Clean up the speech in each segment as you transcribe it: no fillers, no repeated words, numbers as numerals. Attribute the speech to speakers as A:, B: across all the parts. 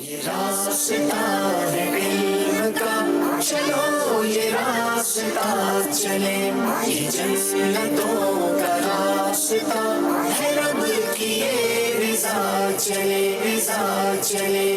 A: یہ راستہ ہے علم کا، چلو یہ راستہ چلے، یہ جنتوں کا راستہ ہے، رب کی یہ رضا چلے، رضا چلے۔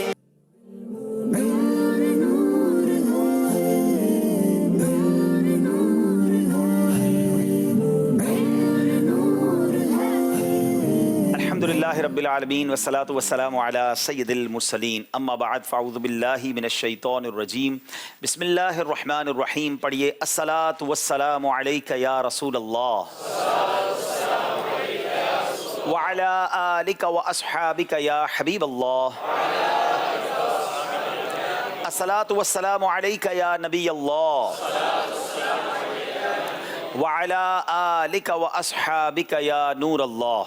B: الحمدللہ رب العالمین والصلاة والسلام علی سید المرسلین، اما بعد فاعوذ باللہ من الشیطان الرجیم، بسم اللہ الرحمن الرحیم۔ پڑھیے الصلاة والسلام علیک یا رسول اللہ وعلی آلک واصحابک یا حبیب اللہ، الصلاة والسلام علیک یا نبی اللہ وعلی آلک واصحابک یا نور اللہ۔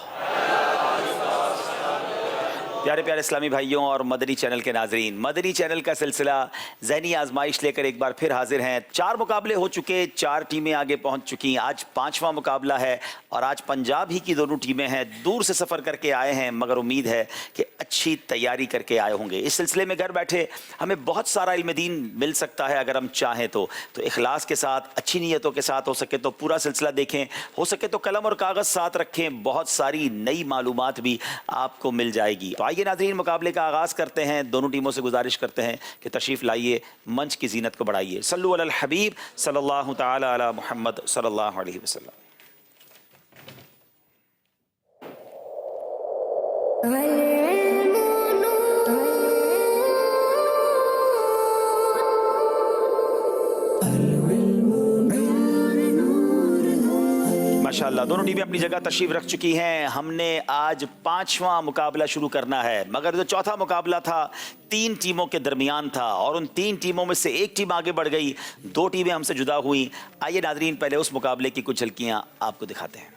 B: پیارے پیارے اسلامی بھائیوں اور مدنی چینل کے ناظرین، مدنی چینل کا سلسلہ ذہنی آزمائش لے کر ایک بار پھر حاضر ہیں۔ 4 مقابلے ہو چکے، 4 ٹیمیں آگے پہنچ چکی، آج 5واں مقابلہ ہے اور آج پنجاب ہی کی دونوں ٹیمیں ہیں، دور سے سفر کر کے آئے ہیں، مگر امید ہے کہ اچھی تیاری کر کے آئے ہوں گے۔ اس سلسلے میں گھر بیٹھے ہمیں بہت سارا علم دین مل سکتا ہے اگر ہم چاہیں تو اخلاص کے ساتھ، اچھی نیتوں کے ساتھ، ہو سکے تو پورا سلسلہ دیکھیں، ہو سکے تو قلم اور کاغذ ساتھ رکھیں، بہت ساری نئی معلومات بھی آپ کو مل جائے گی۔ تو آئیے ناظرین، مقابلے کا آغاز کرتے ہیں۔ دونوں ٹیموں سے گزارش کرتے ہیں کہ تشریف لائیے، منچ کی زینت کو بڑھائیے۔ صلو علی الحبیب صلی اللہ تعالی علی محمد صلی اللہ علیہ وسلم۔ ماشاءاللہ دونوں ٹیمیں اپنی جگہ تشریف رکھ چکی ہیں۔ ہم نے آج 5واں مقابلہ شروع کرنا ہے، مگر جو چوتھا مقابلہ تھا 3 ٹیموں کے درمیان تھا اور ان 3 ٹیموں میں سے ایک ٹیم آگے بڑھ گئی، 2 ٹیمیں ہم سے جدا ہوئیں۔ آئیے ناظرین پہلے اس مقابلے کی کچھ جھلکیاں آپ کو دکھاتے ہیں۔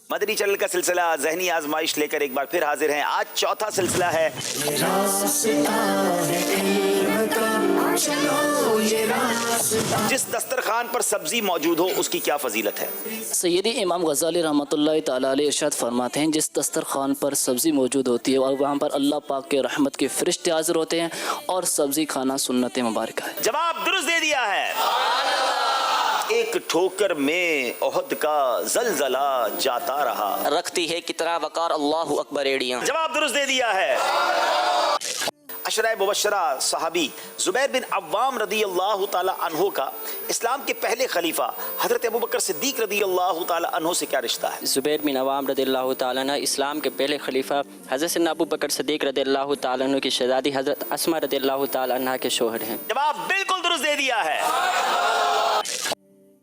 B: مدنی چینل کا سلسلہ ذہنی آزمائش لے کر ایک بار پھر حاضر ہیں۔ آج چوتھا سلسلہ ہے جس دسترخوان پر سبزی موجود ہو اس کی کیا فضیلت ہے؟
C: سیدی امام غزالی رحمۃ اللہ تعالیٰ علیہ ارشاد فرماتے ہیں، جس دسترخوان پر سبزی موجود ہوتی ہے اور وہاں پر اللہ پاک کے رحمت کے فرشتے حاضر ہوتے ہیں، اور سبزی کھانا سنت مبارکہ ہے۔
B: جواب درست دے دیا ہے۔ ایک ٹھوکر میں احد کا زلزلہ جاتا رہا،
D: رکھتی ہے کتنا وقار اللہ اکبر ایڑیاں۔
B: جواب درست دے دیا ہے۔ عشرہ مبشرہ صحابی زبیر بن عوام رضی اللہ تعالی عنہ کا اسلام کے پہلے خلیفہ حضرت ابوبکر صدیق رضی اللہ تعالی عنہ سے کیا رشتہ ہے؟
D: زبیر بن عوام رضی اللہ تعالیٰ عنہ اسلام کے پہلے خلیفہ حضرت سیدنا ابو بکر صدیق رضی اللہ تعالیٰ عنہ کی شہزادی حضرت اسماء رضی اللہ تعالیٰ عنہ کے شوہر ہیں۔
B: جواب بالکل درست دے دیا ہے۔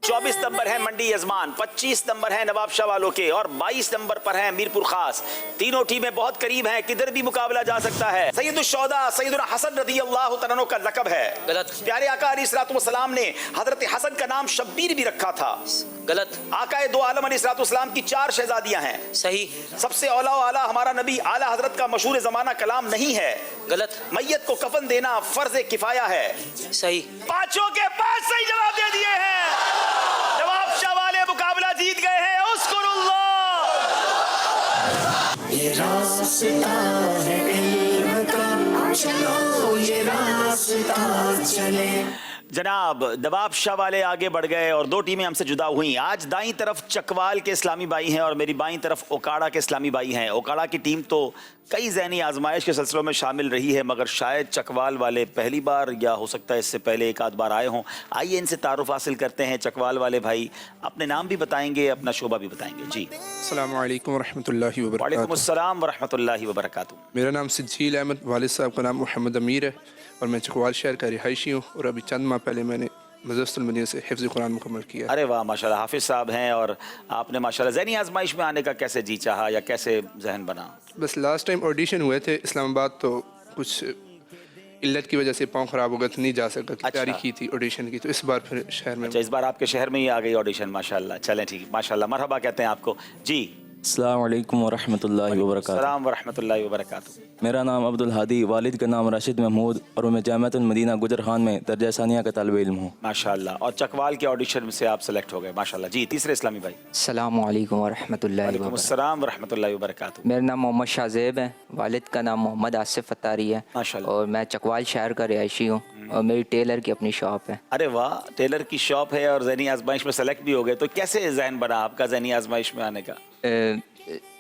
B: 24 نمبر ہیں منڈی یزمان، 25 نمبر ہیں نواب شاہ والوں کے اور 22 نمبر پر ہیں میرپور خاص۔ تینوں ٹیمیں بہت قریب ہیں، کدھر بھی مقابلہ جا سکتا ہے۔ سید الشہداء سیدنا حسن رضی اللہ تعالیٰ عنہ کا لقب ہے،
D: غلط۔
B: پیارے آقا علیہ الصلوۃ والسلام نے حضرت حسن کا نام شبیر بھی رکھا تھا،
D: غلط۔
B: آقا دو عالم علیہ الصلوۃ والسلام کی 4 شہزادیاں ہیں،
D: صحیح۔
B: سب سے اولا و اعلیٰ ہمارا نبی اعلیٰ حضرت کا مشہور زمانہ کلام نہیں ہے،
D: غلط۔
B: میت کو کفن دینا فرض کفایہ ہے۔
D: صحیح۔
B: 5 کے 5 صحیح جواب دے دیے ہیں۔ نواب شاہ والے مقابلہ جیت گئے ہیں۔ اذکر اللہ۔
A: یہ راستہ ہے علم کا، چلو یہ راستہ چلے۔
B: جناب نواب شاہ والے آگے بڑھ گئے اور 2 ٹیمیں ہم سے جدا ہوئیں۔ آج دائیں طرف چکوال کے اسلامی بھائی ہیں اور میری بائیں طرف اوکاڑا کے اسلامی بھائی ہیں۔ اوکاڑا کی ٹیم تو کئی ذہنی آزمائش کے سلسلوں میں شامل رہی ہے، مگر شاید چکوال والے پہلی بار یا ہو سکتا ہے اس سے پہلے ایک آدھ بار آئے ہوں۔ آئیے ان سے تعارف حاصل کرتے ہیں۔ چکوال والے بھائی اپنے نام بھی بتائیں گے، اپنا شعبہ بھی بتائیں گے۔ جی
E: السلام علیکم ورحمۃ اللہ وبرکاتہ۔
B: وعلیکم السلام ورحمۃ اللہ وبرکاتہ۔
E: میرا نام سجیل احمد، والد صاحب کا نام محمد امیر ہے اور میں چکوال شہر کا رہائشی ہوں، اور ابھی چند ماہ پہلے میں نے مدرسۃ المدینہ سے حفظ قرآن مکمل کیا۔
B: ارے واہ، ماشاءاللہ حافظ صاحب ہیں، اور آپ نے ماشاءاللہ ذہنی آزمائش میں آنے کا کیسے جی چاہا یا کیسے ذہن بنا؟
E: بس لاسٹ ٹائم آڈیشن ہوئے تھے اسلام آباد، تو کچھ علت کی وجہ سے پاؤں خراب ہو گیا تو نہیں جا سکا، تیاری کی تھی آڈیشن کی، تو اس بار پھر شہر میں۔
B: اچھا، اس بار آپ کے شہر میں ہی آ گئی آڈیشن، ماشاءاللہ۔ چلیں ٹھیک، ماشاءاللہ، مرحبا کہتے ہیں آپ کو۔ جی
F: السلام علیکم ورحمۃ اللہ وبرکاتہ۔
B: السلام ورحمۃ اللہ وبرکاتہ۔
F: मेरा नाम अब्दुल हादी, वालिद का नाम राशिद महमूद और मैं जामिअतुल मदीना गुजर खान में दर्जा सानिया का तालिब इल्म हूँ।
B: माशाल्लाह। और चकवाल के ऑडिशन से आप सेलेक्ट हो गए, माशाल्लाह। जी, तीसरे इस्लामी भाई।
G: अस्सलामु अलैकुम वरहमतुल्लाहि
B: वालेकुम
G: वबरकातुहू।
B: अस्सलाम वरहमतुल्लाहि वबरकातुहू।
G: मेरा नाम मोहम्मद शाहजेब है, वालिद का नाम मोहम्मद आसिफ अत्तारी है
B: माशाल्लाह।
G: और मैं चकवाल शहर का रिहायशी हूँ और मेरी टेलर की अपनी शॉप है।
B: अरे वाह, टेलर की शॉप है और ज़हनी आजमाइश में सेलेक्ट भी हो गए, तो कैसे जहन बना आपका ज़हनी आजमाइश में आने का?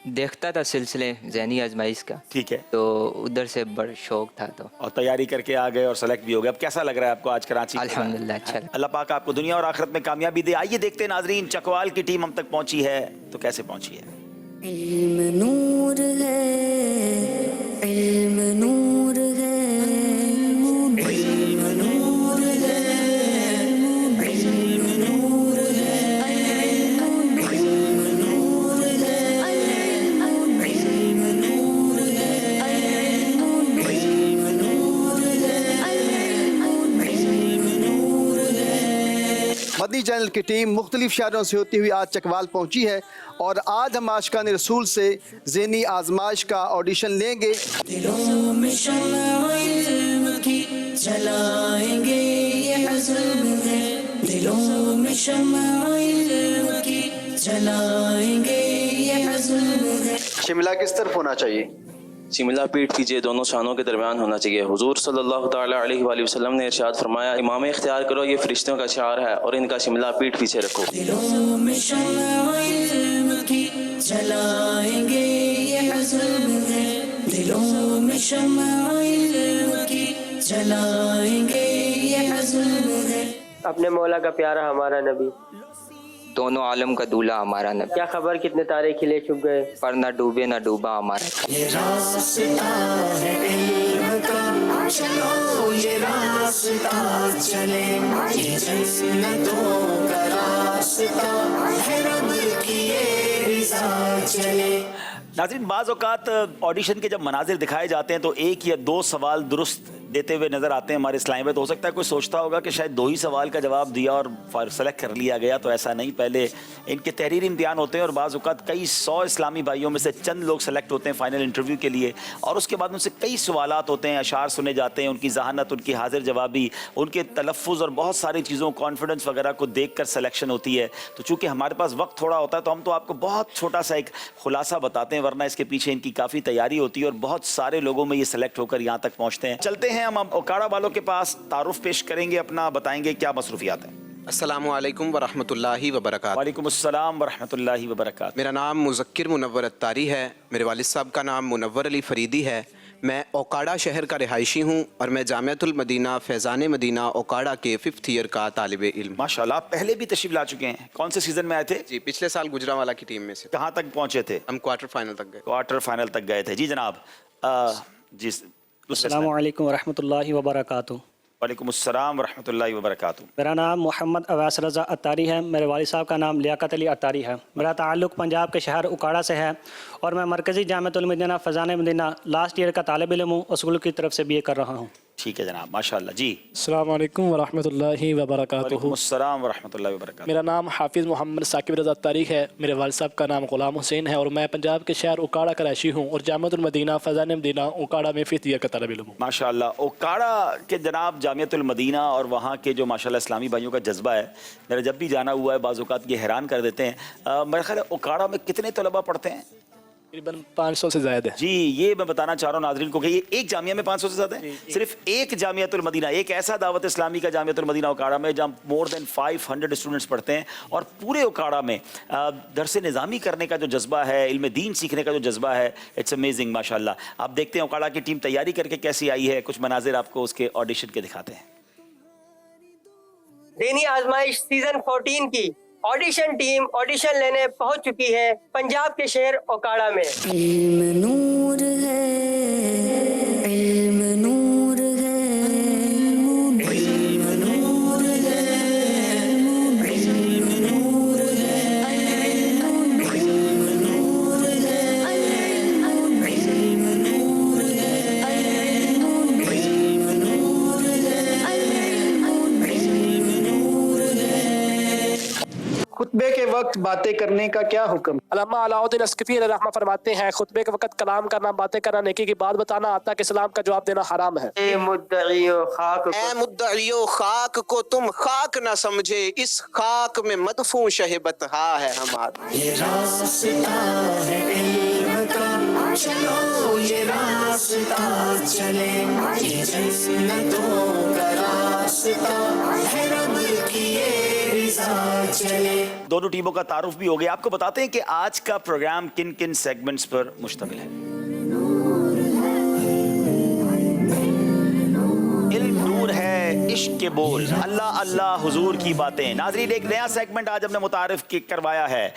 G: देखता था सिलसिले ज़हनी आजमाइश का,
B: ठीक है।
G: तो उधर से बड़ा शौक था, तो
B: और तैयारी करके आ गए और सेलेक्ट भी हो गए। अब कैसा लग रहा है आपको आज कराची?
G: अल्हम्दुलिल्लाह अच्छा लगा।
B: अल्लाह पाक आपको दुनिया और आखिरत में कामयाबी दे। आइए देखते हैं नाजरीन, चकवाल की टीम हम तक पहुंची है तो कैसे पहुंची है।
H: इल्म नूर है, इल्म नूर है, इल्म नूर है, इल्म नूर है, इल्म नूर है, इल्म नूर है, इल्म नूर है।
I: मदनी चैनल की टीम मुख्तलिफ शहरों से होती हुई आज चकवाल पहुंची है और आज हम आशिकान रसूल से ज़हनी आजमाइश का ऑडिशन लेंगे।
H: दिलों में शम्अ इल्म की जलाएंगे ये अज़्म है, दिलों में शम्अ इल्म की जलाएंगे ये अज़्म है।
I: शिमला किस तरफ होना चाहिए?
F: शिमला पीठ कीजिए, दोनों शानों के दरमियान होना चाहिए। हुजूर सल्लल्लाहु ताला अलैहि वसल्लम ने इरशाद फरमाया, इमाम इख्तियार करो, ये फरिश्तों का शिआर है और इनका शिमला पीठ पीछे रखो।
H: दिलों में शम्अ इल्म की जलाएंगे ये अज़्म है, दिलों में शम्अ इल्म की जलाएंगे ये अज़्म है।
J: अपने मौला का प्यारा हमारा नबी,
G: दोनों आलम का दूल्हा हमारा नबी,
J: क्या खबर कितने तारे खिले छुप गए,
G: पर न डूबे न डूबा हमारा।
A: ये रास्ता है इल्म का, चलो ये रास्ता चले, ये जन्नतों का रास्ता है, रब की ये रिज़ा चले।
B: नाज़रीन, बाज़ औक़ात ऑडिशन के जब मनाजिर दिखाए जाते हैं तो एक या दो सवाल दुरुस्त देते हुए नज़र आते हैं हमारे इस्लाम में। तो हो सकता है कोई सोचता होगा कि शायद दो ही सवाल का जवाब दिया और सेलेक्ट कर लिया गया, तो ऐसा नहीं। पहले इनके तहरीरी इम्तिहान होते हैं और बाज़ औक़ात कई 100 इस्लामी भाइयों में से चंद लोग सेलेक्ट होते हैं फ़ाइनल इंटरव्यू के लिए, और उसके बाद उनसे कई सवालात होते हैं, अशार सुने जाते हैं, उनकी जहानत, उनकी हाजिर जवाबी, उनके तलफ़ुज़ और बहुत सारी चीज़ों, कॉन्फिडेंस वगैरह को देख कर सलेक्शन होती है। तो चूँकि हमारे पास वक्त थोड़ा होता है तो हम तो आपको बहुत छोटा सा एक खुलासा बताते हैं, वरना इसके पीछे इनकी काफ़ी तैयारी होती है और बहुत सारे लोगों में ये सेलेक्ट होकर यहाँ तक पहुँचते हैं। चलते हैं हम अब ओकाड़ा वालों के पास, तारुफ पेश करेंगे अपना, बताएंगे क्या मसरूफियात हैं।
K: अस्सलामु अलैकुम वरहमतुल्लाहि वबरकातुहू।
B: वालेकुम अस्सलाम वरहमतुल्लाहि वबरकातुहू।
K: मेरा नाम मुज़क्किर मुनव्वर अत्तारी है, मेरे वालिद साहब का नाम मुनव्वर अली फरीदी है। मैं ओकाड़ा शहर का रिहायशी हूँ और मैं जामिअतुल मदीना फैज़ान मदीना ओकाड़ा के 5th ईयर का तालिब इल्म।
B: माशाल्लाह, पहले भी तशरीफ ला चुके हैं। कौन से सीज़न में आए थे?
K: जी, पिछले साल गुजरांवाला की टीम में से।
B: कहाँ तक पहुँचे थे?
K: हम क्वार्टर फाइनल तक गए।
B: क्वार्टर फाइनल तक गए थे। जी जनाब। जी,
L: अस्सलामु अलैकुम वरहमतुल्लाहि वबरकातुहू।
B: वालेकुम अस्सलाम वरहमतुल्लाहि वबरकातुहू।
L: मेरा नाम मोहम्मद अवैस रज़ा अत्तारी है, मेरे वालिद साहब का नाम लियाकत अली अत्तारी है। मेरा ताल्लुक़ पंजाब के शहर उकाड़ा से है और मैं मरकज़ी जामिअतुल मदीना फैज़ान मदीना लास्ट ईयर का तालिब इल्म हूँ और स्कूल की तरफ से BA कर रहा हूँ।
B: ठीक है जनाब, माशाल्लाह। जी,
M: अस्सलाम वालेकुम वरहमतुल्लाहि वबरकातुहू।
B: वालेकुम अस्सलाम वरहमतुल्लाहि वबरकातुहू।
M: मेरा नाम हाफिज़ मोहम्मद साकिब रज़ा तारिक है, मेरे वालिद साहब का नाम ग़ुलाम हुसैन है और मैं पंजाब के शहर उकाड़ा का रहायशी हूँ और जामिअतुल मदीना फैज़ान मदीना उकाड़ा में 5th ईयर का तालिब इल्म हूँ।
B: माशाल्लाह। उकाड़ा के जनाब जामिअतुल मदीना और वहाँ के जो माशाल्लाह इस्लामी भाइयों का जज्बा है, मेरा जब भी जाना हुआ है बाज़ औक़ात ये हैरान कर देते हैं। मेरा ख्याल है उकाड़ा में कितने तलबा पढ़ते हैं?
M: तकरीबन 500 से ज़्यादा है।
B: जी, ये मैं बताना चाह रहा हूँ नाज़रीन को कि ये एक जामिया में 500 से ज़्यादा है। सिर्फ एक जामियातुल मदीना, एक ऐसा दावत इस्लामी का जामियातुल मदीना उकाड़ा में जहाँ मोर देन 500 स्टूडेंट्स पढ़ते हैं और पूरे उकाड़ा में दरस निज़ामी करने का जो जज्बा है, इल्म दीन सीखने का जो जज्बा है, इट्स अमेजिंग माशाल्लाह। आप देखते हैं उकाड़ा की टीम तैयारी करके कैसी आई है, कुछ मनाजिर आपको उसके ऑडिशन के दिखाते हैं।
J: ज़हनी आजमाइश सीजन 14 की ऑडिशन टीम ऑडिशन लेने पहुंच चुकी है पंजाब के शहर ओकाड़ा में।
H: इल्म नूर है, इल्म नूर है, इल्म नूर है, इल्म नूर है, इल्म नूर है, इल्म नूर है, इल्म नूर है, इल्म नूर है।
N: خطبے کے وقت باتیں کرنے کا کیا حکم؟
M: علامہ علاؤدین اسقفی علیہ رحمہ فرماتے ہیں خطبے کے وقت کلام کرنا، باتیں کرنا، نیکی کی بات بتانا، آتا کے سلام کا جواب دینا حرام ہے۔
K: اے مدعیو خاک کو تم خاک نہ سمجھے، اس خاک میں مدفون شہ بطحا ہے ہمارا۔
A: یہ راستہ ہے علم کا، چلو یہ راستہ چلے، یہ جنتوں کا راستہ ہے، رب کی یہ رضا چلے۔
B: دونوں ٹیموں کا تعارف بھی ہو گیا۔ آپ کو بتاتے ہیں کہ آج کا پروگرام کن کن سیگمنٹس پر مشتمل ہے۔ علم نور ہے، عشق کے بول، اللہ اللہ حضور کی باتیں۔ ناظرین ایک نیا سیگمنٹ آج ہم نے متعارف کروایا ہے،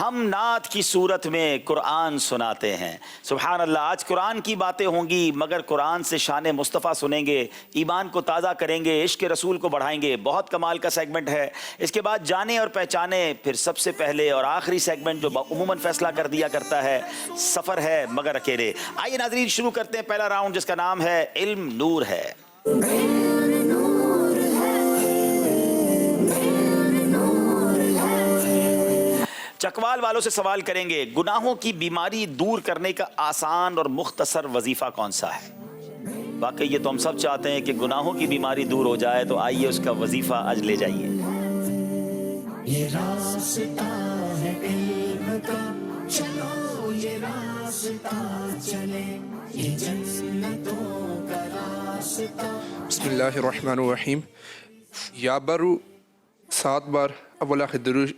B: ہم نعت کی صورت میں قرآن سناتے ہیں۔ سبحان اللہ، آج قرآن کی باتیں ہوں گی مگر قرآن سے شان مصطفیٰ سنیں گے، ایمان کو تازہ کریں گے، عشق رسول کو بڑھائیں گے۔ بہت کمال کا سیگمنٹ ہے۔ اس کے بعد جانے اور پہچانے، پھر سب سے پہلے اور آخری سیگمنٹ جو عموماً فیصلہ کر دیا کرتا ہے، سفر ہے مگر اکیلے۔ آئیے ناظرین شروع کرتے ہیں پہلا راؤنڈ جس کا نام ہے علم نور ہے۔ چکوال والوں سے سوال کریں گے، گناہوں کی بیماری دور کرنے کا آسان اور مختصر وظیفہ کون سا ہے؟ واقعی یہ تو ہم سب چاہتے ہیں کہ گناہوں کی بیماری دور ہو جائے، تو آئیے اس کا وظیفہ آج لے جائیے۔
A: یہ راستہ ہے علم کا، چلو یہ راستہ چلے، یہ جنتوں کا راستہ۔
E: بسم اللہ الرحمن الرحیم۔ یا برو 7 بار اول آخر درود،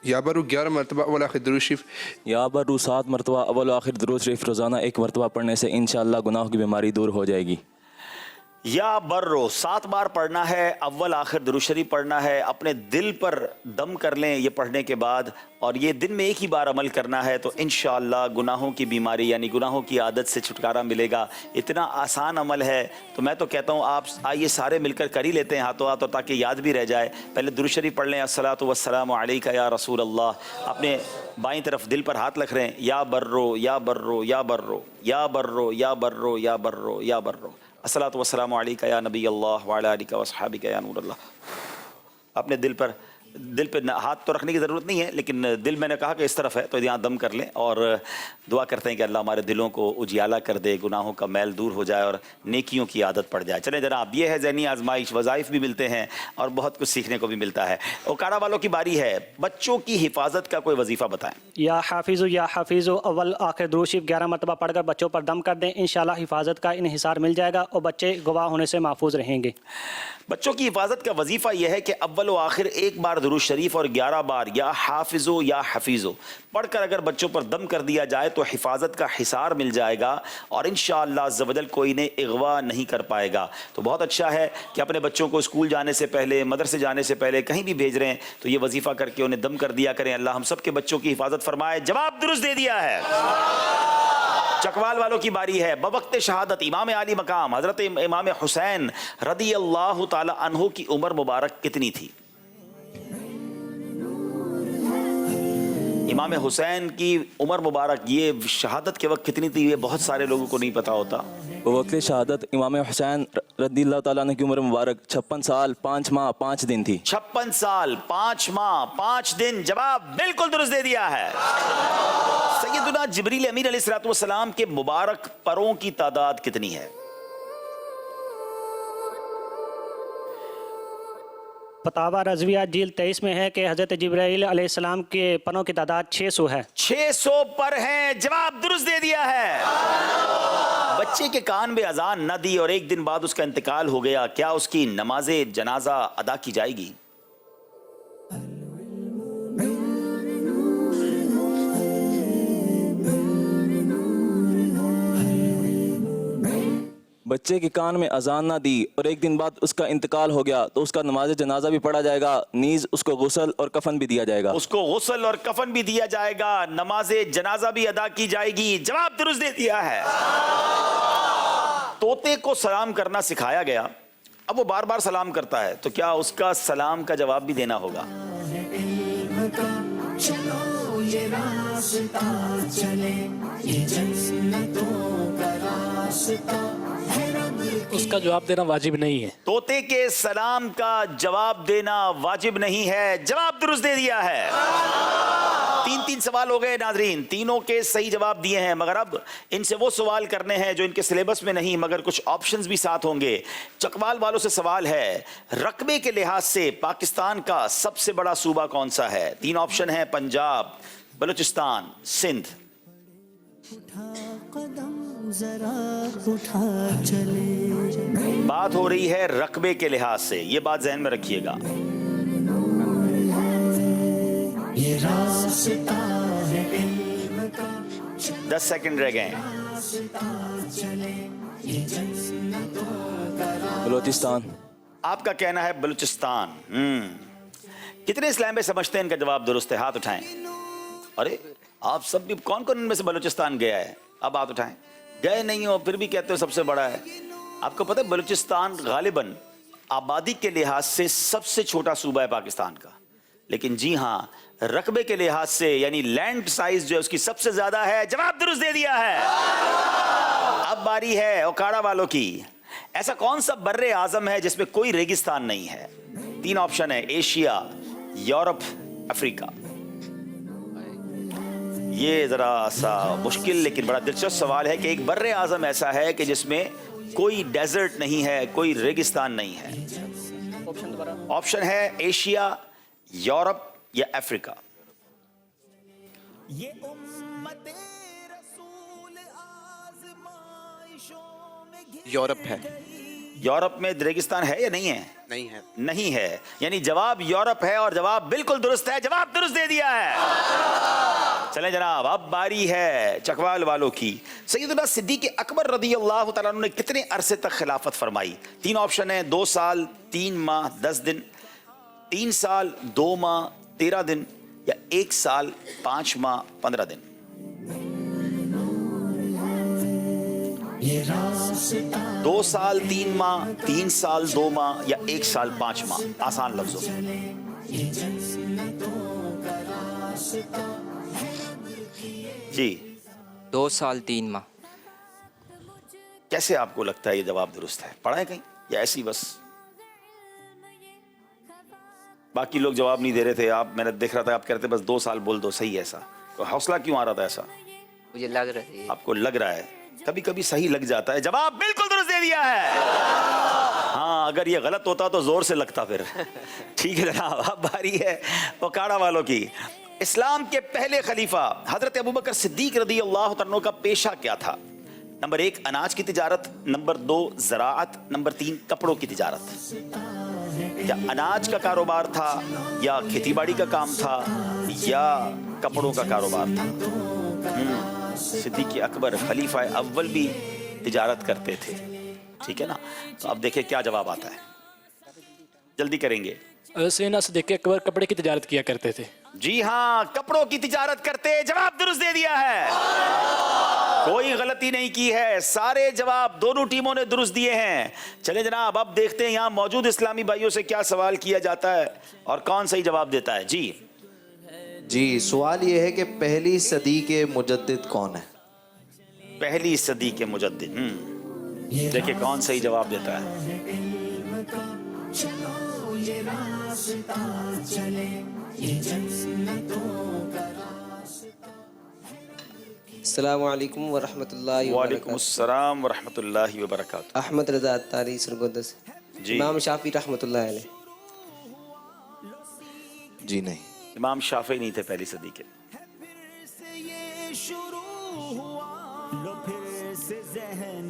E: یا برو 11 مرتبہ اول آخر درود شریف،
O: یا برو 7 مرتبہ اول آخر درود شریف روزانہ 1 مرتبہ پڑھنے سے انشاءاللہ گناہوں کی بیماری دور ہو جائے گی۔
B: یا برو 7 بار پڑھنا ہے، اول آخر درود شریف پڑھنا ہے، اپنے دل پر دم کر لیں یہ پڑھنے کے بعد، اور یہ دن میں ایک ہی بار عمل کرنا ہے، تو انشاءاللہ گناہوں کی بیماری یعنی گناہوں کی عادت سے چھٹکارا ملے گا۔ اتنا آسان عمل ہے، تو میں تو کہتا ہوں آپ آئیے سارے مل کر کر ہی لیتے ہیں ہاتھوں ہاتھ، اور تاکہ یاد بھی رہ جائے۔ پہلے درود شریف پڑھ لیں، الصلاۃ والسلام علیک یا رسول اللہ، اپنے بائیں طرف دل پر ہاتھ رکھ رہے ہیں، یا برو یا برو یا برو یا برو یا برو یا برو یا برو، الصلاۃ والسلام علیک یا نبی اللہ وعلی آلک واصحابک یا نور اللہ۔ اپنے دل پہ ہاتھ تو رکھنے کی ضرورت نہیں ہے، لیکن دل میں نے کہا کہ اس طرف ہے، تو یہاں دم کر لیں، اور دعا کرتے ہیں کہ اللہ ہمارے دلوں کو اجیالہ کر دے، گناہوں کا میل دور ہو جائے اور نیکیوں کی عادت پڑ جائے۔ چلیں جناب، یہ ہے ذہنی آزمائش، وظائف بھی ملتے ہیں اور بہت کچھ سیکھنے کو بھی ملتا ہے۔ اوکاڑا والوں کی باری ہے، بچوں کی حفاظت کا کوئی وظیفہ بتائیں۔
L: یا حافظ اول آخر درود شریف 11 مرتبہ پڑھ کر بچوں پر دم کر دیں، انشاءاللہ حفاظت کا انحصار مل جائے گا اور بچے گواہ ہونے سے محفوظ رہیں گے۔
B: بچوں کی حفاظت کا وظیفہ یہ ہے کہ اول و آخر 1 بار درود شریف اور 11 بار یا حافظو یا حفیظو پڑھ کر اگر بچوں پر دم کر دیا جائے تو حفاظت کا حصار مل جائے گا، اور انشاءاللہ عز و جل کوئی انہیں اغوا نہیں کر پائے گا۔ تو بہت اچھا ہے کہ اپنے بچوں کو اسکول جانے سے پہلے، مدرسے جانے سے پہلے، کہیں بھی بھیج رہے ہیں تو یہ وظیفہ کر کے انہیں دم کر دیا کریں۔ اللہ ہم سب کے بچوں کی حفاظت فرمائے۔ جواب درست دے دیا ہے۔ چکوال والوں کی باری ہے، بوقت شہادت امام عالی مقام حضرت امام حسین رضی اللہ تعالی عنہ کی عمر مبارک کتنی تھی؟ امام حسین کی عمر مبارک یہ شہادت کے وقت کتنی تھی؟ یہ بہت سارے لوگوں کو نہیں پتا ہوتا۔
O: وقت شہادت امام حسین رضی اللہ تعالیٰ عنہ کی عمر مبارک 56 سال 5 ماہ 5 دن تھی۔
B: 56 سال 5 ماہ 5 دن، جواب بالکل درست دے دیا ہے۔ سیدنا جبریل امین علیہ السلام کے مبارک پروں کی تعداد کتنی ہے؟
L: فتاوی رضویہ جلد 23 میں ہے کہ حضرت جبرائیل علیہ السلام کے پروں کی تعداد 600 ہے۔
B: 600 پر ہیں، جواب درست دے دیا ہے۔ بچے کے کان میں اذان نہ دی اور 1 دن بعد اس کا انتقال ہو گیا، کیا اس کی نماز جنازہ ادا کی جائے گی؟
O: بچے کے کان میں اذان نہ دی اور 1 دن بعد اس کا انتقال ہو گیا تو اس کا نماز جنازہ بھی پڑھا جائے گا، نیز اس کو غسل اور کفن بھی دیا جائے گا۔
B: اس کو غسل اور کفن بھی دیا جائے گا، نماز جنازہ بھی ادا کی جائے گی، جواب درست دے دیا ہے۔ طوطے کو سلام کرنا سکھایا گیا، اب وہ بار بار سلام کرتا ہے، تو کیا اس کا سلام کا جواب بھی دینا ہوگا؟
A: چلو یہ راستہ چلے، یہ جنتوں کا راستہ ہے، رب
M: उसका जवाब देना वाजिब नहीं है।
B: तोते के सलाम का जवाब देना वाजिब नहीं है, जवाब दुरुस्त दे दिया है। 3-3 सवाल हो गए नाजरीन, तीनों के सही जवाब दिए हैं, मगर अब इनसे वो सवाल करने हैं जो इनके सिलेबस में नहीं मगर कुछ ऑप्शंस भी साथ होंगे। चकवाल वालों से सवाल है, रकबे के लिहाज से पाकिस्तान का सबसे बड़ा सूबा कौन सा है? 3 ऑप्शन है, पंजाब, बलूचिस्तान, सिंध। बात हो रही है रकबे के लिहाज से, ये बात ज़हन में रखिएगा।
A: ये रास्ता है इल्म का,
B: 10 सेकंड रह गए।
A: चले ये जन्नतों का रास्ता।
O: बलूचिस्तान।
B: आपका कहना है बलूचिस्तान। कितने इस्लाम में समझते हैं इनका जवाब दुरुस्त है? हाथ उठाएं। अरे आप सब भी, कौन कौन इनमें से बलूचिस्तान गया है? अब हाथ उठाएं। गए नहीं हो फिर भी कहते हो सबसे बड़ा है। आपको पता है बलूचिस्तान गालिबन आबादी के लिहाज से सबसे छोटा सूबा है पाकिस्तान का, लेकिन जी हाँ रकबे के लिहाज से यानी लैंड साइज जो है उसकी सबसे ज्यादा है। जवाब दुरुस्त दे दिया है। अब बारी है ओकाड़ा वालों की। ऐसा कौन सा बर्रे आजम है जिसमें कोई रेगिस्तान नहीं है? 3 ऑप्शन है, एशिया, यूरोप, अफ्रीका। ये जरा सा मुश्किल लेकिन बड़ा दिलचस्प सवाल है कि एक बर्रे आजम ऐसा है कि जिसमें कोई डेजर्ट नहीं है, कोई रेगिस्तान नहीं है। ऑप्शन है एशिया, यूरोप या अफ्रीका।
K: यूरोप है।
B: यूरोप में रेगिस्तान है या नहीं है?
K: नहीं है।
B: नहीं है, यानी जवाब यूरोप है और जवाब बिल्कुल दुरुस्त है। जवाब दुरुस्त दे दिया है। चलें जनाब, अब बारी है चकवाल वालों की। सैयदना सिद्दीक़ अकबर रज़ी अल्लाह तआला अन्हु ने कितने अरसे तक खिलाफत फरमाई? 3 ऑप्शन है, 2 साल, 3 माह 10 दिन, 3 साल 2 माह 13 दिन या 1 साल 5 माह 15 दिन।
A: ये रास्ता
B: 2 साल 3 माह, 3 साल 2 माह या 1 साल 5 माह। आसान लफ्जों
A: ये जन्नतों का रास्ता।
B: जी।
G: 2 साल 3 माह।
B: कैसे आपको लगता है ये जवाब दुरुस्त है? पढ़ा है कहीं या ऐसी बस? बाकी लोग जवाब नहीं दे रहे थे, आप, मैंने देख रहा था आप कह रहे थे बस 2 साल बोल दो, सही है। ऐसा तो हौसला क्यों आ रहा था ऐसा?
G: मुझे लग रहा है।
B: आपको लग रहा है, कभी कभी सही लग जाता है। जवाब बिल्कुल दुरुस्त दे दिया है। हाँ, अगर ये गलत होता तो जोर से लगता फिर। ठीक है जनाब, अब बारी है ओकाड़ा वालों की। इस्लाम के पहले खलीफा हजरत अबू बकर सिद्दीक रज़ी अल्लाह तआला का पेशा क्या था? नंबर 1 अनाज की तिजारत, नंबर 2 ज़राअत, नंबर 3 कपड़ों की तिजारत। क्या अनाज का कारोबार था या खेतीबाड़ी का काम था या कपड़ों का कारोबार था? सिद्दीक़ अकबर खलीफा अव्वल भी तिजारत करते थे, ठीक है ना? तो अब देखिए क्या जवाब आता है, जल्दी करेंगे।
M: सैयदना सिद्दीक़ अकबर कपड़े की तिजारत किया करते थे।
B: जी हाँ, कपड़ों की तिजारत करते। जवाब दुरुस्त दे दिया है, कोई गलती नहीं की है। सारे जवाब दोनों टीमों ने दुरुस्त दिए हैं। चले जनाब, अब देखते हैं यहाँ मौजूद इस्लामी भाइयों से क्या सवाल किया जाता है और कौन सही जवाब देता है। जी,
P: सवाल ये है कि पहली सदी के मुजद्दिद कौन है?
B: पहली सदी के मुजद्दिद, देखिए कौन सही जवाब देता है।
A: चलो ये रास्ता चले ये जन्नतों का रास्ता।
Q: अस्सलामु अलैकुम व रहमतुल्लाहि व
B: वालेकुम अस्सलाम व रहमतुल्लाहि व बरकातुहू।
Q: अहमद रज़ा अत्तारी सरगोदा से।
B: जी।
Q: इमाम शाफी रहमतुल्लाहि अलैह।
P: जी नहीं,
B: इमाम शाफी नहीं थे पहली सदी के।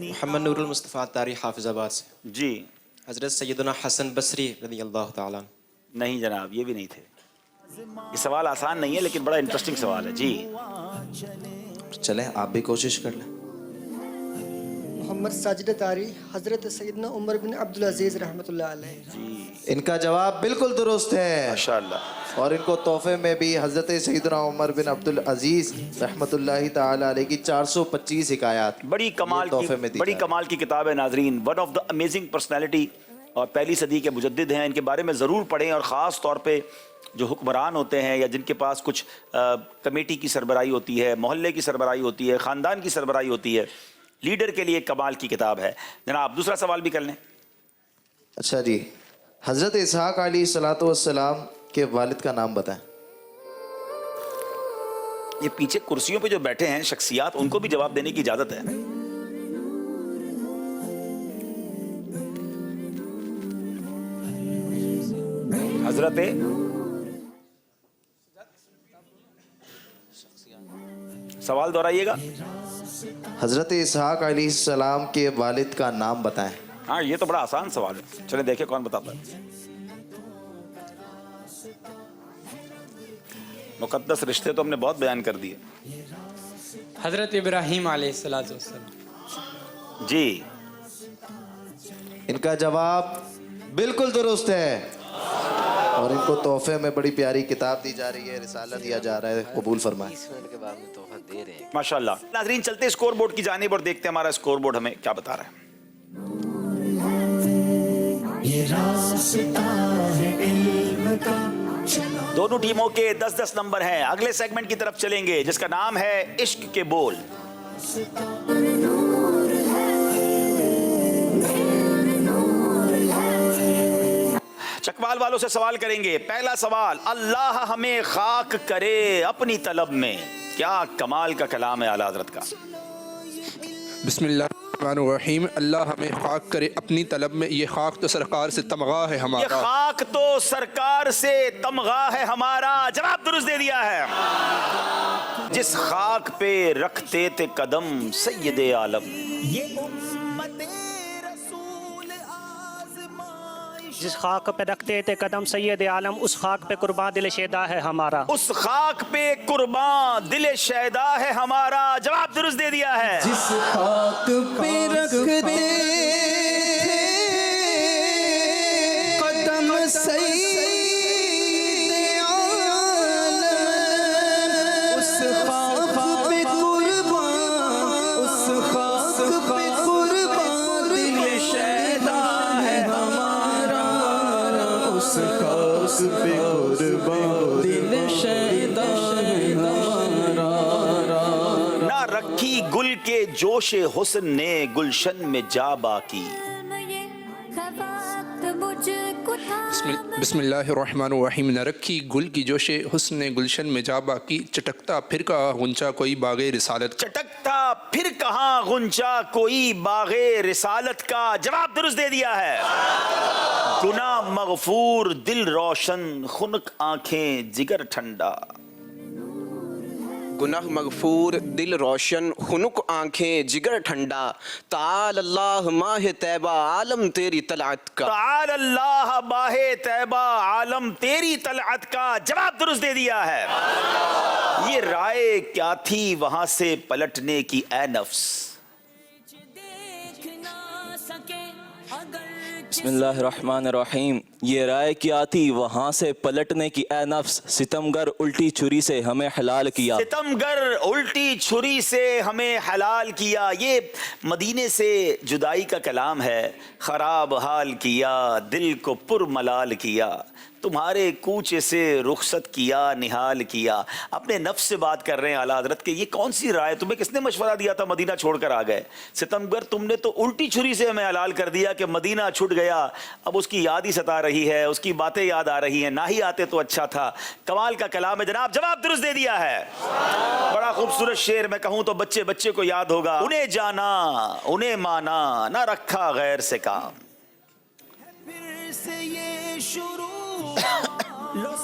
R: मोहम्मद नूरुल मुस्तफ़ा तारी हाफिज़ाबाद से।
B: जी।
R: हज़रत सैयदना हसन बसरी रज़ी अल्लाह ताला।
B: नहीं जनाब, ये भी नहीं थे। ये सवाल आसान नहीं है लेकिन बड़ा इंटरेस्टिंग सवाल है। जी,
P: चले आप भी कोशिश कर लें।
S: मोहम्मद साजिद तारी हज़रत सैयदना उमर बिन अब्दुल अजीज़ रहमतुल्लाह अलैह।
P: इनका जवाब बिल्कुल दुरुस्त है
B: माशाअल्लाह।
P: और इनको तोहफे में भी हज़रत सैयदना उमर बिन अब्दुल अजीज़ रहमतुल्लाहि ताला अलैह की 425 हिकायात
B: बड़ी कमाल की किताब है नाजरीन। One of the amazing personality और पहली सदी के मुजद्दिद हैं। इनके बारे में ज़रूर पढ़ें और ख़ास तौर पे जो हुक्मरान होते हैं या जिनके पास कुछ कमेटी की सरबराही होती है, मोहल्ले की सरबराही होती है, ख़ानदान की सरबराही होती है, लीडर के लिए कमाल की किताब है। जनाब दूसरा सवाल भी कर लें।
P: अच्छा जी, हज़रत इसहाक अलैहिस्सलाम के वालिद का नाम बताएं।
B: ये पीछे कुर्सियों पे जो बैठे हैं शख्सियात, उनको भी जवाब देने की इजाजत है। हजरत सवाल दोहराइएगा।
P: हज़रत इसहाक अलैहिस्सलाम के वालिद का नाम बताएं।
B: हाँ, ये तो बड़ा आसान सवाल है। चलिए देखें कौन बताता है। मुकद्दस रिश्ते तो हमने बहुत बयान कर दिए।
T: हज़रत इब्राहीम अलैहिस्सलाम।
B: जी,
P: इनका जवाब बिल्कुल दुरुस्त है और इनको तोहफे में बड़ी प्यारी किताब दी जा रही है, रिसाला दिया जा रहा है, कबूल फरमाएं।
B: माशाल्लाह। नाज़रीन चलते स्कोर बोर्ड की जानिब और देखते हैं हमारा स्कोर बोर्ड हमें क्या बता रहा है।
A: ये रास्ता है इल्म का,
B: दोनों टीमों के 10-10 नंबर हैं। अगले सेगमेंट की तरफ चलेंगे जिसका नाम है इश्क के बोल। चकवाल वालों से सवाल करेंगे। पहला सवाल, अल्लाह हमें खाक करे अपनी तलब में। क्या कमाल का कलाम है आला हज़रत का।
E: बिस्मिल्लाहिर्रहमानिर्रहीम। अल्लाह हमें खाक करे अपनी तलब में। ये खाक तो सरकार से तमगा है हमारा।
B: ये खाक तो सरकार से तमगा है हमारा। जवाब दुरुस्त दे दिया है। जिस खाक पे रखते थे कदम सैयदे आलम।
L: जिस खाक पे रखते थे कदम सैयद आलम, उस खाक पे कुर्बान दिल शैदा है हमारा।
B: उस खाक पे कुर्बान दिल शैदा है हमारा। जवाब दुरुस्त दे दिया है।
H: जिस खाक पे रखते कदम सैयद आलम, उस खाक पे कुर्बान, उस खाक पे कुर्बान दिल शैदा है हमारा। उस खाक पे कुर्बान दिल शैदा है हमारा।
B: ना रखी गुल के जोशे हुस्न ने गुलशन में जा बाकी।
E: बिस्मिल्लाहिर्रहमानिर्रहीम। न रखी गुल की जोशे हुस्न ने गुलशन में जा बाकी। चटकता फिर कहा गुंचा कोई बागे रिसालत।
B: चटकता फिर कहाँ गुंचा कोई बागे रिसालत का। जवाब दुरुस्त दे दिया है। गुनाह मगफूर दिल रोशन खुनक आंखें जिगर ठंडा।
K: गुनाह मगफूर दिल रोशन खुनुक आंखें जिगर ठंडा। ताल अल्लाह माह तैबा आलम तेरी तलअत का।
B: ताल अल्लाह माहे तैबा आलम तेरी तलअत का। जवाब दुरुस्त दे दिया है। ये राय क्या थी वहां से पलटने की ए नफ्स।
O: बिस्मिल्लाहिर्रहमानिर्रहीम। ये राय क्या थी वहाँ से पलटने की ए नफ्स। सितमगर उल्टी छुरी से हमें हलाल किया।
B: सितमगर उल्टी छुरी से हमें हलाल किया। ये मदीने से जुदाई का कलाम है। खराब हाल किया दिल को पुरमलाल किया। तुम्हारे कूचे से रुखसत किया निहाल किया। अपने नफ्स से बात कर रहे हैं आला हज़रत के। ये कौन सी राय, तुम्हें किसने मशवरा दिया था मदीना छोड़कर आ गए। सितमगर तुमने तो उल्टी छुरी से हमें हलाल कर दिया कि मदीना छूट गया। अब उसकी याद ही सता रही है, उसकी बातें याद आ रही हैं। ना ही आते तो अच्छा था। कमाल का कलाम है जनाब। जवाब दुरुस्त दे दिया है। बड़ा खूबसूरत शेर, मैं कहूँ तो बच्चे बच्चे को याद होगा। उन्हें जाना उन्हें माना ना रखा गैर से काम।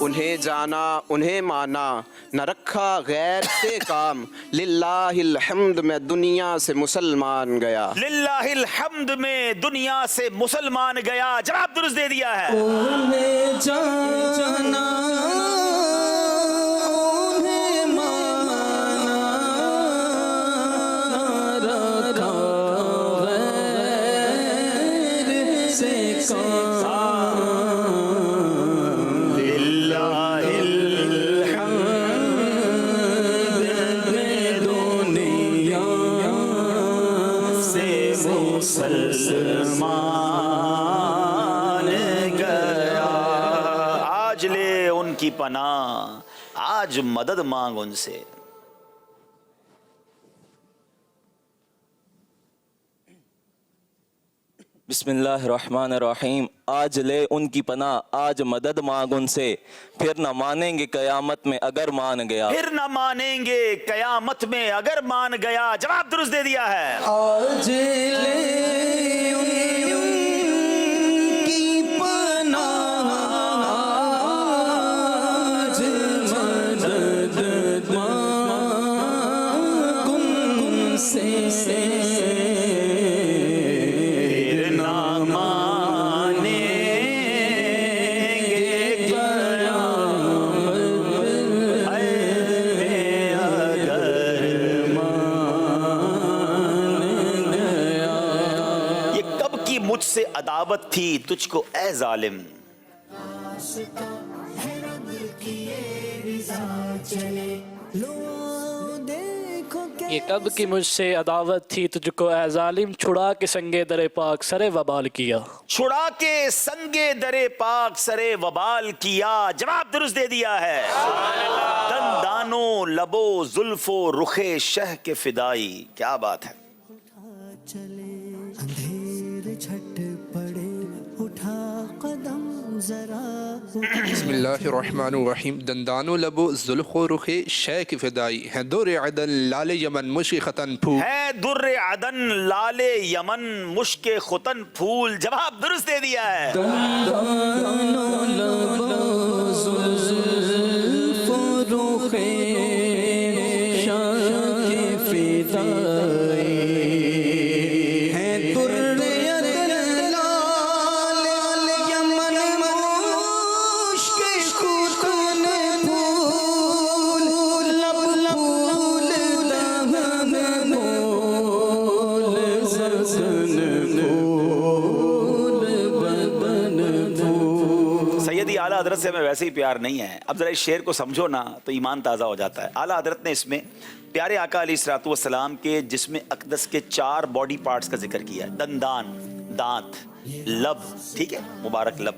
K: उन्हें जाना उन्हें माना न रखा गैर से काम। लिल्लाहिल हम्द में दुनिया से मुसलमान गया।
B: लिल्लाहिल हम्द में दुनिया से मुसलमान गया। जवाब दुरुस्त दे दिया है।
H: उन्हें जाना उन्हें माना रखा गैर से काम।
B: मुसलमान गया। आज ले उनकी पनाह, आज मदद मांग उनसे।
O: बिस्मिल्लाहिर्रहमानिर्रहीम। आज ले उनकी पनाह, आज मदद मांग उनसे, फिर न मानेंगे कयामत में अगर मान गया।
B: फिर न मानेंगे कयामत में अगर मान गया। जवाब दुरुस्त दे दिया है।
H: आज ले उनकी पनाह, आज मदद मांग उनसे,
B: मुझसे अदावत थी तुझको ए जालिम।
M: ये कब की मुझसे अदावत थी तुझको ए जालिम, छुड़ा के संगे दरे पाक सरे वबाल किया।
B: छुड़ा के संगे दरे पाक सरे वबाल किया। जवाब दुरुस्त दे दिया है। दंदानो लबो जुल्फो रुखे शह के फिदाई। क्या बात है।
E: बिस्मिल्लाहिर्रहमानिर्रहीम। दंदानो लबो जुल्फो रुखे शह की फिदाई है, दुर्र अदन लाले यमन मुश्क खतन फूल
B: है, दुर्र अदन लाले यमन मुश्क खुतन फूल। जवाब दुरुस्त दे दिया है।
H: दंदानो लबो जुल्फो रुखे शह की फिदाई है, दुर्र
B: आला हजरत से हमें वैसे ही प्यार नहीं है। अब जरा इस शेर को समझो ना तो ईमान ताज़ा हो जाता है। आला हजरत ने इसमें प्यारे आका अलैहिस्सलातु वस्सलाम के जिस्म अक़दस के 4 बॉडी पार्ट्स का जिक्र किया है। दंदान दांत, लब, ठीक है, मुबारक लब,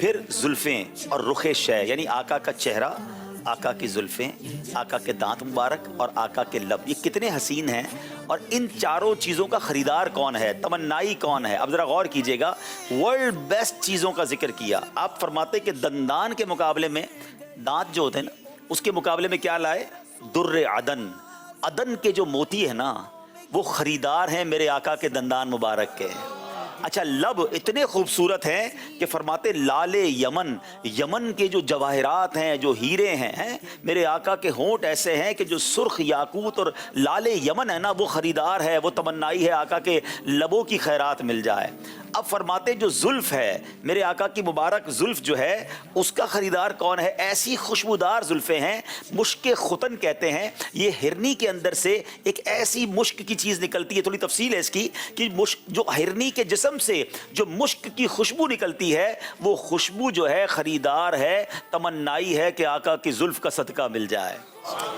B: फिर जुल्फ़ें और रुखे शय यानी आका का चेहरा, आका की जुल्फ़ें, आका के दांत मुबारक और आका के लब। ये कितने हसीन हैं। और इन चारों चीज़ों का ख़रीदार कौन है, तमन्नाई कौन है। अब ज़रा गौर कीजिएगा, वर्ल्ड बेस्ट चीज़ों का जिक्र किया। आप फरमाते कि दंदान के मुकाबले में, दांत जो होते हैं ना, उसके मुकाबले में क्या लाए, दुर्र अदन। अदन के जो मोती है ना, वो ख़रीदार हैं मेरे आका के दंदान मुबारक के। अच्छा, लब इतने खूबसूरत हैं कि फरमाते लाले यमन, यमन के जो जवाहरात हैं, जो हीरे हैं, मेरे आका के होंठ ऐसे हैं कि जो सुर्ख याकूत और लाले यमन है ना, वो ख़रीदार है, वो तमन्नाई है आका के लबों की खैरात मिल जाए। अब फरमाते जो जुल्फ है, मेरे आका की मुबारक जुल्फ जो है, उसका ख़रीदार कौन है। ऐसी खुशबूदार जुल्फ़ें हैं, मुश्क खुतन कहते हैं। ये हिरनी के अंदर से एक ऐसी मुश्क की चीज़ निकलती है, थोड़ी तफसील है इसकी, कि मुश्क जो हिरनी के जिस्म से जो मुश्क की खुशबू निकलती है, वो खुशबू जो है ख़रीदार है, तमन्नाई है कि आका की जुल्फ का सदका मिल जाए।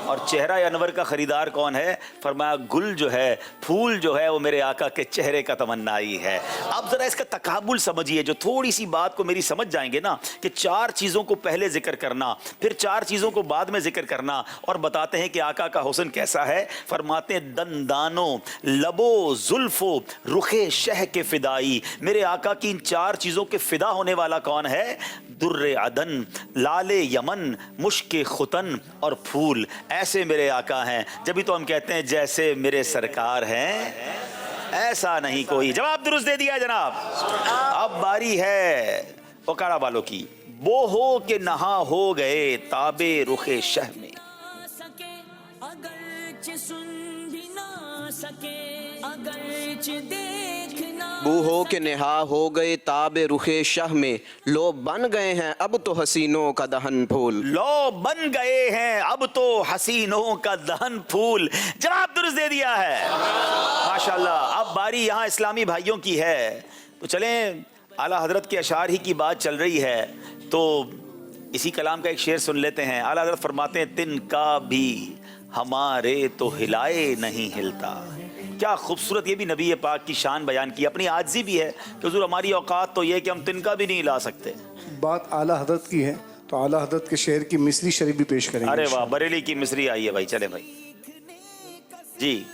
B: और चेहरा अनवर का ख़रीदार कौन है, फरमाया गुल जो है, फूल जो है, वो मेरे आका के चेहरे का तमन्नाई है। अब ज़रा इसका तकाबुल समझिए, जो थोड़ी सी बात को मेरी समझ जाएंगे ना, कि 4 चीज़ों को पहले जिक्र करना, फिर 4 चीज़ों को बाद में जिक्र करना, और बताते हैं कि आका का हुस्न कैसा है। फरमाते हैं दंदानो लबो जुल्फो रुखे शह के फ़िदाई। मेरे आका की इन 4 चीज़ों के फ़िदा होने वाला कौन है, दुर्र अदन, लाले यमन, मुश्क खुतन और फूल। ऐसे मेरे आका हैं। जब भी तो हम कहते हैं जैसे मेरे सरकार हैं ऐसा नहीं कोई। जवाब दुरुस्त दे दिया जनाब। अब बारी है ओकाड़ा वालों की। वो हो के नहा हो गए ताबे रुखे शह में।
K: बू हो के नेहा हो गए ताबे रुखे शाह में, लो बन गए हैं अब तो हसीनों का दहन फूल।
B: लो बन गए हैं अब तो हसीनों का दहन फूल। जवाब दुरुस्त दे दिया है माशाल्लाह। अब बारी यहाँ इस्लामी भाइयों की है, तो चलें, आला हजरत के अशार ही की बात चल रही है तो इसी कलाम का एक शेर सुन लेते हैं। आला हजरत फरमाते हैं तिनका भी हमारे तो हिलाए नहीं हिलता। क्या खूबसूरत, ये भी नबी पाक की शान बयान की। अपनी आजिज़ी भी है कि हुज़ूर हमारी औकात तो ये कि हम तिनका भी नहीं ला सकते।
N: बात आला हजरत की है तो आला हजरत के शेर की मिस्री शरीफ भी पेश करेंगे।
B: अरे वाह, बरेली की मिस्री आई है भाई, चले भाई जी।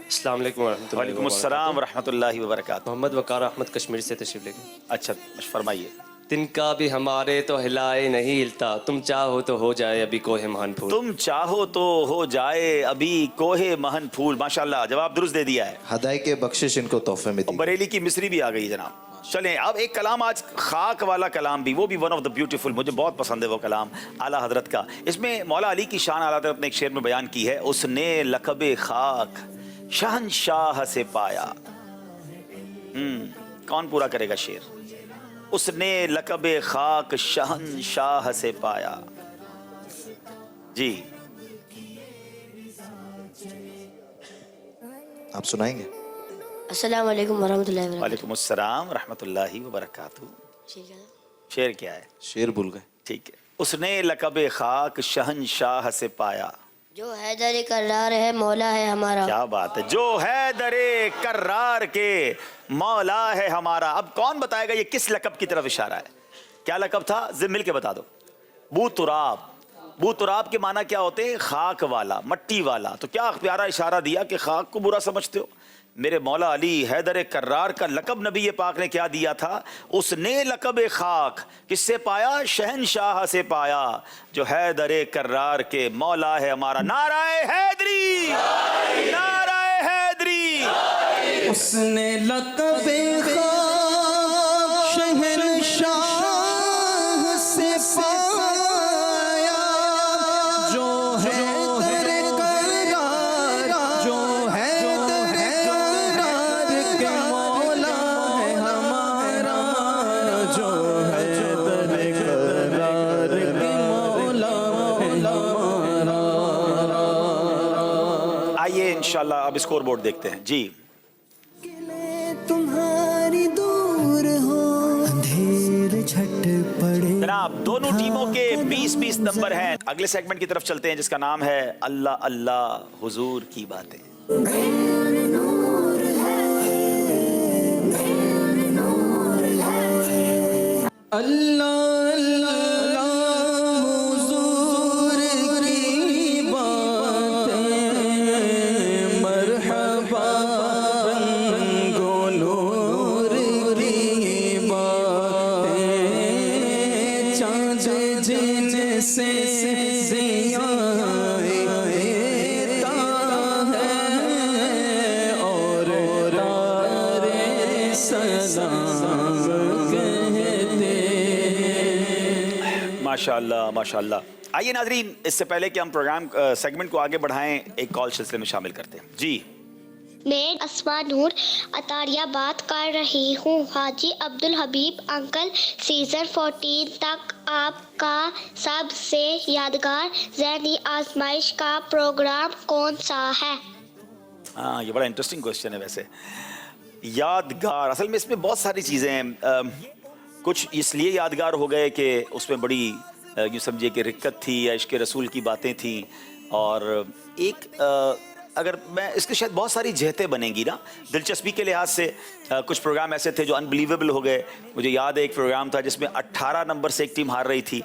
R: السلام علیکم ورحمۃ اللہ
B: وعلیکم السلام ورحمۃ اللہ وبرکاتہ.
R: محمد وقار احمد کشمیر سے تشریف لے گئے.
B: اچھا فرمائیے.
R: تنکا بھی ہمارے تو ہلائے نہیں ہلتا، تم چاہو تو ہو جائے ابھی کوہ مہن پھول.
B: تم چاہو تو ہو جائے ابھی کوہ مہن پھول. ماشاءاللہ جواب درست دے دیا ہے.
P: ہدایت کے بخشش ان کو تحفے میں دی.
B: بریلی کی مصری بھی آ گئی جناب. چلیں اب ایک کلام آج خاک والا کلام بھی، وہ بھی ون آف دا بیوٹیفل، مجھے بہت پسند ہے وہ کلام اعلیٰ حضرت کا. اس میں مولا علی کی شان اعلیٰ حضرت نے ایک شعر میں بیان کی ہے، اس نے لقب خاک شہنشاہ سے پایا. کون پورا کرے گا شعر؟ اس نے لقب خاک شہنشاہ سے پایا. جی
P: آپ سنائیں گے؟
U: السلام علیکم ورحمۃ اللہ وبرکاتہ.
B: وعلیکم السلام ورحمۃ اللہ وبرکاتہ. شعر کیا ہے؟
P: شعر بھول گئے.
B: ٹھیک ہے. اس نے لقب خاک شہنشاہ سے پایا.
U: جو حیدر کرار ہے مولا ہے ہمارا.
B: کیا بات ہے. جو حیدر کرار کے مولا ہے ہمارا. اب کون بتائے گا یہ کس لقب کی طرف اشارہ ہے؟ کیا لقب تھا؟ ذم مل کے بتا دو. بو تراب. بو تراب کے معنی کیا ہوتے ہیں؟ خاک والا، مٹی والا. تو کیا پیارا اشارہ دیا کہ خاک کو برا سمجھتے ہو. میرے مولا علی حیدر کرار کا لقب نبی پاک نے کیا دیا تھا؟ اس نے لقب خاک کس سے پایا؟ شہنشاہ سے پایا. جو حیدر کرار کے مولا ہے ہمارا. نعرہ حیدری، نعرہ حیدری.
H: اس نے لقب خاک شہنشاہ سے پایا. جو حیدر کرار، جو حیدر کرار کے مولا ہے ہمارا. جو حیدر کرار کے مولا ہے ہمارا.
B: آئیے انشاءاللہ اب اسکور بورڈ دیکھتے ہیں. جی
H: تمہاری دور ہو اندھیر جھٹ پڑے.
B: جناب دونوں ٹیموں کے 20-20 نمبر ہیں. اگلے سیگمنٹ کی طرف چلتے ہیں جس کا نام ہے اللہ اللہ حضور کی باتیں.
H: اللہ اللہ حضور کی باتیں. مرحبا رنگو نور کی باتیں. چاند جن سے ضیاء دیتا ہے اور تارے سلام کہتے.
B: ماشاءاللہ ماشاءاللہ. آئیے ناظرین اس سے پہلے کہ ہم پروگرام سیگمنٹ کو آگے بڑھائیں ایک کال سلسلے میں شامل کرتے ہیں. جی
U: میں اسما نور اطاریہ بات کر رہی ہوں. حاجی عبدالحبیب انکل سیزن 14 تک آپ کا سب سے یادگار ذہنی آزمائش کا پروگرام کون سا ہے؟
B: ہاں یہ بڑا انٹرسٹنگ کوشچن ہے. ویسے یادگار اصل میں اس میں بہت ساری چیزیں ہیں. کچھ اس لیے یادگار ہو گئے کہ اس میں بڑی یوں سمجھیے کہ رکت تھی یا عشق رسول کی باتیں تھیں. اور ایک اگر میں اس کے شاید بہت ساری جہتیں بنیں گی نا دلچسپی کے لحاظ سے. کچھ پروگرام ایسے تھے جو انبلیویبل ہو گئے. مجھے یاد ہے ایک پروگرام تھا جس میں 18 نمبر سے ایک ٹیم ہار رہی تھی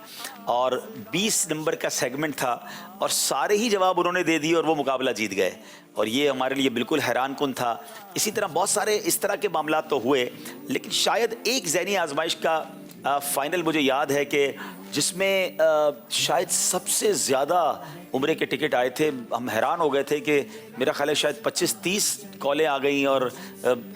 B: اور 20 نمبر کا سیگمنٹ تھا اور سارے ہی جواب انہوں نے دے دیے اور وہ مقابلہ جیت گئے. اور یہ ہمارے لیے بالکل حیران کن تھا. اسی طرح بہت سارے اس طرح کے معاملات تو ہوئے لیکن شاید ایک ذہنی آزمائش کا فائنل مجھے یاد ہے کہ جس میں شاید سب سے زیادہ عمرے کے ٹکٹ آئے تھے. ہم حیران ہو گئے تھے کہ میرا خیال ہے شاید 25-30 کالیں آ گئیں اور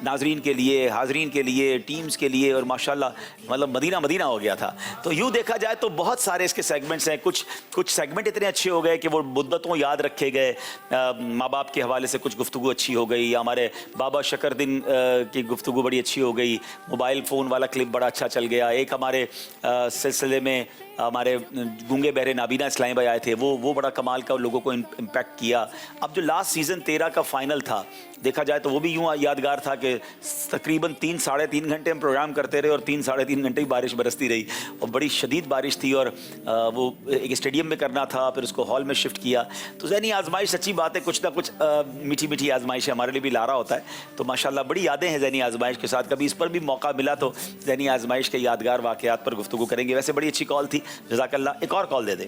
B: ناظرین کے لیے، حاضرین کے لیے، ٹیمز کے لیے اور ماشاءاللہ مطلب مدینہ مدینہ ہو گیا تھا. تو یوں دیکھا جائے تو بہت سارے اس کے سیگمنٹس ہیں. کچھ سیگمنٹ اتنے اچھے ہو گئے کہ وہ مدتوں یاد رکھے گئے. ماں باپ کے حوالے سے کچھ گفتگو اچھی ہو گئی. ہمارے بابا شکردین کی گفتگو بڑی اچھی ہو گئی. موبائل فون والا کلپ بڑا اچھا چل گیا. ایک ہمارے سلسلے میں ہمارے گونگے بہرے نابینا اسلامی بھائی آئے تھے. وہ بڑا کمال کا لوگوں کو امپیکٹ کیا. اب جو لاسٹ سیزن 13 کا فائنل تھا دیکھا جائے تو وہ بھی یوں یادگار تھا کہ تقریباً 3-3.5 گھنٹے ہم پروگرام کرتے رہے اور 3-3.5 گھنٹے ہی بارش برستی رہی اور بڑی شدید بارش تھی اور وہ ایک اسٹیڈیم میں کرنا تھا پھر اس کو ہال میں شفٹ کیا. تو ذہنی آزمائش سچی بات ہے کچھ نہ کچھ میٹھی میٹھی آزمائش ہمارے لیے بھی لا رہا ہوتا ہے. تو ماشاءاللہ بڑی یادیں ہیں ذہنی آزمائش کے ساتھ. کبھی اس پر بھی موقع ملا تو ذہنی آزمائش کے یادگار واقعات پر گفتگو کریں گے. ویسے بڑی اچھی کال تھی, جزاک اللہ. ایک اور کال دے دیں.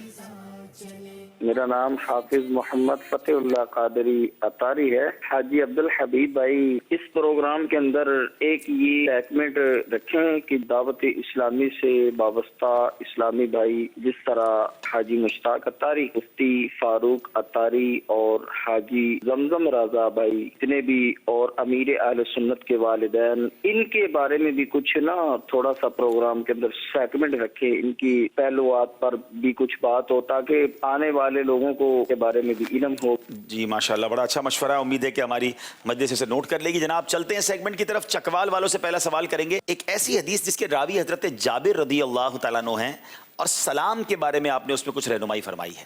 C: میرا نام حافظ محمد فتح اللہ قادری اطاری ہے. حاجی عبدالحبیب بھائی اس پروگرام کے اندر ایک یہ سیگمنٹ رکھیں کہ دعوت اسلامی سے وابستہ اسلامی بھائی جس طرح حاجی مشتاق اطاری, مفتی فاروق اطاری اور حاجی زمزم رضا بھائی جتنے بھی اور امیر اہل سنت کے والدین, ان کے بارے میں بھی کچھ نا تھوڑا سا پروگرام کے اندر سیگمنٹ رکھے, ان کی پہلوات پر بھی کچھ بات ہو تاکہ آنے والے لوگوں کو کے بارے میں بھی علم ہو.
B: جی ماشاءاللہ, بڑا اچھا مشورہ ہے, امید ہے کہ ہماری مجلس اسے نوٹ کر لے گی. جناب چلتے ہیں سیگمنٹ کی طرف. چکوال والوں سے پہلا سوال کریں گے. ایک ایسی حدیث جس کے راوی حضرت جابر رضی اللہ تعالیٰ عنہ ہیں اور سلام کے بارے میں آپ نے اس میں کچھ رہنمائی فرمائی ہے.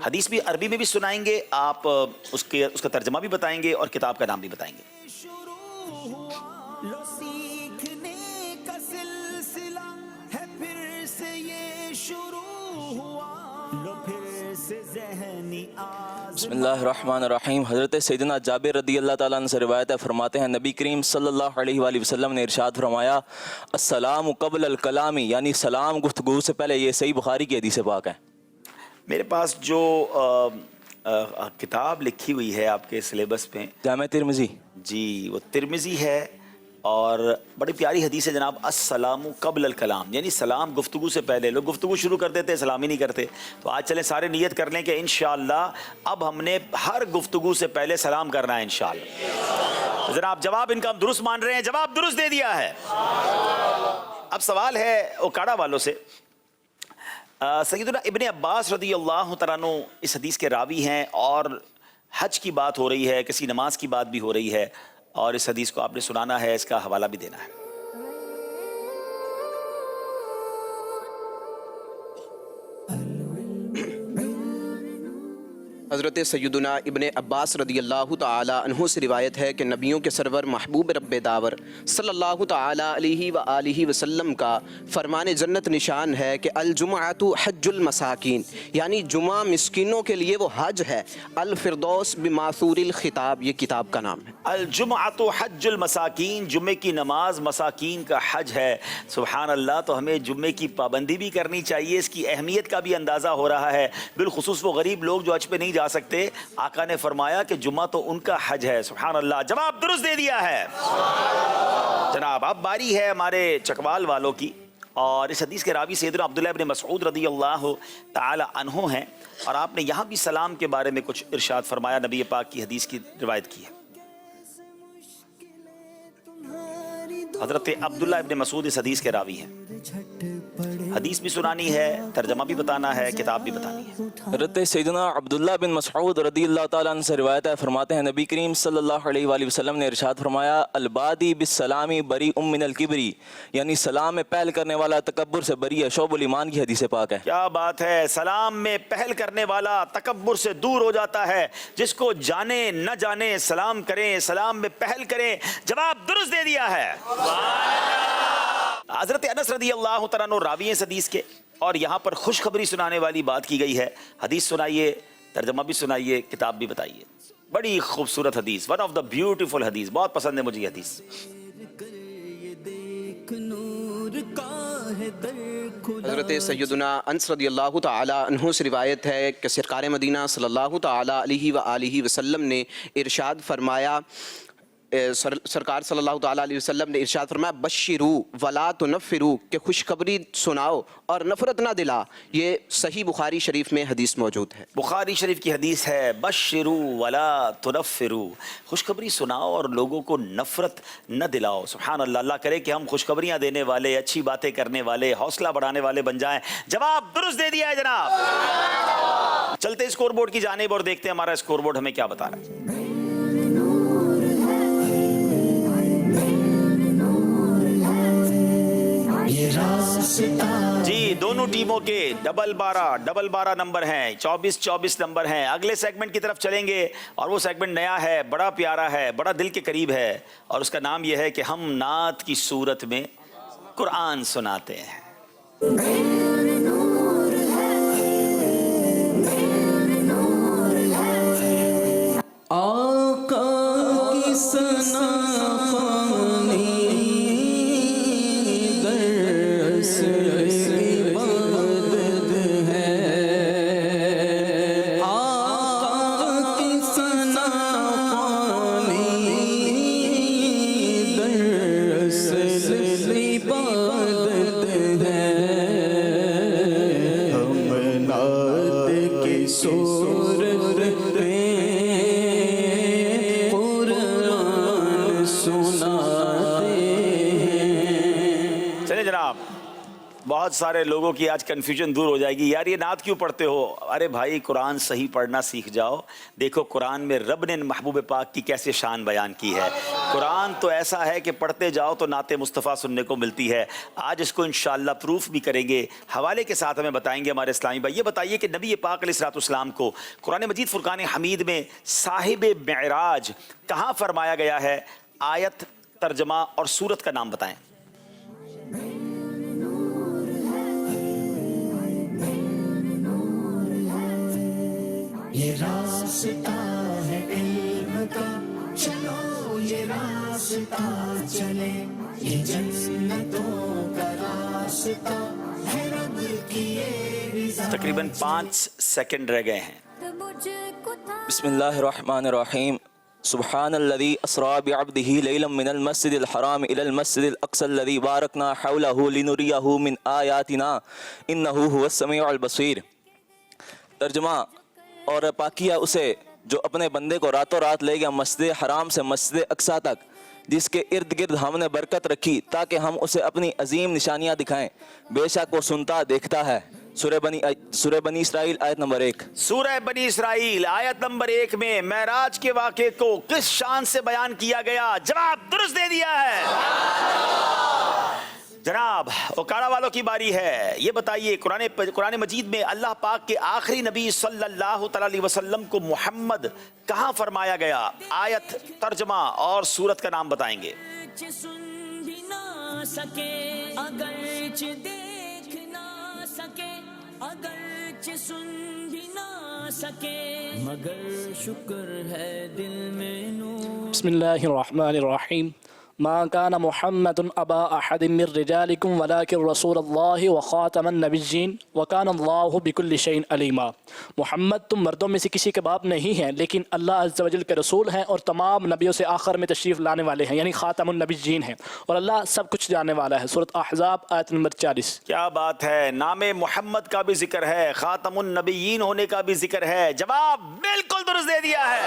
B: حدیث بھی عربی میں بھی سنائیں گے آپ, اس کا ترجمہ بھی بتائیں گے اور کتاب کا نام بھی بتائیں گے.
O: بسم اللہ الرحمن الرحیم. حضرت سیدنا جابر رضی اللہ تعالیٰ عنہ سے روایت ہے, فرماتے ہیں نبی کریم صلی اللہ علیہ وآلہ وسلم نے ارشاد فرمایا السلام قبل الکلامی, یعنی سلام گفتگو سے پہلے. یہ صحیح بخاری کی حدیث پاک ہے.
B: میرے پاس جو کتاب لکھی ہوئی ہے آپ کے سلیبس میں,
O: جامع ترمذی,
B: جی وہ ترمذی ہے, اور بڑی پیاری حدیث ہے جناب, السلام قبل الکلام, یعنی سلام گفتگو سے پہلے. لوگ گفتگو شروع کر دیتے, سلام ہی نہیں کرتے. تو آج چلیں سارے نیت کر لیں کہ انشاءاللہ اب ہم نے ہر گفتگو سے پہلے سلام کرنا ہے انشاءاللہ. تو جناب جواب ان کا ہم درست مان رہے ہیں, جواب درست دے دیا ہے. اب سوال ہے اوکاڑا والوں سے. سیدنا ابن عباس رضی اللہ تعالیٰ عنہ اس حدیث کے راوی ہیں, اور حج کی بات ہو رہی ہے, کسی نماز کی بات بھی ہو رہی ہے, اور اس حدیث کو آپ نے سنانا ہے, اس کا حوالہ بھی دینا ہے.
K: حضرت سیدنا ابن عباس رضی اللہ تعالی عنہ سے روایت ہے کہ نبیوں کے سرور محبوب رب داور صلی اللہ تعالی علیہ وآلہ وسلم کا فرمان جنت نشان ہے کہ الجمعۃ حج المساکین, یعنی جمعہ مسکینوں کے لیے وہ حج ہے. الفردوس بماثور الخطاب, یہ کتاب کا نام ہے.
B: الجمعۃ حج المساکین, جمعے کی نماز مساکین کا حج ہے. سبحان اللہ. تو ہمیں جمعے کی پابندی بھی کرنی چاہیے, اس کی اہمیت کا بھی اندازہ ہو رہا ہے. بالخصوص وہ غریب لوگ جو حج پہ نہیں جا سکتے, آقا نے فرمایا کہ جمعہ تو ان کا حج ہے. سبحان اللہ, جواب درست دے دیا ہے. جناب اب باری ہے ہمارے چکوال والوں کی, اور اس حدیث کے راوی سیدنا عبداللہ ابن مسعود رضی اللہ تعالی عنہ ہیں, اور آپ نے یہاں بھی سلام کے بارے میں کچھ ارشاد فرمایا, نبی پاک کی حدیث کی روایت کی ہے. حضرت عبداللہ ابن مسعود اس حدیث کے راوی ہیں. حدیث بھی سنانی ہے, ترجمہ بھی بتانا ہے, کتاب بھی بتانی ہے.
O: حضرت سیدنا عبداللہ بن مسعود رضی اللہ تعالیٰ عنہ سے روایت ہے, فرماتے ہیں نبی کریم صلی اللہ علیہ وآلہ وسلم نے ارشاد فرمایا البادی بالسلامی بری من الکبری, یعنی سلام میں پہل کرنے والا تکبر سے بری ہے. شعب الایمان کی حدیث پاک ہے.
B: کیا بات ہے, سلام میں پہل کرنے والا تکبر سے دور ہو جاتا ہے. جس کو جانے نہ جانے سلام کریں, سلام میں پہل کریں. جواب درست دے دیا ہے. حضرت انس رضی اللہ تعالیٰ عنہ راوی ہیں حدیث کے, اور یہاں پر خوشخبری سنانے والی بات کی گئی ہے. حدیث سنائیے, ترجمہ بھی سنائیے, کتاب بھی بتائیے. بڑی خوبصورت حدیث, ون آف دا بیوٹیفل حدیث, بہت پسند ہے مجھے یہ حدیث.
K: حضرت سیدنا انس رضی اللہ تعالی عنہ سے روایت ہے کہ سرکار مدینہ صلی اللہ تعالی علیہ وآلہ وسلم نے ارشاد فرمایا, سرکار صلی اللہ تعالیٰ علیہ وسلم نے ارشاد فرمایا بشرو ولا تنفرو, کہ خوشخبری سناؤ اور نفرت نہ دلا. یہ صحیح بخاری شریف میں حدیث موجود ہے.
B: بخاری شریف کی حدیث ہے بشرو ولا تنفرو, خوشخبری سناؤ اور لوگوں کو نفرت نہ دلاؤ. سبحان اللہ. اللہ کرے کہ ہم خوشخبریاں دینے والے, اچھی باتیں کرنے والے, حوصلہ بڑھانے والے بن جائیں. جواب درست دے دیا ہے جناب. چلتے اسکور بورڈ کی جانب اور دیکھتے ہیں ہمارا اسکور بورڈ ہمیں کیا بتا رہا ہے. جی دونوں ٹیموں کے ڈبل 12 نمبر ہیں, 24 نمبر ہیں. اگلے سیگمنٹ کی طرف چلیں گے, اور وہ سیگمنٹ نیا ہے, بڑا پیارا ہے, بڑا دل کے قریب ہے, اور اس کا نام یہ ہے کہ ہم نعت کی صورت میں قرآن سناتے ہیں.
H: آقا کی ثنا सआदत है हम नात की सूरत में कुरान सुनाते हैं।
B: चले जनाब, बहुत सारे लोगों की आज कंफ्यूजन दूर हो जाएगी। यार ये नात क्यों पढ़ते हो? अरे भाई कुरान सही पढ़ना सीख जाओ। देखो कुरान में रब ने महबूब पाक की कैसे शान बयान की है। कुरान तो ऐसा है कि पढ़ते जाओ तो नाते मुस्तफ़ा सुनने को मिलती है। आज इसको इंशाअल्लाह प्रूफ भी करेंगे, हवाले के साथ हमें बताएंगे हमारे इस्लामी भाई। ये बताइए कि नबी पाक अलैहिस्सलाम को कुरान मजीद फुरकान हमीद में साहिब मेराज कहाँ फरमाया गया है? आयत, तर्जमा और सूरत का नाम बताएं।
A: ये रास्ता है इल्म का, चलो ये रास्ता चले, ये जन्नतों का रास्ता है रब की ये रिज़ा।
B: तकरीबन 5 सेकंड रह गए हैं।
O: बिस्मिल्लाहिर्रहमानिर्रहीम। सुब्हानल्लज़ी अस्रा बिअब्दिही लैलन मिनल मस्जिदिल हराम इलल मस्जिदिल अक़्सल्लज़ी बारकना हौलहु लिनुरियहु मिन आयातिना इन्नहु हुवस समीउल बसीर। तर्जुमा, और पाकिया उसे जो अपने बंदे को रातों रात ले गया मस्जिद हराम से मस्जिद अक्सा तक, जिसके इर्द गिर्द हमने बरकत रखी ताकि हम उसे अपनी अजीम निशानियां दिखाएं। बेशक वो सुनता देखता है। सूरह बनी इसराइल आयत नंबर 1।
B: सूरह बनी इसराइल आयत नंबर 1 में मेराज के वाक़े को किस शान से बयान किया गया? जवाब दुरुस्त दे दिया है। जनाब ओकाड़ा वालों की बारी है। ये बताइए कुरान मजीद में अल्लाह पाक के आखिरी नबी सल्लल्लाहु अलैहि वसल्लम को मोहम्मद कहाँ फरमाया गया? आयत, तर्जमा और सूरत का नाम बताएंगे।
H: मगर शुक्र है दिल में नूर।
M: बिस्मिल्लाहिर्रहमानिर्रहीम। मा कान मुहम्मदुन अबा अहदिम मिर रिजालिकुम वलाकिन रसूलुल्लाहि व खातमन नबिय्यीन व कान अल्लाहु बिकुल्लि शैइन अलीमा। मोहम्मद तुम मर्दों में से किसी के बाप नहीं हैं, लेकिन अल्लाह अज़्ज़ा वजल के रसूल हैं और तमाम नबियों से आखिर में तशरीफ़ लाने वाले हैं, यानी खातमुन नबिय्यीन हैं, और अल्लाह सब कुछ जानने वाला है। सूरत अहज़ाब आयत नंबर 40।
B: क्या बात है, नामे मोहम्मद का भी जिक्र है, खातमुन नबिय्यीन होने का भी जिक्र है। जवाब बिल्कुल दुरुस्त दे दिया है।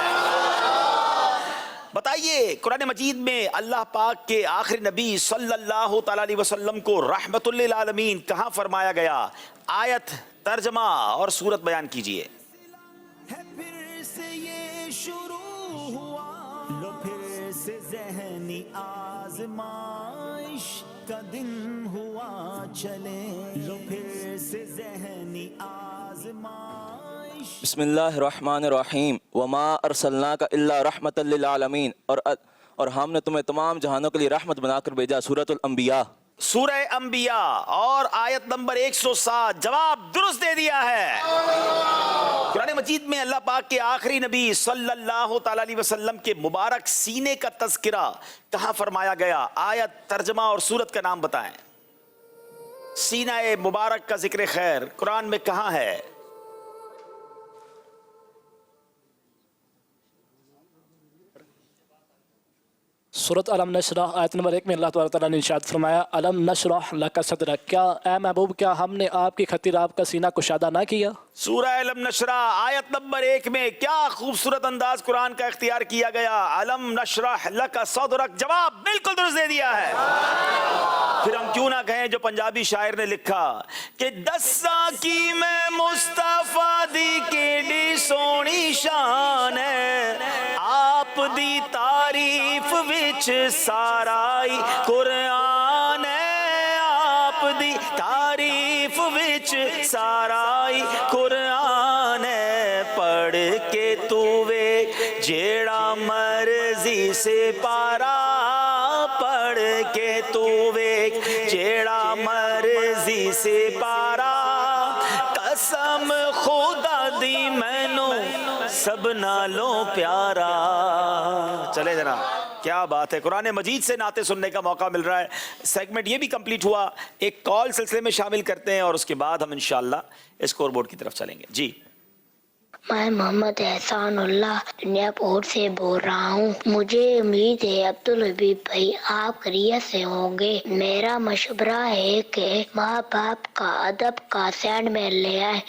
B: बताइए कुरान मजीद में अल्लाह पाक के आखिरी नबी सल्लल्लाहु अलैहि वसल्लम को रहमतुल लिल आलमीन कहाँ फरमाया गया? आयत, तर्जमा और सूरत बयान कीजिए।
A: फिर से ये शुरू हुआ, लो फिर से ज़हनी आज़माइश का दिन हुआ चले, लो फिर से ज़हनी आज़माइश।
O: बिस्मिल्लाहिर्रहमानिर्रहीम। वमा अरसलनाका इल्ला रहमतल लिल आलमीन। और हमने तुम्हें तमाम जहानों के लिए रहमत बनाकर भेजा। सूरतुल अंबिया।
B: सूरह अंबिया और आयत नंबर 107। जवाब दुरुस्त दे दिया है। कुरान मजीद में अल्लाह पाक के आखिरी नबी सल्लल्लाहु अलैहि वसल्लम के मुबारक सीने का तज़किरा कहाँ फरमाया गया? आयत, तर्जमा और सूरत का नाम बताएं। सीना मुबारक का जिक्र खैर कुरान में कहाँ है?
M: सूरत अलम नशरह आयत नंबर 1 में अल्लाह ताला ने इरशाद फरमाया, अलम नशरह लका सदरक। क्या ए महबूब, क्या हमने आपकी खातिर आपका सीना कुशादा ना किया?
B: सूरह अलम नशरह आयत नंबर 1 में क्या खूबसूरत अंदाज कुरान का इख्तियार किया गया। अलम नशरह लका सदरक। जवाब बिल्कुल दुरुस्त दे दिया है। फिर हम क्यों ना कहें जो पंजाबी शायर ने लिखा कि दस्सा की मैं मुस्तफा दी केडी सोनी शान है, आप दी तारीफ विच साराई कुरान है, आप दी तारीफ विच साराई कुरान है। पढ़ के तू वे जेड़ा मर्जी से पारा, पढ़ के तू वे जेड़ा मर्जी से पारा, कसम खुदा दी मैनू सब नालों प्यारा। चले जरा, क्या बात है, कुरान मजीद से नाते सुनने का मौका मिल रहा है। सेगमेंट ये भी कंप्लीट हुआ। एक कॉल सिलसिले में शामिल करते हैं और उसके बाद हम इंशाअल्लाह स्कोर बोर्ड की तरफ चलेंगे। जी
U: मैं मोहम्मद एहसानुल्लाह दुनियापुर से बोल रहा हूँ। मुझे उम्मीद है अब्दुल हबीब भाई आप खैरियत से होंगे। मेरा मशवरा है कि माँ बाप का अदब का सेगमेंट ले आए।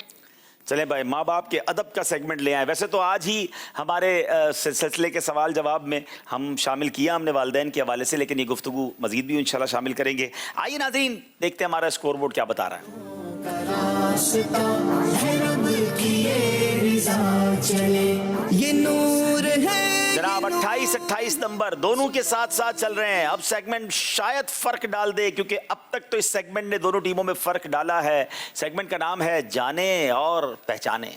B: चले भाई, माँ बाप के अदब का सेगमेंट ले आए। वैसे तो आज ही हमारे सिलसिले के सवाल जवाब में हम शामिल किया हमने वालिदैन के हवाले से, लेकिन ये गुफ्तगू मजीद भी इंशाल्लाह शामिल करेंगे। आइए नाज़रीन, देखते हैं हमारा स्कोर बोर्ड क्या बता रहा है।
A: ये नूर है
B: जनाब 28-28 नंबर दोनों के साथ साथ चल रहे हैं। अब सेगमेंट शायद फर्क डाल दे, क्योंकि अब तक तो इस सेगमेंट ने दोनों टीमों में फर्क डाला है। सेगमेंट का नाम है जाने और पहचाने।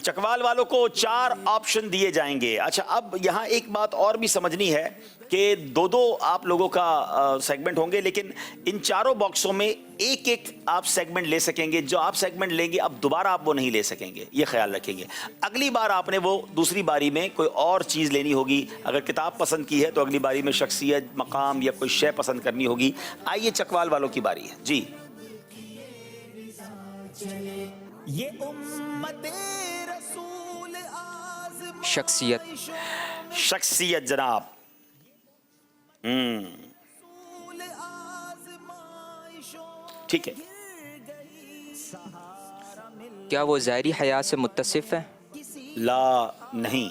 B: चकवाल वालों को 4 ऑप्शन दिए जाएंगे। अच्छा, अब यहाँ एक बात और भी समझनी है कि दो आप लोगों का सेगमेंट होंगे, लेकिन इन चारों बॉक्सों में एक आप सेगमेंट ले सकेंगे। जो आप सेगमेंट लेंगे अब दोबारा आप वो नहीं ले सकेंगे, ये ख्याल रखेंगे। अगली बार आपने वो दूसरी बारी में कोई और चीज़ लेनी होगी। अगर किताब पसंद की है तो अगली बारी में शख्सियत, मकाम या कोई शय पसंद करनी होगी। आइए चकवाल वालों की बारी है जी।
A: ये उम्मते रसूल
G: शख्सियत।
B: शख्सियत जनाब। ठीक है।
G: क्या वो ज़ाहिरी हयात से मुत्तसिफ है?
B: ला नहीं।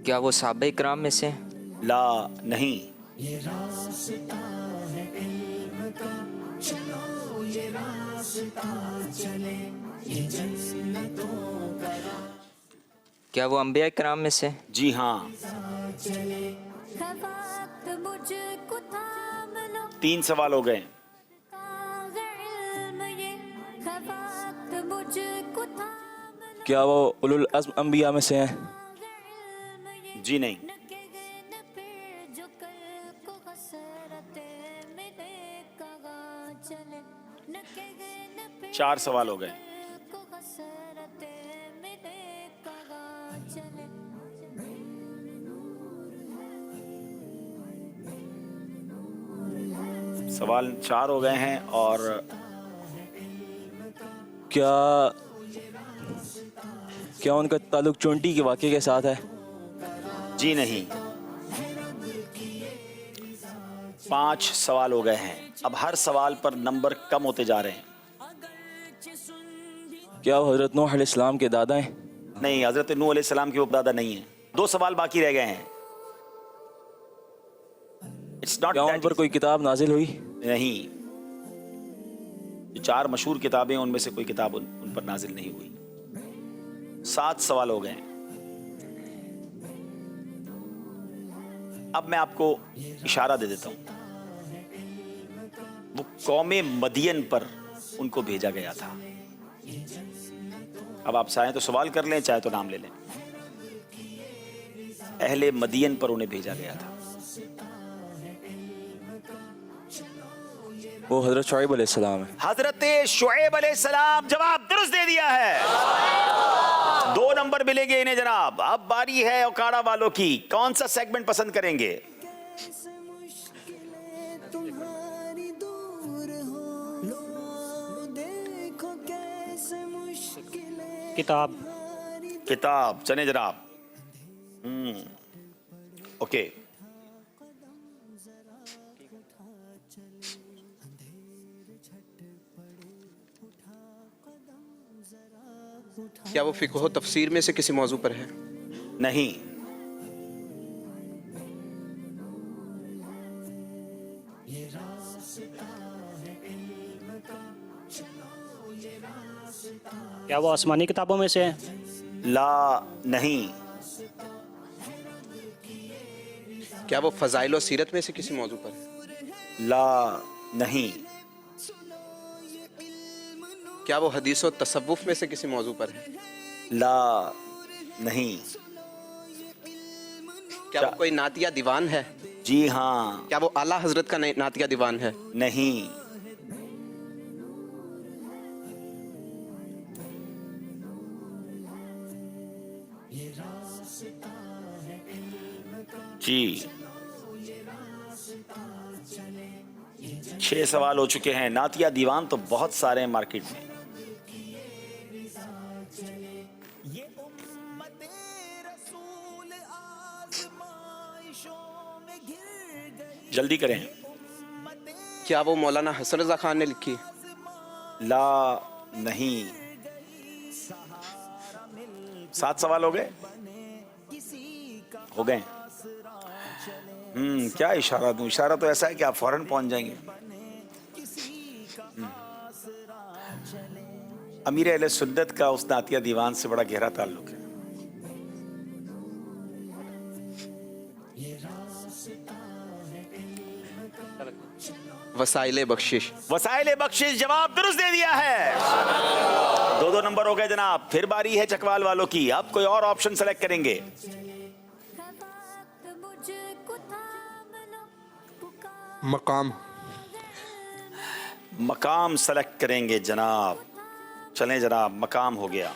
G: क्या वो सहाबा इकराम में से?
B: ला नहीं।
G: क्या वो अंबिया इकराम में से?
B: जी हाँ। 3 सवाल हो गए।
O: क्या वो उलुल अज़्म अंबिया में से हैं?
B: जी नहीं। 4 सवाल हो गए। सवाल 4 हो गए हैं। और
O: क्या उनका ताल्लुक चोंटी के वाक़े के साथ है?
B: जी नहीं। 5 सवाल हो गए हैं। अब हर सवाल पर नंबर कम होते जा रहे हैं।
O: क्या वो हज़रत नूह अलैहिस्सलाम के दादा हैं?
B: नहीं, हज़रत नूह अलैहिस्सलाम के वो दादा नहीं हैं। 2 सवाल बाकी रह गए हैं।
O: क्या उन पर कोई किताब नाजिल हुई?
B: नहीं। जो 4 मशहूर किताबें उनमें से कोई किताब उन पर नाजिल नहीं हुई। 7 सवाल हो गए। अब मैं आपको इशारा दे देता हूं। वो कौमे मदियन पर उनको भेजा गया था। अब आप चाहें तो सवाल कर लें, चाहे तो नाम ले लें। अहले मदियन पर उन्हें भेजा गया था।
O: वो हज़रत शुएब अलैहिस्सलाम है।
B: हज़रत शुएब अलैहिस्सलाम। जवाब दुरुस्त दे दिया है। 2 नंबर मिलेंगे इन्हें जनाब। अब बारी है ओकाड़ा वालों की। कौन सा सेगमेंट पसंद करेंगे?
L: किताब।
B: किताब चले जनाब। ओके।
K: क्या वो फ़िक़्ह व तफसीर में से किसी मौजू पर है?
B: नहीं।
L: क्या वो आसमानी किताबों में से है?
B: ला नहीं।
K: क्या वो फ़ज़ाइल व सीरत में से किसी मौजू पर है?
B: ला नहीं।
K: क्या वो हदीस व तसव्वुफ़ में से किसी मौजू पर है?
B: ला नहीं।
K: क्या वो कोई नातिया दीवान है?
B: जी हाँ।
K: क्या वो आला हजरत का नातिया दीवान है?
B: नहीं। जी 6 सवाल हो चुके हैं। नातिया दीवान तो बहुत सारे हैं मार्केट में। जल्दी करें।
K: क्या वो मौलाना हसन रजा खान ने लिखी?
B: ला नहीं। 7 सवाल हो गए? हो गए। क्या इशारा दूं? इशारा तो ऐसा है कि आप फौरन पहुंच जाएंगे। अमीर अहले सुन्नत का उस नातिया दीवान से बड़ा गहरा ताल्लुक है।
K: वसाइले बख्शिश।
B: वसाइले बख्शिश जवाब दुरुस्त दे दिया है। 2-2 नंबर हो गए जनाब। फिर बारी है चकवाल वालों की। अब कोई और ऑप्शन सेलेक्ट करेंगे।
E: मकाम।
B: मकाम सेलेक्ट करेंगे जनाब। चलें जनाब, मकाम हो गया।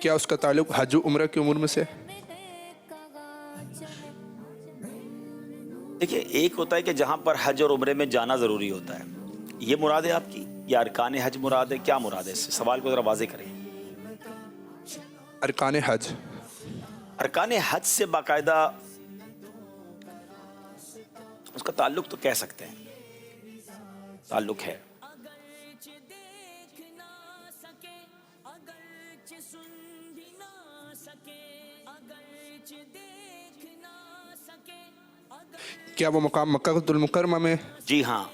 E: क्या उसका ताल्लुक हज उम्र की उम्र में से?
B: देखिए, एक होता है कि जहां पर हज और उम्रे में जाना जरूरी होता है, ये मुराद है आपकी, या अरकान हज मुराद है? क्या मुराद है? इससे सवाल को जरा वाज़ेह करें।
E: अरकान हज।
B: अरकान हज से बाकायदा उसका ताल्लुक तो कह सकते हैं, ताल्लुक है।
E: क्या वो मकाम मक्कातुल मुकर्रमा में?
B: जी हाँ।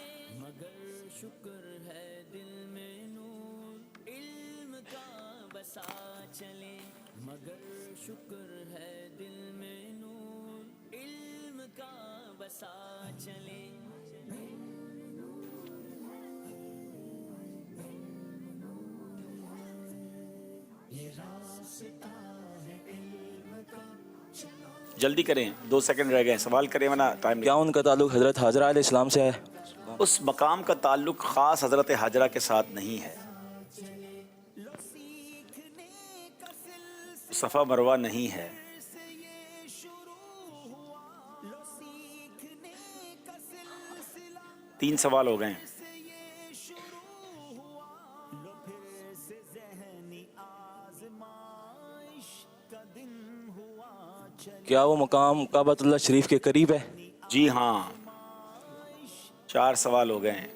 B: जल्दी करें, 2 सेकंड रह गए। सवाल करें वरना टाइम।
O: क्या उनका ताल्लुक हजरत हाजरा अलैहिस्सलाम से है?
B: उस मकाम का ताल्लुक खास हजरत हाजरा के साथ नहीं है। सफ़ा मरवा नहीं है। तीन सवाल हो गए।
O: क्या वो मकाम काबतुल्लाह शरीफ के करीब है?
B: जी हाँ। 4 सवाल हो गए।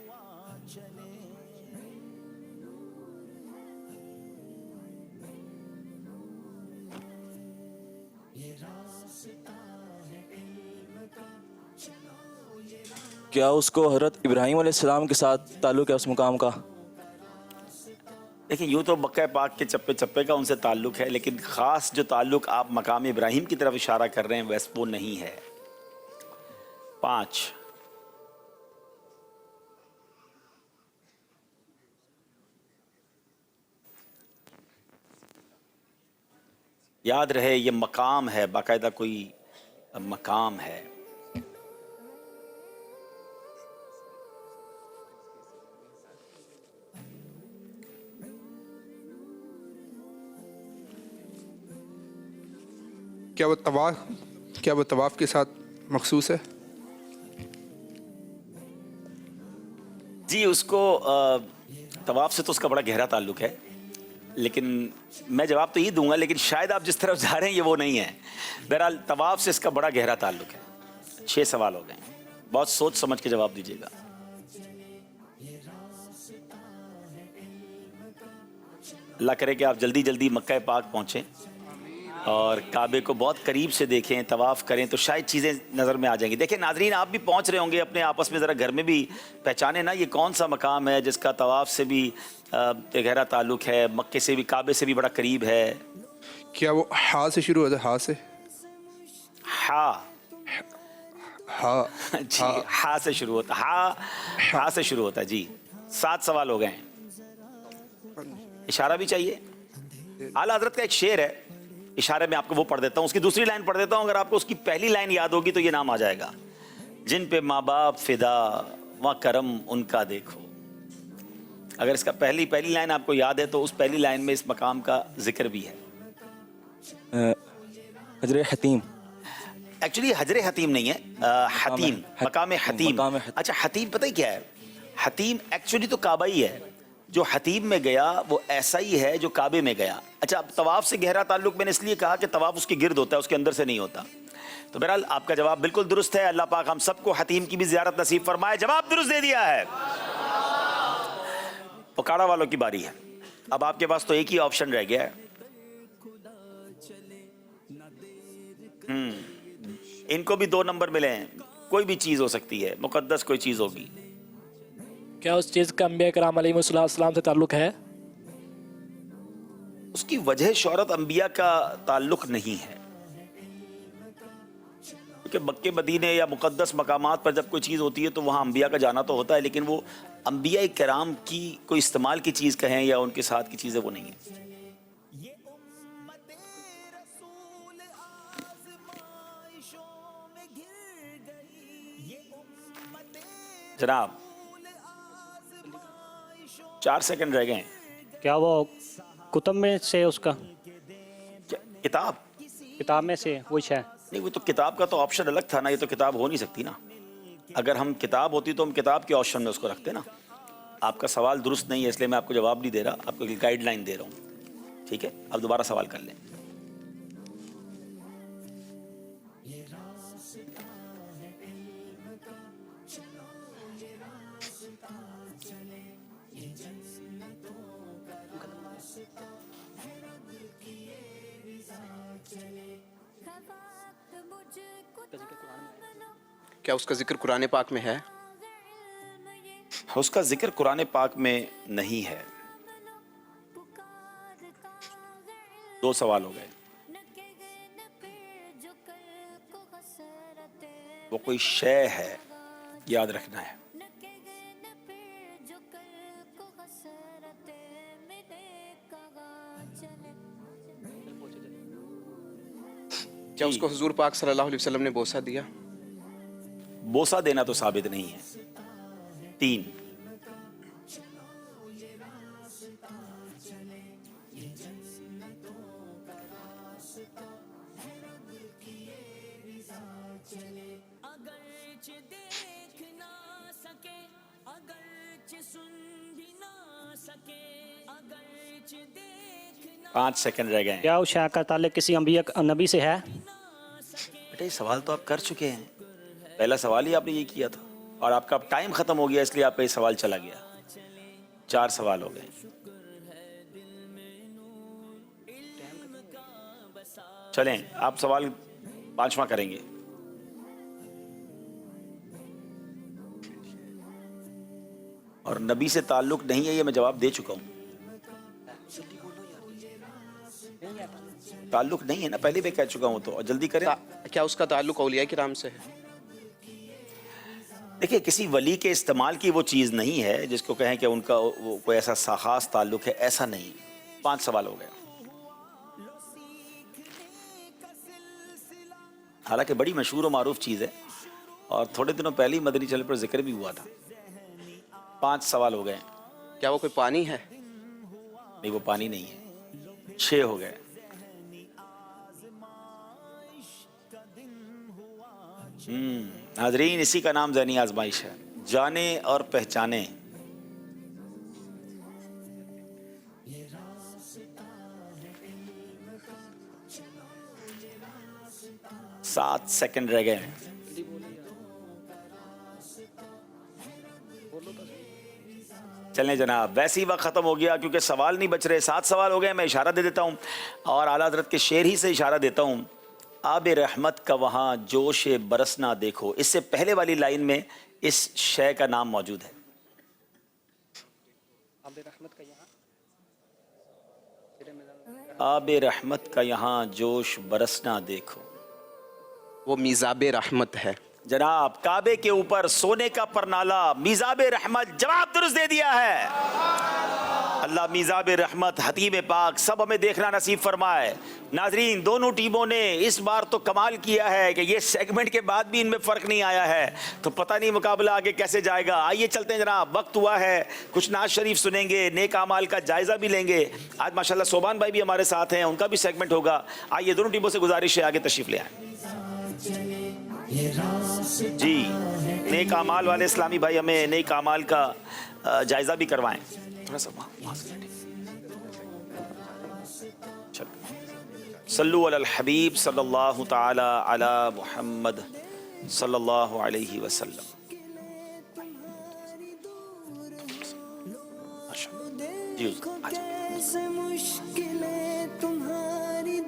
O: क्या उसको हजरत इब्राहीम अलैहिस्सलाम के साथ ताल्लुक है उस मुकाम का?
B: देखिए, यूँ तो मक्का पाक के चप्पे चप्पे का उनसे ताल्लुक़ है, लेकिन ख़ास जो ताल्लुक़ आप मकाम इब्राहीम की तरफ इशारा कर रहे हैं वैसे वो नहीं है। 5। याद रहे ये मकाम है, बाकायदा कोई मकाम है।
E: क्या वो तवाफ के साथ मखसूस है?
B: जी, उसको तवाफ से तो उसका बड़ा गहरा ताल्लुक है, लेकिन मैं जवाब तो ये दूंगा, लेकिन शायद आप जिस तरफ जा रहे हैं ये वो नहीं है। बहरहाल तवाफ से इसका बड़ा गहरा ताल्लुक है। 6 सवाल हो गए। बहुत सोच समझ के जवाब दीजिएगा। अल्लाह करे कि आप जल्दी जल्दी मक्का पाक पहुँचें और काबे को बहुत करीब से देखें, तवाफ़ करें, तो शायद चीज़ें नज़र में आ जाएंगी। देखिए नाजरीन, आप भी पहुंच रहे होंगे, अपने आपस में ज़रा घर में भी पहचाने ना ये कौन सा मकाम है जिसका तवाफ़ से भी गहरा ताल्लुक है, मक्के से भी, काबे से भी बड़ा करीब है।
E: क्या वो हा से शुरू होता है? हा से?
B: हा जी, हा से शुरू होता है। हा से शुरू होता है जी। 7 सवाल हो गए हैं। इशारा भी चाहिए। आला हज़रत का एक शेर है, इशारे में आपको वो पढ़ देता हूँ, उसकी दूसरी लाइन पढ़ देता हूँ। अगर आपको उसकी पहली लाइन याद होगी तो ये नाम आ जाएगा। जिन पे माँ बाप फिदा व करम उनका देखो। अगर इसका पहली लाइन आपको याद है तो उस पहली लाइन में इस मकाम का जिक्र भी है।
O: हजरे हतीम,
B: एक्चुअली हजरे हतीम नहीं है, हतीम, मकाम हतीम। अच्छा, हतीम पता ही क्या है? हतीम एक्चुअली तो काबा ही है। जो हतीम में गया वो ऐसा ही है जो काबे में गया। अच्छा, अब तवाफ से गहरा ताल्लुक मैंने इसलिए कहा कि तवाफ उसके गिर्द होता है, उसके अंदर से नहीं होता। तो बहरहाल आपका जवाब बिल्कुल दुरुस्त है। अल्लाह पाक हम सबको हतीम की भी ज़ियारत नसीब फरमाए। जवाब दुरुस्त दे दिया है। पुकाड़ा वालों की बारी है। अब आपके पास तो एक ही ऑप्शन रह गया है। इनको भी 2 नंबर मिले हैं। कोई भी चीज़ हो सकती है, मुकद्दस कोई चीज़ होगी।
M: क्या उस चीज़ का अंबिया कराम अलैहिस्सलाम से ताल्लुक है?
B: उसकी वजह शोहरत अंबिया का ताल्लुक नहीं है, क्योंकि मक्के मदीने या मुकद्दस मकामात पर जब कोई चीज़ होती है तो वहाँ अंबिया का जाना तो होता है, लेकिन वो अंबिया कराम की कोई इस्तेमाल की चीज़ कहें या उनके साथ की चीज़ें वो नहीं है। जनाब 4 सेकंड रह गए।
L: क्या वो कुतुब में से उसका
B: किताब
L: में से वो है?
B: नहीं, वो तो किताब का तो ऑप्शन अलग था ना, ये तो किताब हो नहीं सकती ना। अगर हम किताब होती तो हम किताब के ऑप्शन में उसको रखते ना। आपका सवाल दुरुस्त नहीं है, इसलिए मैं आपको जवाब नहीं दे रहा, आपको एक गाइडलाइन दे रहा हूँ। ठीक है, अब दोबारा सवाल कर लें।
K: क्या उसका जिक्र कुरान पाक में है?
B: उसका जिक्र कुरान पाक में नहीं है। 2 सवाल हो गए। वो कोई शय है, याद रखना है।
K: क्या उसको हुजूर पाक सल्लल्लाहु अलैहि वसल्लम ने बोसा दिया?
B: बोसा देना तो साबित नहीं है। 3 5 सेकंड रह गए।
L: क्या उस शय का ताल्लुक किसी अंबिया नबी से है?
B: बेटा ये सवाल तो आप कर चुके हैं, पहला सवाल ही आपने ये किया था और आपका अब टाइम खत्म हो गया, इसलिए आपका ये सवाल चला गया। 4 सवाल हो गए। चलें, आप सवाल 5वां करेंगे। और नबी से ताल्लुक नहीं है, ये मैं जवाब दे चुका हूं। ताल्लुक नहीं है ना, पहले भी कह चुका हूं। तो और जल्दी करें।
K: क्या उसका ताल्लुक औलिया किराम से है?
B: देखिए, किसी वली के इस्तेमाल की वो चीज़ नहीं है जिसको कहें कि उनका वो कोई ऐसा खास ताल्लुक है, ऐसा नहीं। 5 सवाल हो गए। हालांकि बड़ी मशहूर और मारूफ चीज़ है और थोड़े दिनों पहले ही मदनी चैनल पर जिक्र भी हुआ था। 5 सवाल हो गए।
K: क्या वो कोई पानी है?
B: नहीं, वो पानी नहीं है। 6 हो गए। नाज़रीन, इसी का नाम ज़हनी आजमाइश है। जाने और पहचाने। सात सेकंड रह गए। चलें जनाब, वैसे ही वक्त ख़त्म हो गया क्योंकि सवाल नहीं बच रहे। 7 सवाल हो गए। मैं इशारा दे देता हूँ और आला हज़रत के शेर ही से इशारा देता हूँ। आब रहमत का वहाँ जोश बरसना देखो। इससे पहले वाली लाइन में इस शय का नाम मौजूद है। आब रहमत का यहाँ जोश बरसना देखो।
K: वो मिज़ाबे रहमत है
B: जनाब। काबे के ऊपर सोने का परनाला, मिज़ाबे रहमत। जवाब दुरुस्त दे दिया है। اللہ میزاب رحمت حتیم پاک سب ہمیں دیکھنا نصیب فرمائے. ناظرین دونوں ٹیموں نے اس بار تو کمال کیا ہے کہ یہ سیگمنٹ کے بعد بھی ان میں فرق نہیں آیا ہے, تو پتہ نہیں مقابلہ آگے کیسے جائے گا. آئیے چلتے ہیں جناب, وقت ہوا ہے, کچھ نعت شریف سنیں گے, نیک اعمال کا جائزہ بھی لیں گے. آج ماشاءاللہ صوبان بھائی بھی ہمارے ساتھ ہیں, ان کا بھی سیگمنٹ ہوگا. آئیے دونوں ٹیموں سے گزارش ہے آگے تشریف لے آئیں. جی نیک اعمال والے اسلامی بھائی ہمیں نیک اعمال کا جائزہ بھی کروائیں. تھوڑا سا وہاں سے صلو علی الحبیب صلی اللہ تعالی علی محمد صلی اللہ علیہ وسلم. جی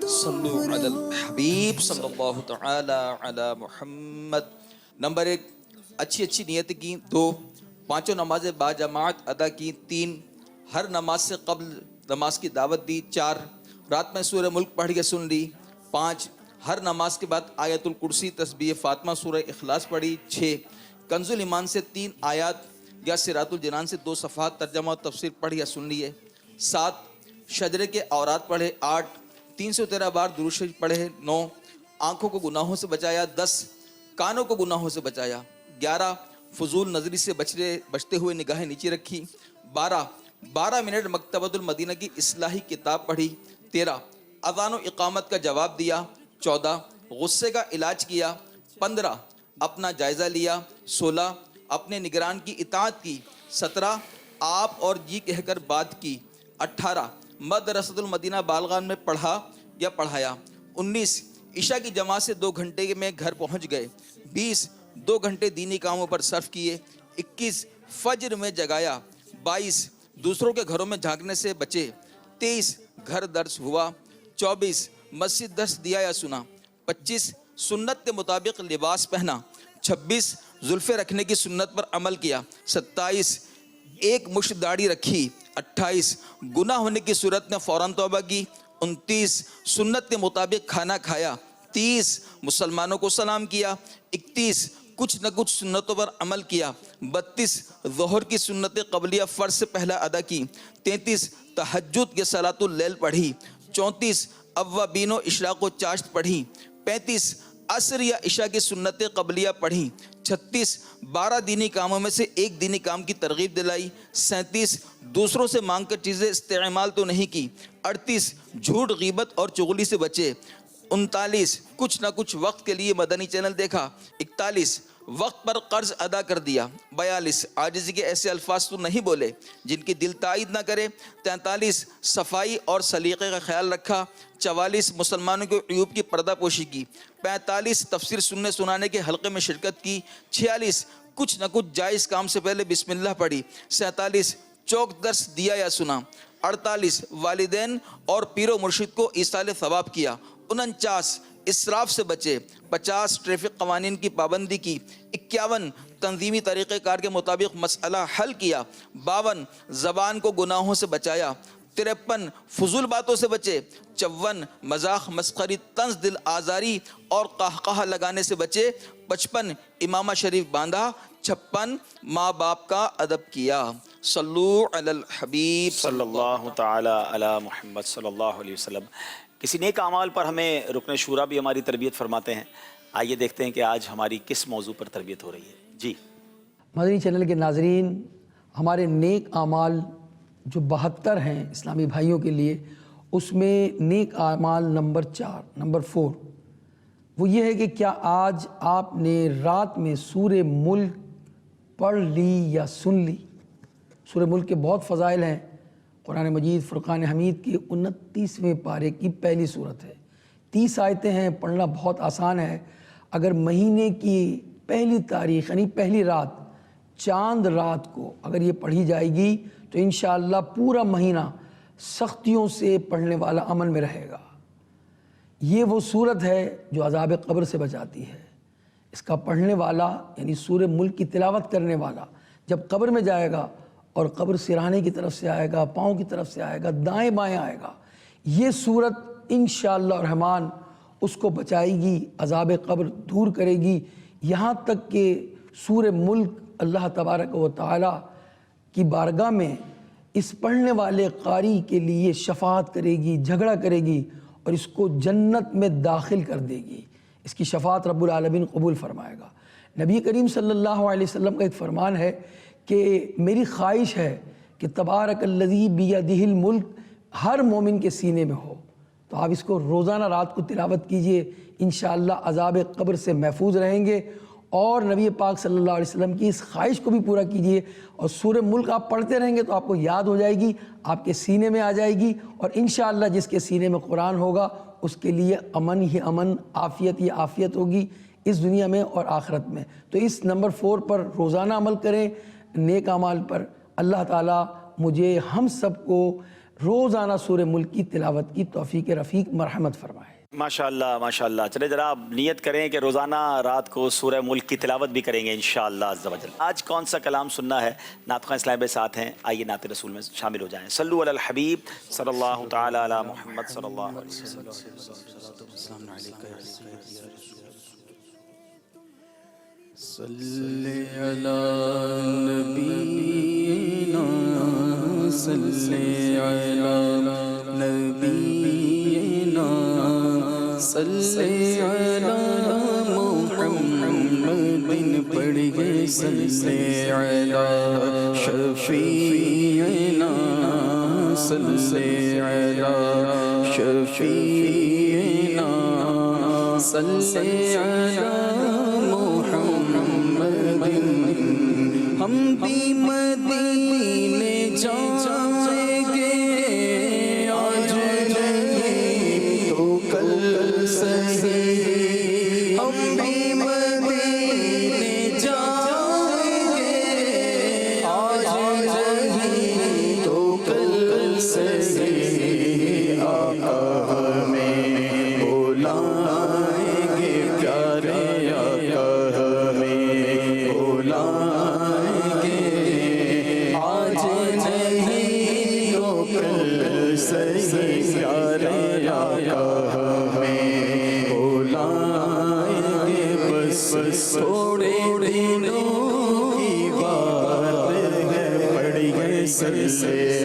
D: صلو علی الحبیب صلی اللہ تعالی علی محمد. نمبر 1 اچھی نیت کی. 2 5 نمازیں با جماعت ادا کی. 3 ہر نماز سے قبل نماز کی دعوت دی. 4 رات میں سورہ ملک پڑھ کے سن لی. 5 ہر نماز کے بعد آیت الکرسی تسبیح فاطمہ سورہ اخلاص پڑھی. 6 کنز الایمان سے 3 آیات یا صراط الجنان سے 2 صفحات ترجمہ اور تفسیر پڑھ یا سن لیے. 7 شجرے کے اورات پڑھے. 8 313 بار درود شریف پڑھے. 9 آنکھوں کو گناہوں سے بچایا. 10 کانوں کو گناہوں سے بچایا. 11 فضول نظری سے بچتے ہوئے نگاہیں نیچے رکھی. 12 منٹ مکتبۃ المدینہ کی اصلاحی کتاب پڑھی. 13 اذان و اقامت کا جواب دیا. 14 غصے کا علاج کیا. 15 اپنا جائزہ لیا. 16 اپنے نگران کی اطاعت کی. 17 آپ اور جی کہہ کر بات کی. 18 مدرسۃ المدینہ بالغان میں پڑھا یا پڑھایا. 19 عشاء کی جماعت سے 2 گھنٹے میں گھر پہنچ گئے. 20 2 گھنٹے دینی کاموں پر صرف کیے. 21 فجر میں جگایا. 22 دوسروں کے گھروں میں جھانکنے سے بچے. 23 گھر درس ہوا. 24 مسجد درس دیا یا سنا. 25 سنت کے مطابق لباس پہنا. 26 زلفے رکھنے کی سنت پر عمل کیا. 27 ایک مشت داڑھی رکھی. 28 گناہ ہونے کی صورت میں فوراً توبہ کی. 29 سنت کے مطابق کھانا کھایا. 30 مسلمانوں کو سلام کیا. 31 کچھ نہ کچھ سنتوں پر عمل کیا. 32 ظہر کی سنت قبلیہ فرض سے پہلا ادا کی. 33 تہجد کے صلاۃ اللیل پڑھی. 34 اوابین و اشراق و چاشت پڑھی. 35 عصر یا عشاء کی سنت قبلیہ پڑھی. 36 12 دینی کاموں میں سے ایک دینی کام کی ترغیب دلائی. 37 دوسروں سے مانگ کر چیزیں استعمال تو نہیں کی. 38 جھوٹ غیبت اور چغلی سے بچے. 39 کچھ نہ کچھ وقت کے لیے مدنی چینل دیکھا. 41 وقت پر قرض ادا کر دیا. 42 عاجزی کے ایسے الفاظ تو نہیں بولے جن کی دل تائید نہ کرے. 43 صفائی اور سلیقے کا خیال رکھا. 44 مسلمانوں کے عیوب کی پردہ پوشی کی. 45 تفسیر سننے سنانے کے حلقے میں شرکت کی. 46 کچھ نہ کچھ جائز کام سے پہلے بسم اللہ پڑھی. 47 چوک درس دیا یا سنا. 48 والدین اور پیر و مرشد کو ایصال ثواب کیا. 49 اسراف سے بچے. 50 ٹریفک قوانین کی پابندی کی. 51 تنظیمی طریقہ کار کے مطابق مسئلہ حل کیا. 52 زبان کو گناہوں سے بچایا. 53 فضول باتوں سے بچے. 54 مذاق مسخری طنز دل آزاری اور قہقہہ لگانے سے بچے. 55 امامہ شریف باندھا. 56 ماں باپ کا ادب کیا. صلو علی الحبیب
B: صلی اللہ تعالی علی محمد صلی اللہ علیہ وسلم. کسی نیک اعمال پر ہمیں رکن شورا بھی ہماری تربیت فرماتے ہیں. آئیے دیکھتے ہیں کہ آج ہماری کس موضوع پر تربیت ہو رہی ہے. جی
V: مدنی چینل کے ناظرین، ہمارے نیک اعمال جو 72 ہیں اسلامی بھائیوں کے لیے، اس میں نیک اعمال نمبر 4 وہ یہ ہے کہ کیا آج آپ نے رات میں سورہ ملک پڑھ لی یا سن لی؟ سورہ ملک کے بہت فضائل ہیں. قرآن مجید فرقان حمید کے 29ویں پارے کی پہلی صورت ہے. 30 آیتیں ہیں. پڑھنا بہت آسان ہے. اگر مہینے کی پہلی تاریخ یعنی پہلی رات، چاند رات کو اگر یہ پڑھی جائے گی تو انشاءاللہ پورا مہینہ سختیوں سے پڑھنے والا امن میں رہے گا. یہ وہ صورت ہے جو عذاب قبر سے بچاتی ہے. اس کا پڑھنے والا یعنی سورہ ملک کی تلاوت کرنے والا جب قبر میں جائے گا اور قبر سرانے کی طرف سے آئے گا، پاؤں کی طرف سے آئے گا، دائیں بائیں آئے گا، یہ صورت انشاءاللہ الرحمن اس کو بچائے گی، عذاب قبر دور کرے گی. یہاں تک کہ سورہ ملک اللہ تبارک و تعالی کی بارگاہ میں اس پڑھنے والے قاری کے لیے شفاعت کرے گی، جھگڑا کرے گی اور اس کو جنت میں داخل کر دے گی. اس کی شفاعت رب العالمین قبول فرمائے گا. نبی کریم صلی اللہ علیہ وسلم کا ایک فرمان ہے کہ میری خواہش ہے کہ تبارک الذی بیدہ الملک ہر مومن کے سینے میں ہو. تو آپ اس کو روزانہ رات کو تلاوت کیجئے، انشاءاللہ عذاب قبر سے محفوظ رہیں گے. اور نبی پاک صلی اللہ علیہ وسلم کی اس خواہش کو بھی پورا کیجئے، اور سورہ ملک آپ پڑھتے رہیں گے تو آپ کو یاد ہو جائے گی، آپ کے سینے میں آ جائے گی، اور انشاءاللہ جس کے سینے میں قرآن ہوگا اس کے لیے امن ہی امن، عافیت ہی عافیت ہوگی اس دنیا میں اور آخرت میں. تو اس نمبر 4 پر روزانہ عمل کریں، نیک اعمال پر. اللہ تعالیٰ مجھے ہم سب کو روزانہ سورہ ملک کی تلاوت کی توفیق رفیق مرحمت فرمائے.
B: ماشاءاللہ ماشاءاللہ. چلے ذرا آپ نیت کریں کہ روزانہ رات کو سورہ ملک کی تلاوت بھی کریں گے انشاءاللہ عز و جل. آج کون سا کلام سننا ہے؟ نعت خواں اسلام بھائی ساتھ ہیں، آئیے نعت رسول میں شامل ہو جائیں. صلو علی الحبیب صلی اللہ تعالی علی محمد صلی اللہ علیہ وسلم.
F: صلی علی نبینا صلی علی نبینا صلی علی محمد پڑھ گئے صلی علی شفیعنا صلی علی شفیعنا صلی علی ہم بھی مدینے جائیں گے، آج نہیں تو کل صحیح. ہم بھی مدینے جائیں گے، آج نہیں تو کل صحیح. آقا ہمیں بلائیں گے، پیارے آقا ہمیں بلائیں صحیح. پیارے آقا ہمیں بلائیں گے، بس تھوڑے دنوں کی بات ہے، پڑھ گئے صلی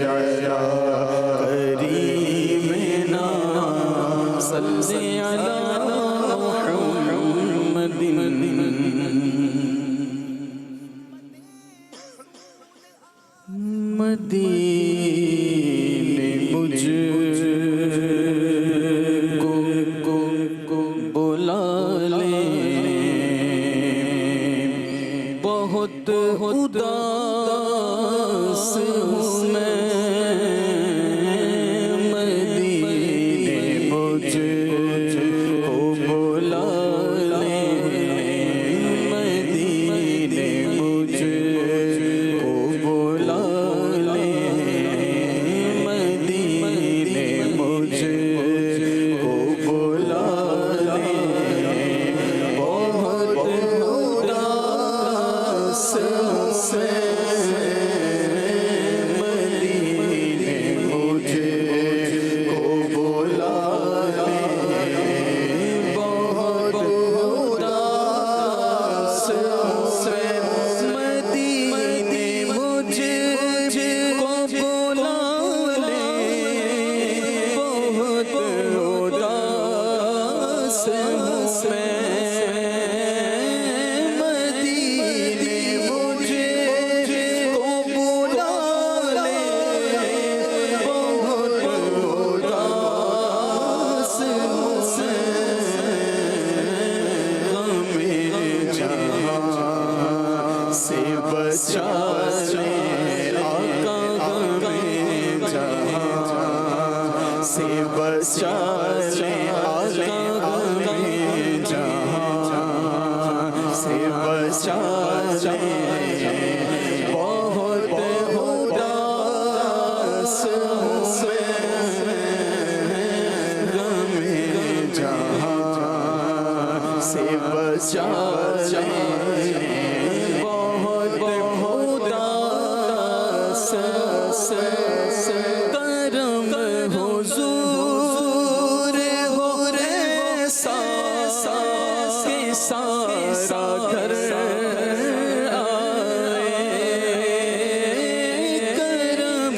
F: علی کریمنا صلی علی محمد. مدینے مجھ کو بلا لے، بہت اداس ہوں میں. مدینے مجھ کو بلا لے، مدینے مجھ کو بلا لے، مدینے مجھ کو بلا لے. بہت اداس سے مدینے مجھ کو بلا لے، بہت اداس سے مدینے مجھ کو بلا لے، بہت اداس میں مدینے مجھ کو بلا لے، بہت اداس سے. غم جہاں سے بچا لے آقا، غم جہاں سے بچا لے آقا، غم جہاں سے بچا لے. بہت اداس سے غم جہاں سے بچا لے. بہت اداس سے کرم حضور ہو رے سا کے سارا گھر آئے. کرم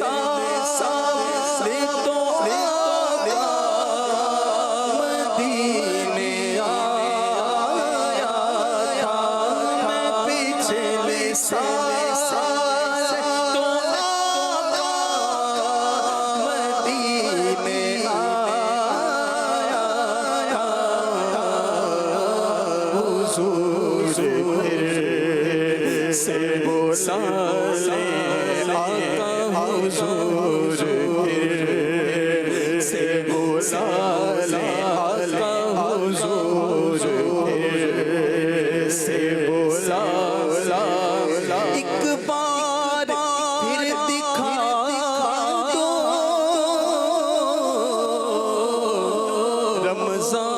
F: साले तो आका मदीने आया था, मैं पिछले साल तो आका मदीने आया था, हुजूर से बोला ले आका, हुजूर से बोला ले आका, हुजूर से बोला एक बार फिर दिखा दो रमजान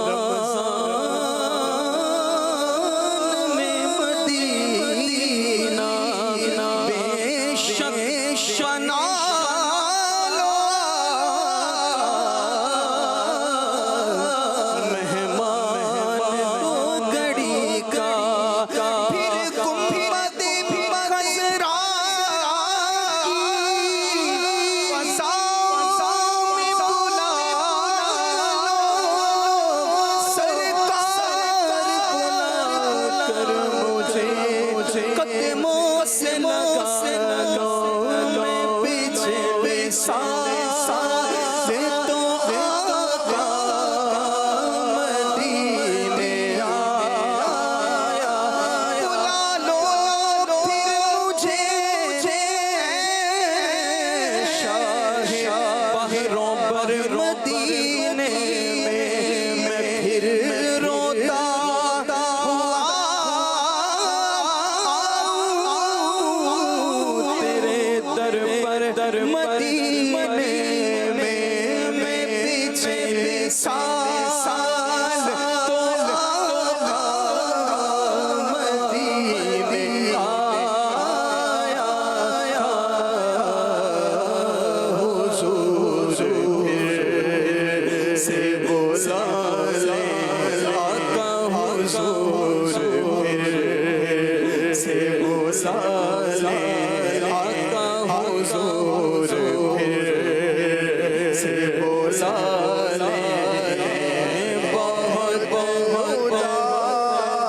F: में मदीना, बेशक बना लो मेहमान तो गड़ी का, फिर गुंबद खज़रा की फ़ज़ा में बुला लो, सरकार बुला कर मुझे कदमों से लगा लो, मैं पिछले साल तो आका मदीने आया, बुला लो फिर मुझे शाहे बहरों पर मदीने में, मैं फिर रोता तेरे दर पर मदीने में, मैं पिछले साल तो आका मदीने आया, हुजूर से बोला ले आका, हुजूर से बोला ले आका, हुजूर से बोला ले बहुत बहुत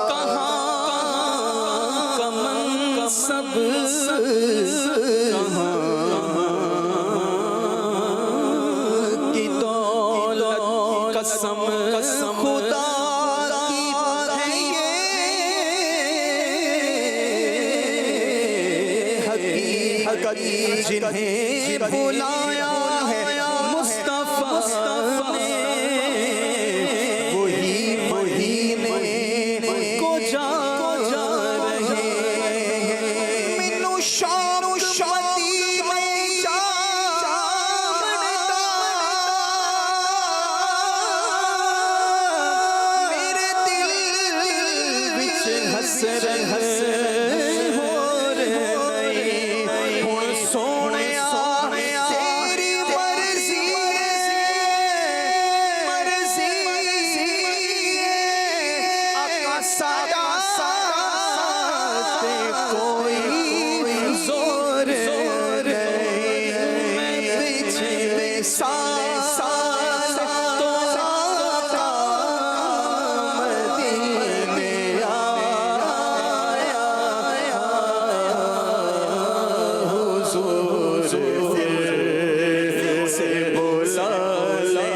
F: कहाँ कमन सब कहाँ की दौलत कसम खुदा की है ये हकीकत जिन्हें बुलाया है मुस्तफा ने, वही महीने को जा रहे हैं, मिनो शाम मदीने जावनदा, मेरे दिल विच हसरत हो रही, हुण सोहणिया तेरी मर्जी आका सादा ते कोई जोर नहीं, मैं पिछले साल तो आका मदीने आया, हुजूर से बोला ले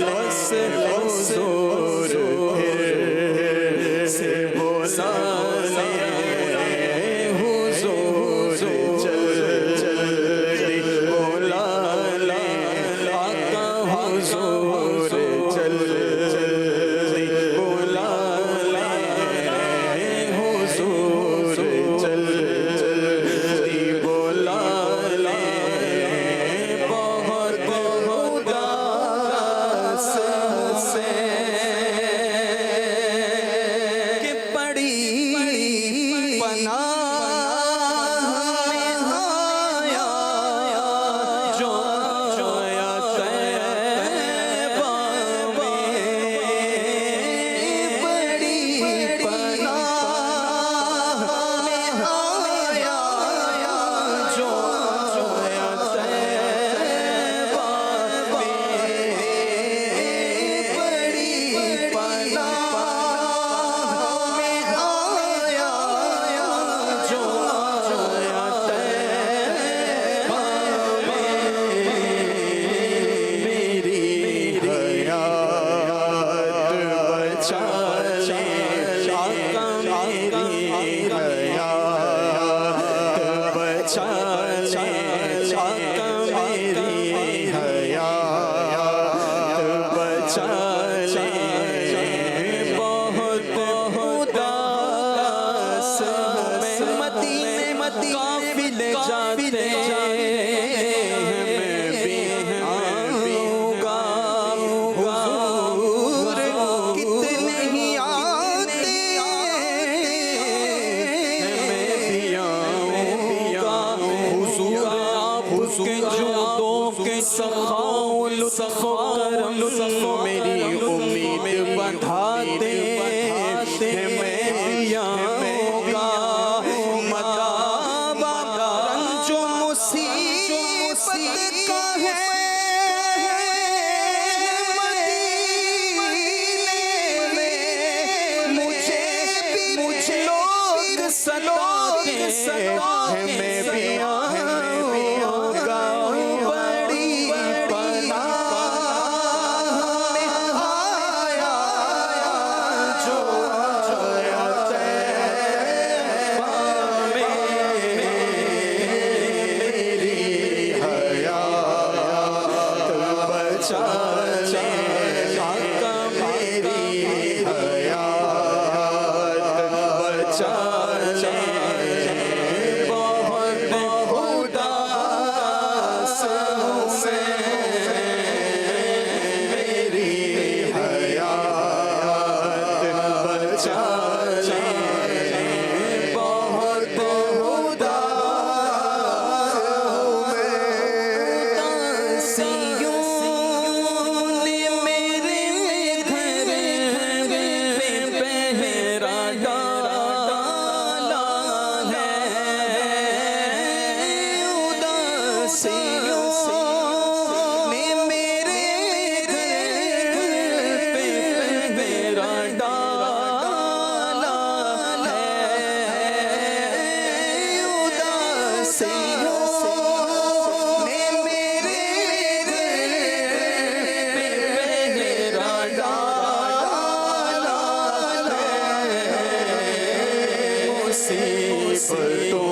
F: बस, हुजूर से बोला ले, हुजूर जल्दी बोला ले आका, हुजूर जल्दी बोला ले, हुजूर जल्दी बोला ले, बहुत बहुत उदास से कि
A: काफिले जाते मैं भी आऊंगा हुजूर कितने ही आते मैं भी आऊंगा हुजूर आपके जुदों के सखाओ लुत्फ करम मेरी उम्मीद बढ़ाते मैं भी आऊंगा मताबा जो मुसीबत का है मदीने में मुझे लोग सताते मैं भी आऊंगा बड़ी पनाह में आया जो आया तैबा में मेरी हयात बचा ले आका मेरी हयात बचा ले बहुत उदास हूँ मेरी हयात बचा ले बहुत उदास उदासियों ने मेरे घर पे पहरा डाला है उदासियों ने मेरे घर पे पहरा डाला है उदासियों ने मेरे घर पे पहरा डाला है मुसीबतों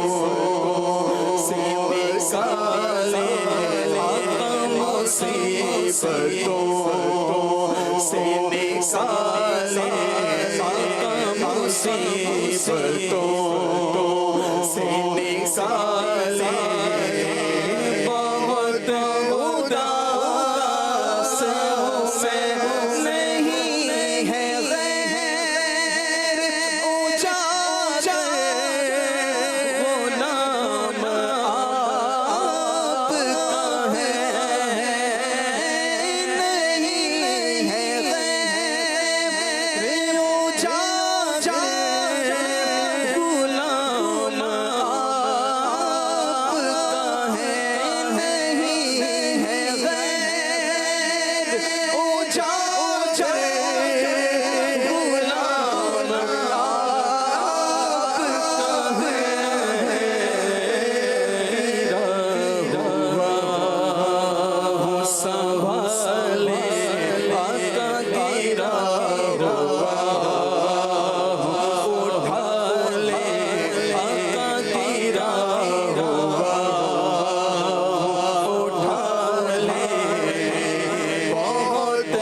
A: से निकाले आका मुसीबतों से निकाले आका मुसीबतों से निकाले बहुत उदास हूँ मैं नहीं है गैर उजागर वो नाम आपका है नहीं है गैर उजागर गुलाम आपका है नहीं है गैर उजागर गुलाम आपका है संभाले आका गिरा हुआ उठा ले आका गिरा हुआ उठा ले बहुत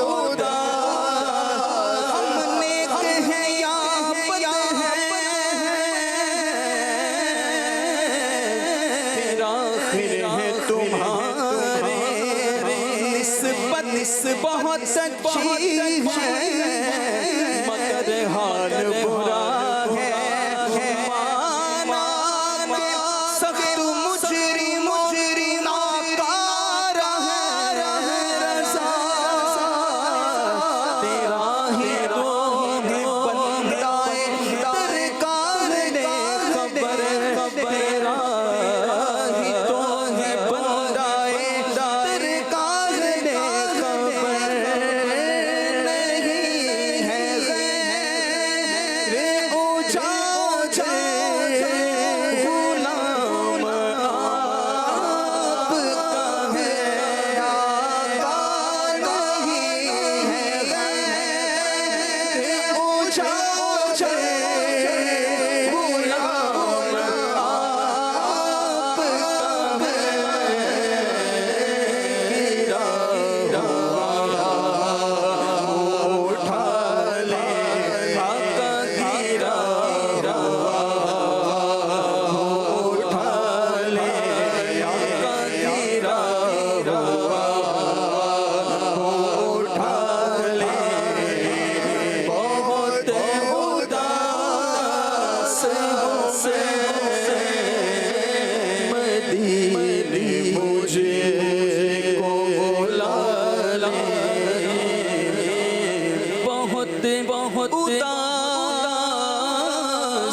A: उदास हमने कहे या बद है तेरा आखिर है तुम्हारे निस्बत बहुत अच्छी है मगर हाल बुरा है माना के सख्त मुजरी नाकार है रज़ा तेरा ही रोह बंदाए दरगाह ने खबर तेरा ही तो है बंदाए दरगाह ने खबर नहीं है गैर उजागर गुलाम आपका है आका नहीं है गैर उजागर गुलाम आपका है उठा ले आका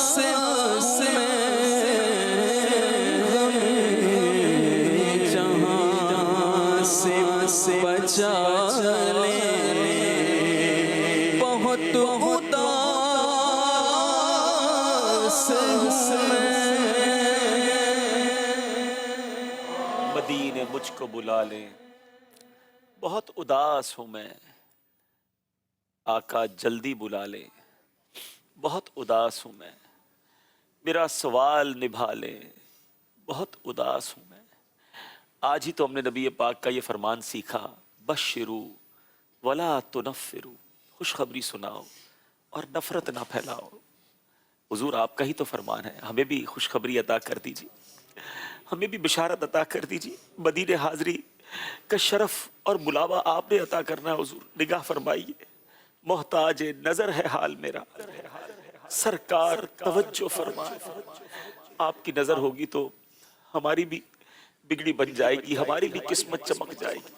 F: से जहाँ से बचा ले बहुत उदास
B: मदीने मुझको बुला ले, बहुत उदास हूँ मैं, आका जल्दी बुला ले, बहुत उदास हूँ मैं, मेरा सवाल निभा ले, बहुत उदास हूँ मैं। आज ही तो हमने नबी पाक का ये फरमान सीखा, बशिरू वला तुनफ़िरू, खुशखबरी सुनाओ और नफ़रत ना फैलाओ। हुजूर आपका ही तो फरमान है, हमें भी खुशखबरी अता कर दीजिए, हमें भी बिशारत अता कर दीजिए। मदीने हाज़री का शरफ और बुलावा आपने अता करना है हुजूर, निगाह फरमाइए। मोहताज नजर है हाल मेरा, सरकार तवज्जो फरमाए। आपकी नजर होगी तो हमारी भी बिगड़ी बन जाएगी, हमारी भी किस्मत चमक जाएगी।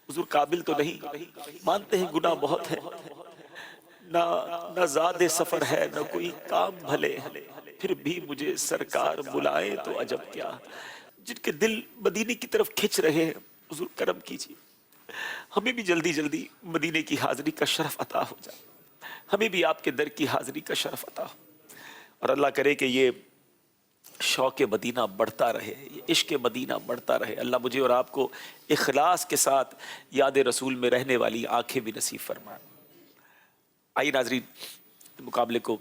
B: हुजूर काबिल तो नहीं, मानते हैं गुनाह बहुत है, ना ज़ादे सफर है, ना कोई काम भले, फिर भी मुझे सरकार बुलाए तो अजब क्या। जिनके दिल मदीने की तरफ खिंच रहे हैं, हुजूर करम कीजिए, हमें भी जल्दी जल्दी मदीने की हाजिरी का शरफ अता हो जाए, हमें भी आपके दर की हाजिरी का शरफ अता हो। और अल्लाह करे कि ये शौक़ मदीना बढ़ता रहे, ये इश्क़ मदीना बढ़ता रहे। अल्लाह मुझे और आपको इखलास के साथ याद रसूल में रहने वाली आंखें भी नसीब फरमाए। आइए नाज़रीन, मुकाबले को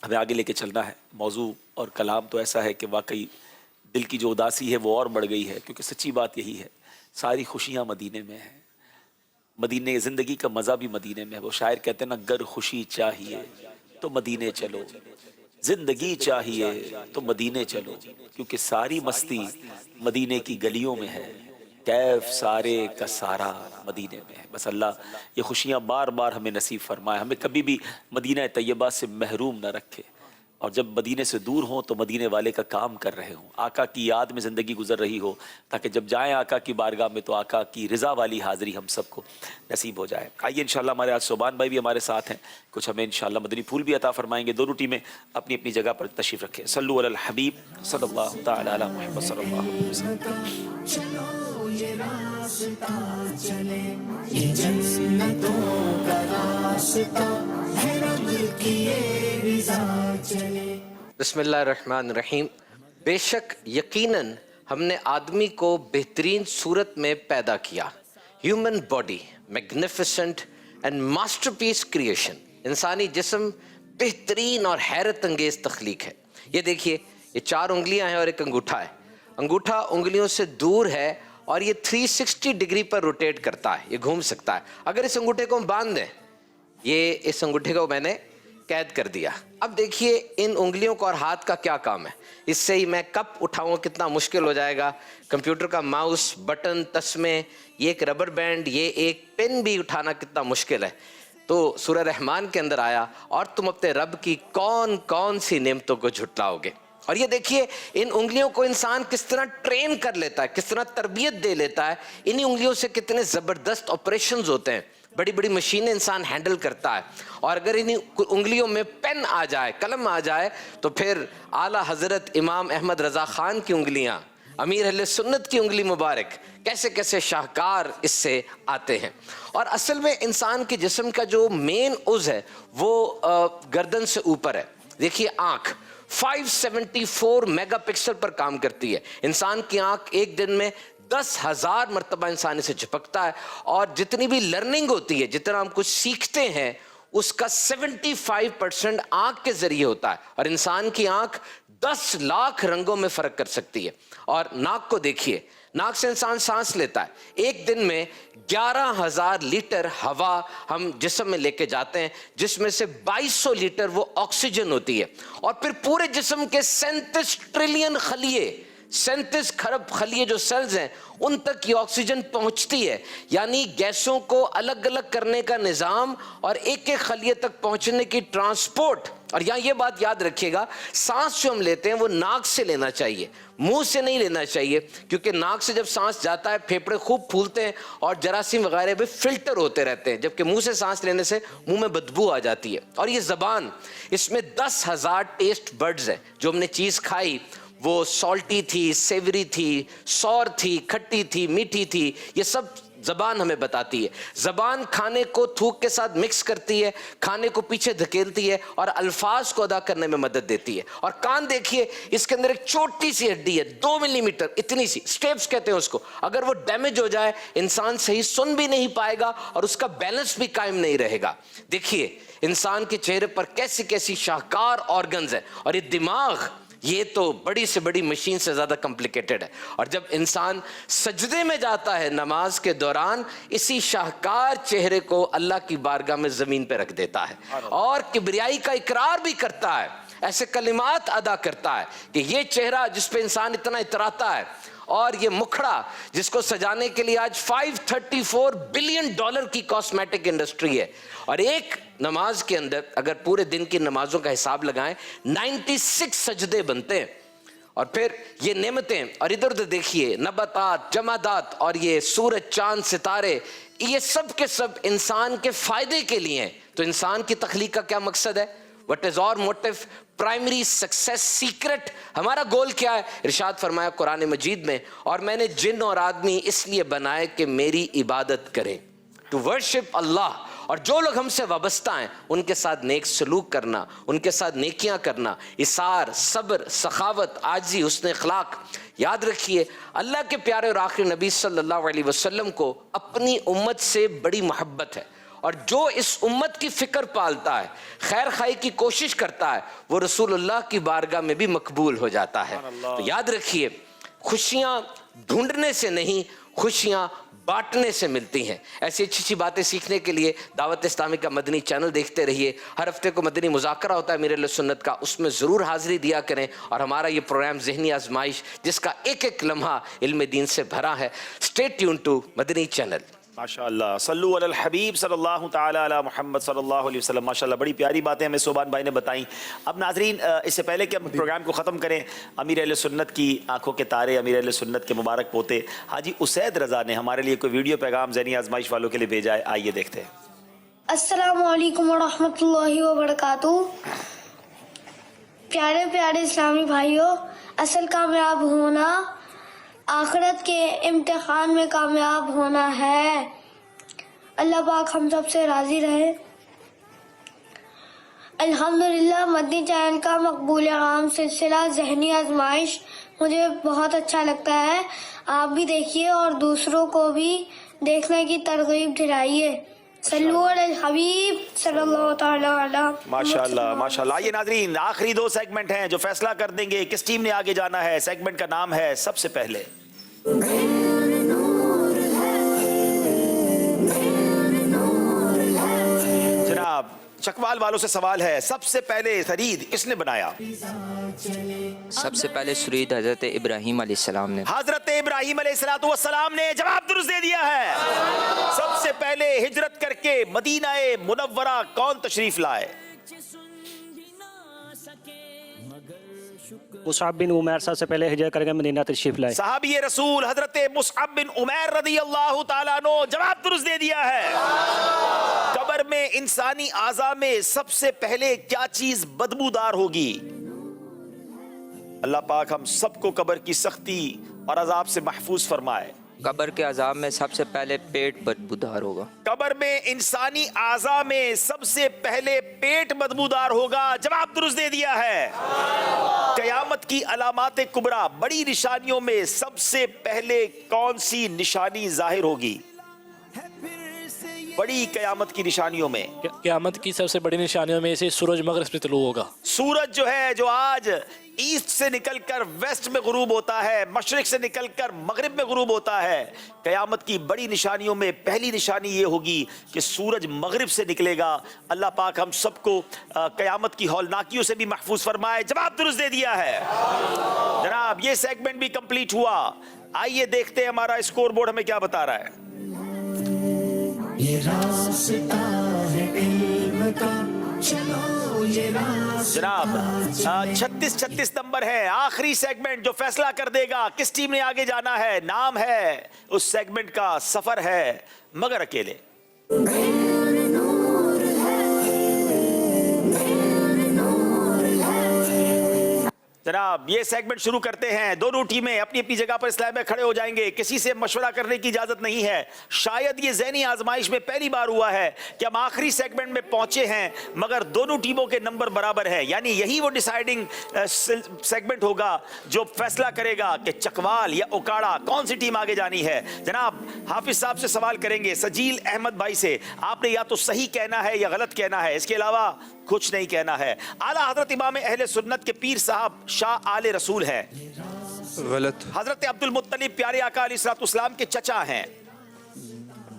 B: हमें आगे लेके चलना है। मौजू और कलाम तो ऐसा है कि वाकई दिल की जो उदासी है वो और बढ़ गई है, क्योंकि सच्ची बात यही है, सारी खुशियाँ मदीने में हैं, मदीने ज़िंदगी का मज़ा भी मदीने में है। वो शायर कहते हैं ना, गर खुशी चाहिए तो मदीने चलो, जिंदगी चाहिए तो मदीने चलो, क्योंकि सारी मस्ती मदीने की गलियों में है, कैफ सारे का सारा मदीने में है। बस अल्लाह ये खुशियाँ बार बार हमें नसीब फरमाए, हमें कभी भी मदीना तैयबा से महरूम न रखे, और जब मदीने से दूर हों तो मदीने वाले का काम कर रहे हों, आका की याद में ज़िंदगी गुजर रही हो, ताकि जब जाएं आका की बारगाह में तो आका की रज़ा वाली हाज़िरी हम सबको नसीब हो जाए। आइए इंशाल्लाह हमारे आज सोबान भाई भी हमारे साथ हैं, कुछ हमें इंशाल्लाह मदनी फूल भी अता फरमाएंगे। दोनों टीमें अपनी अपनी जगह पर तशरीफ़ रखें। सल्लु अलल हबीब सल्लल्लाहु तआला अला मुहम्मद सल्लल्लाहु अलैहि वसल्लम।
I: बिस्मिल्लाहिर्रहमानिर्रहीम। बेशक यकीनन हमने आदमी को बेहतरीन सूरत में पैदा किया। Human body magnificent and masterpiece creation. इंसानी जिस्म बेहतरीन और हैरत अंगेज तख्लीक है। ये देखिए, ये 4 उंगलियां हैं और एक अंगूठा है। अंगूठा उंगलियों से दूर है और ये 360 डिग्री पर रोटेट करता है, ये घूम सकता है। अगर इस अंगूठे को हम बांध दें, ये इस अंगूठे को मैंने कैद कर दिया। अब देखिए इन उंगलियों का और हाथ का क्या काम है। इससे ही मैं कप उठाऊँ कितना मुश्किल हो जाएगा, कंप्यूटर का माउस, बटन, तस्मे, ये एक रबर बैंड, ये एक पेन भी उठाना कितना मुश्किल है। तो सूरह रहमान के अंदर आया, और तुम अपने रब की कौन कौन सी नेमतों को झुटलाओगे। और ये देखिए इन उंगलियों को इंसान किस तरह ट्रेन कर लेता है, किस तरह तरबियत दे लेता है। इन्हीं उंगलियों से कितने ज़बरदस्त ऑपरेशंस होते हैं, बड़ी बड़ी मशीनें इंसान हैंडल करता है। और अगर इन्हीं उंगलियों में पेन आ जाए, कलम आ जाए, तो फिर आला हज़रत इमाम अहमद रज़ा ख़ान की उंगलियां, अमीर अहले सुन्नत की उंगली मुबारक, कैसे कैसे शाहकार इससे आते हैं। और असल में इंसान के जिस्म का जो मेन उज़ है वो गर्दन से ऊपर है। देखिए आँख 574 मेगापिक्सल पर काम करती है। इंसान की आँख एक दिन में 10,000 मरतबा इंसान इसे झपकता है, और जितनी भी लर्निंग होती है, जितना हम कुछ सीखते हैं, उसका 75% आँख के जरिए होता है। और इंसान की आँख 10 लाख रंगों में फ़र्क कर सकती है। और नाक को देखिए, नाक से इंसान सांस लेता है। एक दिन में 11,000 लीटर हवा हम जिस्म में लेके जाते हैं, जिसमें से 2200 लीटर वो ऑक्सीजन होती है। और फिर पूरे जिस्म के 37 ट्रिलियन खलिए 37 खरब खलिए जो सेल्स हैं उन तक ये ऑक्सीजन पहुंचती है, यानी गैसों को अलग अलग करने का निज़ाम और एक एक खलिए तक पहुंचने की ट्रांसपोर्ट। और यहाँ ये बात याद रखिएगा, सांस जो हम लेते हैं वो नाक से लेना चाहिए, मुंह से नहीं लेना चाहिए, क्योंकि नाक से जब सांस जाता है फेफड़े खूब फूलते हैं और जरासीम वगैरह भी फिल्टर होते रहते हैं, जबकि मुंह से सांस लेने से मुंह में बदबू आ जाती है। और ये ज़बान, इसमें 10,000 टेस्ट बर्ड्स हैं। जो हमने चीज़ खाई वो सॉल्टी थी, सेवरी थी, सौर थी, खट्टी थी, मीठी थी, ये सब ज़बान हमें बताती है। ज़बान खाने को थूक के साथ मिक्स करती है, खाने को पीछे धकेलती है और अल्फाज को अदा करने में मदद देती है। और कान देखिए, इसके अंदर एक छोटी सी हड्डी है, 2 मिलीमीटर इतनी सी, स्टेप्स कहते हैं उसको। अगर वो डैमेज हो जाए इंसान सही सुन भी नहीं पाएगा और उसका बैलेंस भी कायम नहीं रहेगा। देखिए इंसान के चेहरे पर कैसी कैसी शाहकार ऑर्गन्स हैं, और ये दिमाग, ये तो बड़ी से बड़ी मशीन से ज़्यादा कॉम्प्लिकेटेड है। और जब इंसान सजदे में जाता है नमाज के दौरान, इसी शाहकार चेहरे को अल्लाह की बारगाह में ज़मीन पे रख देता है और किबरियाई का इकरार भी करता है, ऐसे कलिमात अदा करता है कि ये चेहरा जिस पे इंसान इतना इतराता है और ये मुखड़ा जिसको सजाने के लिए आज $534 बिलियन की कॉस्मेटिक इंडस्ट्री है। और एक नमाज के अंदर अगर पूरे दिन की नमाजों का हिसाब लगाएं 96 सजदे बनते हैं। और फिर ये नेमतें, और इधर उधर देखिए नबातात, जमादात और ये सूरज चांद सितारे, ये सब के सब इंसान के फायदे के लिए हैं। तो इंसान की तख्लीक का क्या मकसद है? What is our motive? Primary success secret, हमारा गोल क्या है? इरशाद फरमाया कुरान मजीद में, और मैंने जिन और आदमी इसलिए बनाए कि मेरी इबादत करें, टू वर्शिप अल्लाह। और जो लोग हमसे वाबस्ता हैं उनके साथ नेक सलूक करना, उनके साथ नेकियां करना, इसार, सब्र, सखावत, आजी, हुस्न अखलाक। याद रखिए अल्लाह के प्यारे और आखिरी नबी सल्लल्लाहु अलैहि वसल्लम को अपनी उम्मत से बड़ी मोहब्बत है, और जो इस उम्मत की फिक्र पालता है, खैर खाई की कोशिश करता है, वो रसूलुल्लाह की बारगाह में भी मकबूल हो जाता है। तो याद रखिए खुशियां ढूंढने से नहीं, खुशियां बांटने से मिलती हैं। ऐसी अच्छी अच्छी बातें सीखने के लिए दावत इस्लामी का मदनी चैनल देखते रहिए। हर हफ्ते को मदनी मुज़ाकरा होता है मीर अहले सुन्नत का, उसमें ज़रूर हाज़िरी दिया करें। और हमारा ये प्रोग्राम ज़हनी आजमाइश, जिसका एक एक लम्हा इल्म दीन से भरा है। Stay tune to Madani channel.
B: माशाअल्लाह, सल्लु अलल हबीब सल्लल्लाहु ताला अला मुहम्मद सल्लल्लाहु अलैहि वसल्लम। माशाअल्लाह, बड़ी प्यारी बातें हमें सोबान भाई ने बताई। अब नाजरीन, इससे पहले कि हम प्रोग्राम को ख़त्म करें, अमीर अहले सुन्नत की आंखों के तारे, अमीर अहले सुन्नत के मुबारक पोते हाजी उसैद रज़ा ने हमारे लिए कोई वीडियो पैगाम ज़हनी आजमाइश वालों के लिए भेजा है। आइए देखते हैं।
U: अस्सलामु अलैकुम वरहमतुल्लाहि वबरकातुहू। प्यारे प्यारे इस्लामी भाइयों, असल कामयाब होना आखिरत के इम्तिहान में कामयाब होना है। अल्लाह पाक हम सब से राज़ी रहे। अल्हम्दुलिल्लाह, मदनी चैनल का मकबूल आम सिलसिला ज़हनी आजमाइश मुझे बहुत अच्छा लगता है। आप भी देखिए और दूसरों को भी देखने की तरगीब दिलाइए। सल्लु अलल हबीब सल्लल्लाहु तआला अलैहि वसल्लम।
B: माशाअल्लाह माशाअल्लाह। आइए नाजरीन, आखिरी 2 सेगमेंट हैं जो फैसला कर देंगे किस टीम ने आगे जाना है। सेगमेंट का नाम है सबसे पहले। जनाब, चकवाल वालों से सवाल है, सबसे पहले सरीद किसने बनाया?
G: सबसे पहले सुरीद हज़रत इब्राहीम अलैहिस्सलाम ने।
B: हज़रत इब्राहीम अलैहिस्सलाम ने जवाब दुरुस्त दे दिया है। सबसे पहले हिजरत करके मदीना मुनव्वरा कौन तशरीफ लाए?
L: मुसअब बिन उमैर सबसे पहले हिजरत करके मदीना तशरीफ लाए।
B: सहाबी रसूल हजरत मुसअब बिन उमैर रदियल्लाहु ताला अन्हु, जवाब दुरुस्त दे दिया है। कब्र में इंसानी आज़ा में सबसे पहले क्या चीज बदबूदार होगी? अल्लाह पाक हम सबको कब्र की सख्ती और अजाब से महफूज फरमाए।
G: कब्र के अजाब में सबसे पहले पेट बदबूदार होगा।
B: कब्र में इंसानी आज़ा में सबसे पहले पेट बदबूदार होगा, जवाब दुरुस्त दे दिया है। क़यामत की अलामात कुबरा, बड़ी निशानियों में सबसे पहले कौन सी निशानी जाहिर होगी? बड़ी कयामत की निशानियों में,
M: क़यामत की सबसे बड़ी निशानियों में से सूरज मगरिब से तुलू होगा।
B: सूरज जो है, जो आज ईस्ट से निकलकर वेस्ट में गुरूब होता है, मशरिक से निकलकर मगरिब में गुरूब होता है, कयामत की बड़ी निशानियों में पहली निशानी ये होगी कि सूरज मगरिब से निकलेगा। अल्लाह पाक हम सबको कयामत की हौलनाकियों से भी महफूज फरमाए। जवाब दुरुस्त दे दिया है जनाब। ये सेगमेंट भी कंप्लीट हुआ। आइए देखते हैं हमारा स्कोर बोर्ड हमें क्या बता रहा है।
A: ये रास्ता है इल्म का, चलो ये रास्ता।
B: जनाब 36-36 नंबर है। आखिरी सेगमेंट जो फैसला कर देगा किस टीम ने आगे जाना है। नाम है उस सेगमेंट का, सफर है मगर अकेले। जनाब ये सेगमेंट शुरू करते हैं। दोनों टीमें अपनी अपनी जगह पर इस्लाम में खड़े हो जाएंगे। किसी से मशवरा करने की इजाजत नहीं है। शायद ये ज़हनी आजमाइश में पहली बार हुआ है कि हम आखिरी सेगमेंट में पहुंचे हैं मगर दोनों टीमों के नंबर बराबर है। यानी यही वो डिसाइडिंग सेगमेंट होगा जो फैसला करेगा कि चकवाल या उकाड़ा कौन सी टीम आगे जानी है। जनाब हाफिज साहब से सवाल करेंगे, सजील अहमद भाई से। आपने या तो सही कहना है या गलत कहना है, इसके अलावा कुछ नहीं कहना है। आला हजरत इमाम अहले सुन्नत के पीर साहब शाह आले रसूल है।
E: गलत।
B: हजरत अब्दुल मुत्तलिब प्यारे आका अलैहिस्सलाम के चचा हैं।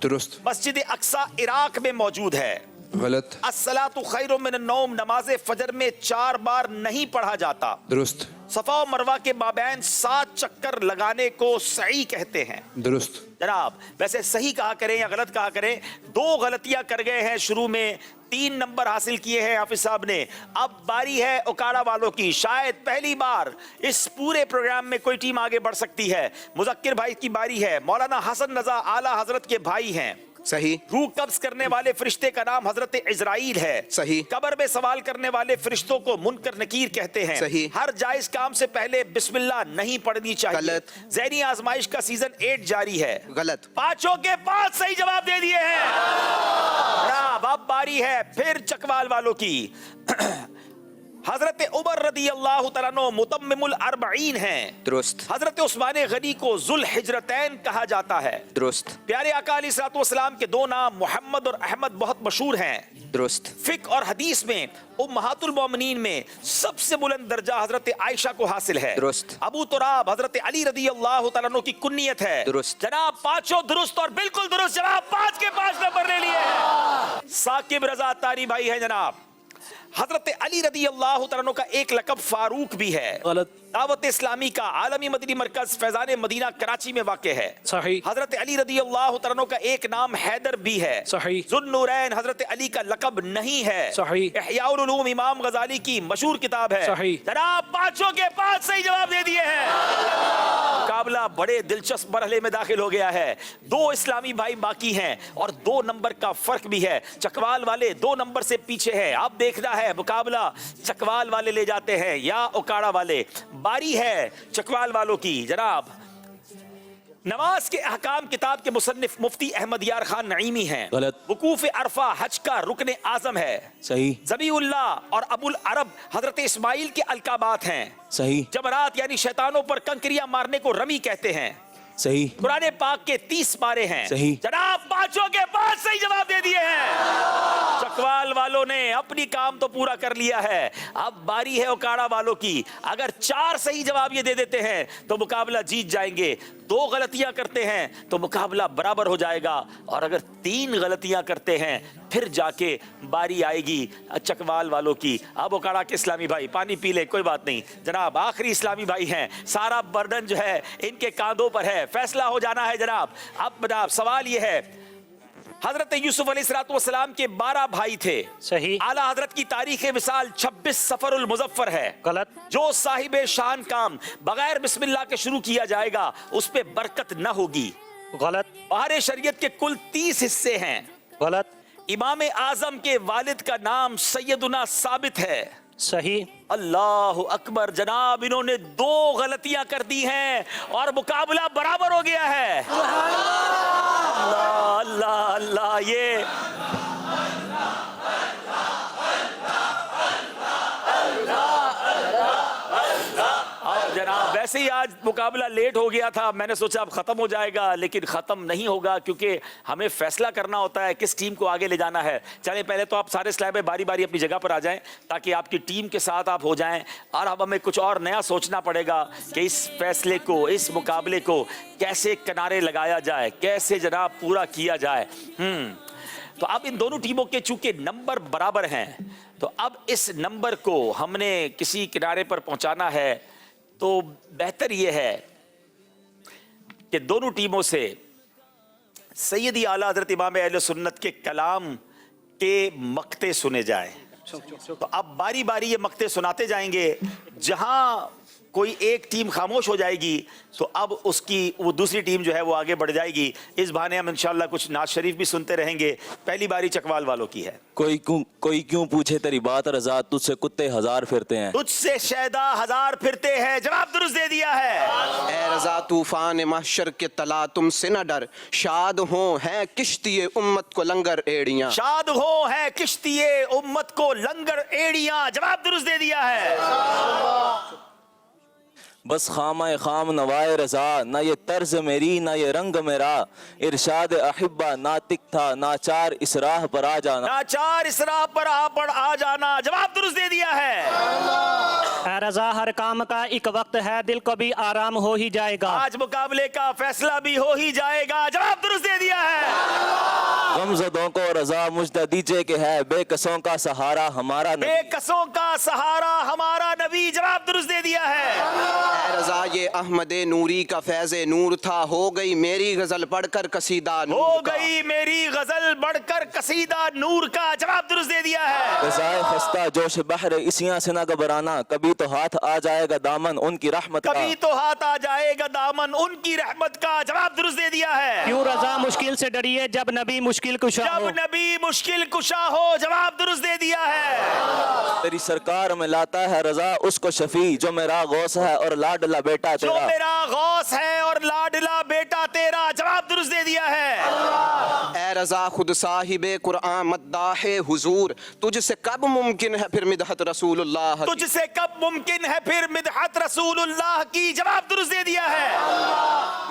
E: दुरुस्त।
B: मस्जिद अक्सा इराक में मौजूद है।
E: गलत।
B: अस्सलातु खैरुम मिनन नौम नमाज फजर में 4 बार नहीं पढ़ा जाता।
E: दुरुस्त।
B: सफा और मरवा के माबैन 7 चक्कर लगाने को सही कहते हैं।
E: दुरुस्त।
B: जनाब वैसे सही कहा करें या गलत कहा करें, 2 गलतियां कर गए हैं शुरू में, 3 नंबर हासिल किए हैं हाफिज साहब ने। अब बारी है उकाड़ा वालों की। शायद पहली बार इस पूरे प्रोग्राम में कोई टीम आगे बढ़ सकती है। मुज़क्किर भाई की बारी है। मौलाना हसन रजा आला हजरत के भाई हैं।
K: सही।
B: रूह कब्ज करने वाले फरिश्ते का नाम हजरत इजराइल है।
K: सही।
B: कब्र में सवाल करने वाले फरिश्तों को मुनकर नकीर कहते हैं।
K: सही।
B: हर जायज काम से पहले बिस्मिल्लाह नहीं पढ़नी चाहिए।
K: गलत।
B: ज़हनी आजमाइश का सीजन 8 जारी है।
K: गलत।
B: 5 के 5 सही जवाब दे दिए हैं। अब बारी है फिर चकवाल वालों की। हजरत उमर रदी अल्लाह तआला अन्हु मुतम्मिमुल अर्बईन हैं।
G: दुरुस्त।
B: हजरत उस्मान गनी को जुल हिजरतैन कहा जाता है।
G: दुरुस्त।
B: प्यारे आका अलैहिस्सलाम के 2 नाम मोहम्मद और अहमद बहुत मशहूर हैं।
G: दुरुस्त।
B: फिक और हदीस में उम्महातुल मोमिनीन में सबसे बुलंद दर्जा हजरत आयशा को हासिल है।
G: दुरुस्त।
B: अबू तुराब हजरत अली रदी अल्लाह तआला अन्हु की कुन्नियत है।
G: दुरुस्त।
B: जनाब 5 दुरुस्त और बिल्कुल दुरुस्त जवाब। 5 के 5 नंबर ले लिए हैं। साकिब रजा तारी भाई है जनाब। हजरत अली रदी अल्लाह तआला अन्हु का एक लक़ब फारूक भी है।
M: गलत।
B: दावत इस्लामी का आलमी मदनी मरकज फैजान मदीना कराची में वाक़ है।
M: सही।
B: हजरत अली रदी अल्लाह तआला अन्हु का एक नाम हैदर भी है।
M: सही।
B: ज़ुन्नूरैन हजरत अली का लक़ब नहीं है।
M: सही।
B: इहयाउल उलूम इमाम गजाली की मशहूर किताब है।
M: सही।
B: जनाब 5 के 5 सही जवाब दे दिए हैं। मुकाबला बड़े दिलचस्प मरहले में दाखिल हो गया है। 2 इस्लामी भाई बाकी हैं और 2 नंबर का फर्क भी है। चकवाल वाले 2 नंबर से पीछे हैं। अब देखना है मुकाबला चकवाल वाले ले जाते हैं या उकाड़ा वाले। बारी है चकवाल वालों की। जनाब नमाज के अहकाम किताब के मुसन्निफ मुफ्ती अहमद यार खान नईमी हैं।
O: गलत।
B: वकूफ अरफा हज का रुकन आजम है।
O: सही।
B: ज़बीउल्लाह और अबुल अरब हजरत इस्माइल के अलकाबात हैं।
O: सही।
B: जमरात यानी शैतानों पर कंकरियां मारने को रमी कहते हैं।
O: सही।
B: कुरान पाक के 30 पारे हैं।
O: सही।
B: जनाब 5 के 5 सही जवाब दे दिए हैं। चकवाल वालों ने अपनी काम तो पूरा कर लिया है। अब बारी है उकाड़ा वालों की। अगर 4 सही जवाब ये दे देते हैं तो मुकाबला जीत जाएंगे। 2 गलतियां करते हैं तो मुकाबला बराबर हो जाएगा और अगर 3 गलतियां करते हैं फिर जाके बारी आएगी चकवाल वालों की। अब उकाड़ा के इस्लामी भाई पानी पी ले, कोई बात नहीं। जनाब आखिरी इस्लामी भाई हैं। सारा बर्डन जो है इनके कांधों पर है। फैसला हो जाना है जनाब। अब जनाब सवाल ये है, हजरत यूसुफ अलैहिस्सलाम के 12 भाई थे।
L: सही।
B: आला हजरत की तारीख मिसाल 26 सफरुल मुजफ्फर है।
L: गलत।
B: जो साहिब शान काम बगैर बिस्मिल्लाह के शुरू किया जाएगा उस पे बरकत न होगी।
L: गलत।
B: बाहर शरीयत के कुल 30 हिस्से हैं।
L: गलत।
B: इमाम आजम के वालिद का नाम सैयदुना साबित है।
L: सही।
B: अल्लाह अकबर। जनाब इन्होंने 2 गलतियां कर दी हैं और मुकाबला बराबर हो गया है। अल्लाह अल्लाह अल्लाह। ये जनाब वैसे ही आज मुकाबला लेट हो गया था, मैंने सोचा अब खत्म हो जाएगा, लेकिन खत्म नहीं होगा क्योंकि हमें फैसला करना होता है किस टीम को आगे ले जाना है। चलें पहले तो आप सारे स्लैब में बारी बारी अपनी जगह पर आ जाएं ताकि आपकी टीम के साथ आप हो जाएं, और अब हमें कुछ और नया सोचना पड़ेगा कि इस फैसले को, इस मुकाबले को कैसे किनारे लगाया जाए, कैसे जनाब पूरा किया जाए। तो अब इन दोनों टीमों के चूंकि नंबर बराबर हैं, तो अब इस नंबर को हमने किसी किनारे पर पहुंचाना है, तो बेहतर यह है कि दोनों टीमों से सैयदी आला हज़रत इमाम अहले सुन्नत के कलाम के मक्ते सुने जाएं। तो अब बारी बारी ये मक्ते सुनाते जाएंगे, जहां कोई एक टीम खामोश हो जाएगी तो अब उसकी वो दूसरी टीम जो है वो आगे बढ़ जाएगी। इस बहाने हम इंशाल्लाह कुछ नाज शरीफ भी सुनते रहेंगे। पहली बारी चकवाल वालों की है।
O: कोई क्यों पूछे तेरी बात रज़ा, तुझसे कुत्ते हजार फिरते हैं,
B: तुझसे शैदा हजार फिरते हैं, जवाब दुरुस्त दे दिया है।
K: ए रज़ा तूफान महशर के तला तुमसे न डर, शाद हो है किश्तिए उम्मत को लंगर एड़ियां,
B: शाद हो है किश्तिए उम्मत को लंगर एड़ियां, जवाब दुरुस्त दे दिया है।
O: बस खामा खाम नवाए रज़ा, ना ये तर्ज मेरी ना ये रंग मेरा, इरशाद अहिब्बा नातिक था नाचार इसराह पर आ जाना,
B: नाचार इसराह पर आ जाना, जवाब दुरुस्त दे दिया है।
L: रज़ा हर काम का एक वक्त है, दिल को भी आराम हो ही जाएगा,
B: आज मुकाबले का फैसला भी हो ही जाएगा, जवाब दुरुस्त दे दिया है।
O: गमज़दों को रज़ा मुझदा दीजिए कि है बेकसों का सहारा हमारा नबी,
B: बेकसों का सहारा हमारा नबी, जवाब दुरुस्त दे दिया है।
K: रज़ा ये अहमद नूरी का फैज़ नूर था, हो गई मेरी गजल बढ़कर कसीदा नूर का,
B: हो गई मेरी गजल बढ़कर कसीदा नूर का, जवाब दुरुस्त दे दिया है।
O: रज़ाए खस्ता जोश बहर इसियां से ना घबराना, कभी तो हाथ आ जाएगा दामन उनकी रहमत का,
B: कभी तो हाथ आ जाएगा दामन उनकी रहमत का, जवाब दुरुस्त दे दिया है।
L: क्यों रज़ा मुश्किल से डरिए जब नबी मुश्किल कुशा हो,
B: जब नबी मुश्किल कुशा हो, जवाब दुरुस्त दे दिया है।
O: तेरी सरकार में लाता है रज़ा उसको शफी, जो मेरा गौस है और लाडला बेटा तेरा,
B: जो मेरा गौस है और लाडला बेटा तेरा, जवाब दुरुस्त दे दिया है।
K: ए रज़ा खुद साहिबे कुरान मद्दाहे हुजूर, तुझसे कब मुमकिन है फिर मिदहत रसूलुल्लाह,
B: तुझसे कब मुमकिन है फिर मिदहत रसूलुल्लाह की, जवाब दुरुस्त दे दिया है।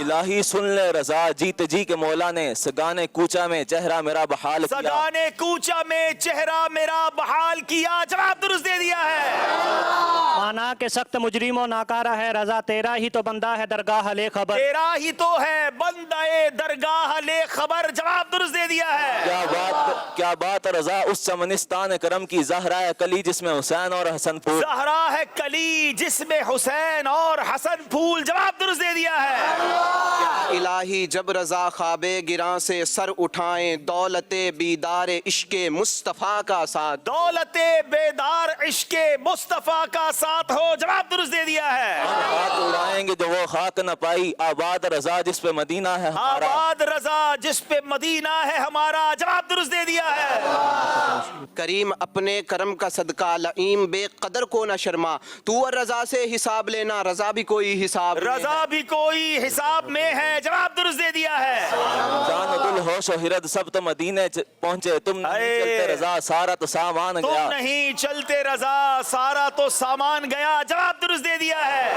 O: इलाही सुन ले रज़ा जीत जी के मौला ने, सगाने कूचा में चेहरा मेरा बहाल किया,
B: सगाने कूचा में चेहरा मेरा बहाल किया, जवाब दुरुस्त दे दिया है।
L: माना के सख्त मुजरिम नाकारा है, रज़ा तेरा ही तो बंदा है दरगाह ले खबर,
B: तेरा ही तो है बंदाए दरगाह ले खबर, जवाब दुरुस्त दे दिया है।
O: क्या बात रज़ा उस चमनिस्तान करम की, ज़हरा है कली जिसमें हुसैन और हसन फूल,
B: ज़हरा है कली जिसमें हुसैन और हसन फूल, जवाब दुरुस्त दे दिया है।
K: इलाही जब रज़ा ख्वाबे गिरां से सर उठाएं, दौलते बीदार इश्के मुस्तफ़ा का साथ,
B: दौलते बेदार इश्के मुस्तफ़ा का साथ हो, जवाब दुरुस्त दे दिया है।
O: हाथ उड़ाएंगे जो वो खाक न पाई, आबाद रज़ा जिस पे मदीना है हमारा,
B: आबाद रज़ा जिस पे मदीना है हमारा, जवाब दुरुस्त दे दिया है।
K: करीम अपने करम का सदका लईम बेकदर को न शर्मा, तू और रज़ा से हिसाब लेना, रज़ा भी कोई हिसाब,
B: रज़ा भी कोई हिसाब में है, जवाब दुरुस्त दे दिया है।
O: जान दिल होश हिरद सब तो मदीने पहुंचे, तुम नहीं चलते रज़ा सारा तो सामान गया,
B: तुम नहीं चलते रज़ा सारा तो सामान गया, जवाब दुरुस्त दे दिया है।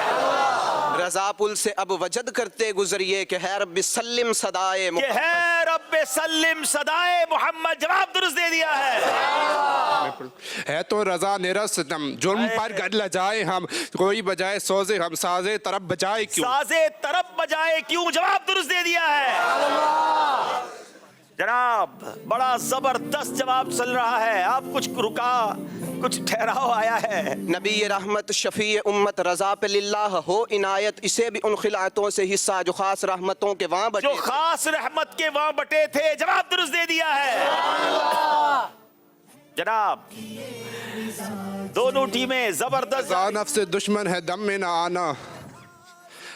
K: रज़ा पुल से अब वजद करते गुजरिए कि है रब्बि सल्लिम सदाए
B: मोहम्मद, जवाब दुरुस्त दे दिया
E: है तो रज़ा निरस्तम जुर्म पर गड लजाए हम, कोई बजाए सोजे हम साजे तरफ बजाए क्यों,
B: साजे तरफ बजाए क्यों, जवाब दुरुस्त दे दिया है। जनाब बड़ा जबरदस्त जवाब चल रहा है, आप कुछ रुका, कुछ ठहराव आया है।
K: नबी रहमत शफी उम्मत रज़ा पे लिल्लाह हो इनायत, इसे भी उन खिलातों से हिस्सा जो खास रहमतों के वहाँ बटे,
B: जो खास रहमत के वहाँ बटे थे, जवाब दुरुस्त दे दिया है। जनाब दोनों टीमें जबरदस्त,
E: नफ्स दुश्मन है दम में ना आना,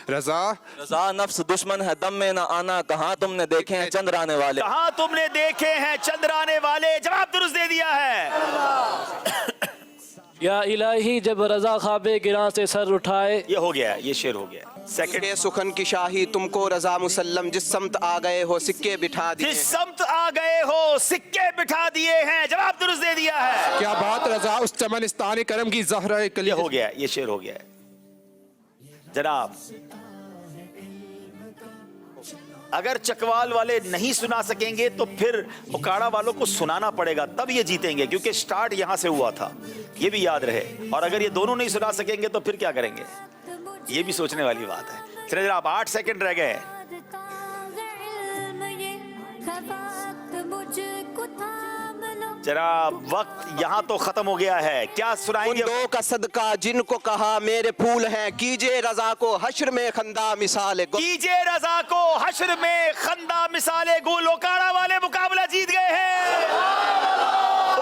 O: रज़ा नफ्स दुश्मन है दम में ना आना, कहाँ तुमने देखे हैं चंद्राने वाले,
B: कहाँ तुमने देखे हैं चंद्राने वाले, जवाब दुरुस्त दे दिया है।
M: या इलाही जब रज़ा ख्वाबे गिरां से सर उठाए,
B: ये हो गया, ये शेर हो गया।
K: सेकंड सुखन की शाही तुमको रज़ा मुसल्लम, जिस समत आ गए हो सिक्के बिठा दिए,
B: जिस समत आ गए हो सिक्के बिठा दिए हैं, जवाब दुरुस्त दे दिया है।
E: क्या बात रज़ा उस चमनिस्तान करम की ज़हरा कली,
B: ये हो गया, ये शेर हो गया। جناب اگر چکوال والے نہیں سنا سکیں گے تو پھر اکاڑا والوں کو سنانا پڑے گا، تب یہ جیتیں گے، کیونکہ سٹارٹ یہاں سے ہوا تھا، یہ بھی یاد رہے. اور اگر یہ دونوں نہیں سنا سکیں گے تو پھر کیا کریں گے، یہ بھی سوچنے والی بات ہے. چلے جناب 8 سیکنڈ رہ گئے. جناب وقت یہاں تو ختم ہو گیا ہے، کیا سنائیں گے؟
K: ان دو کا صدقہ جن کو کہا میرے پھول ہیں، کیجئے رضا کو حشر میں خندہ مثال گل.
B: کیجئے رضا کو حشر میں خندہ مثال گل. اوکاڑا والے مقابلہ جیت گئے ہیں.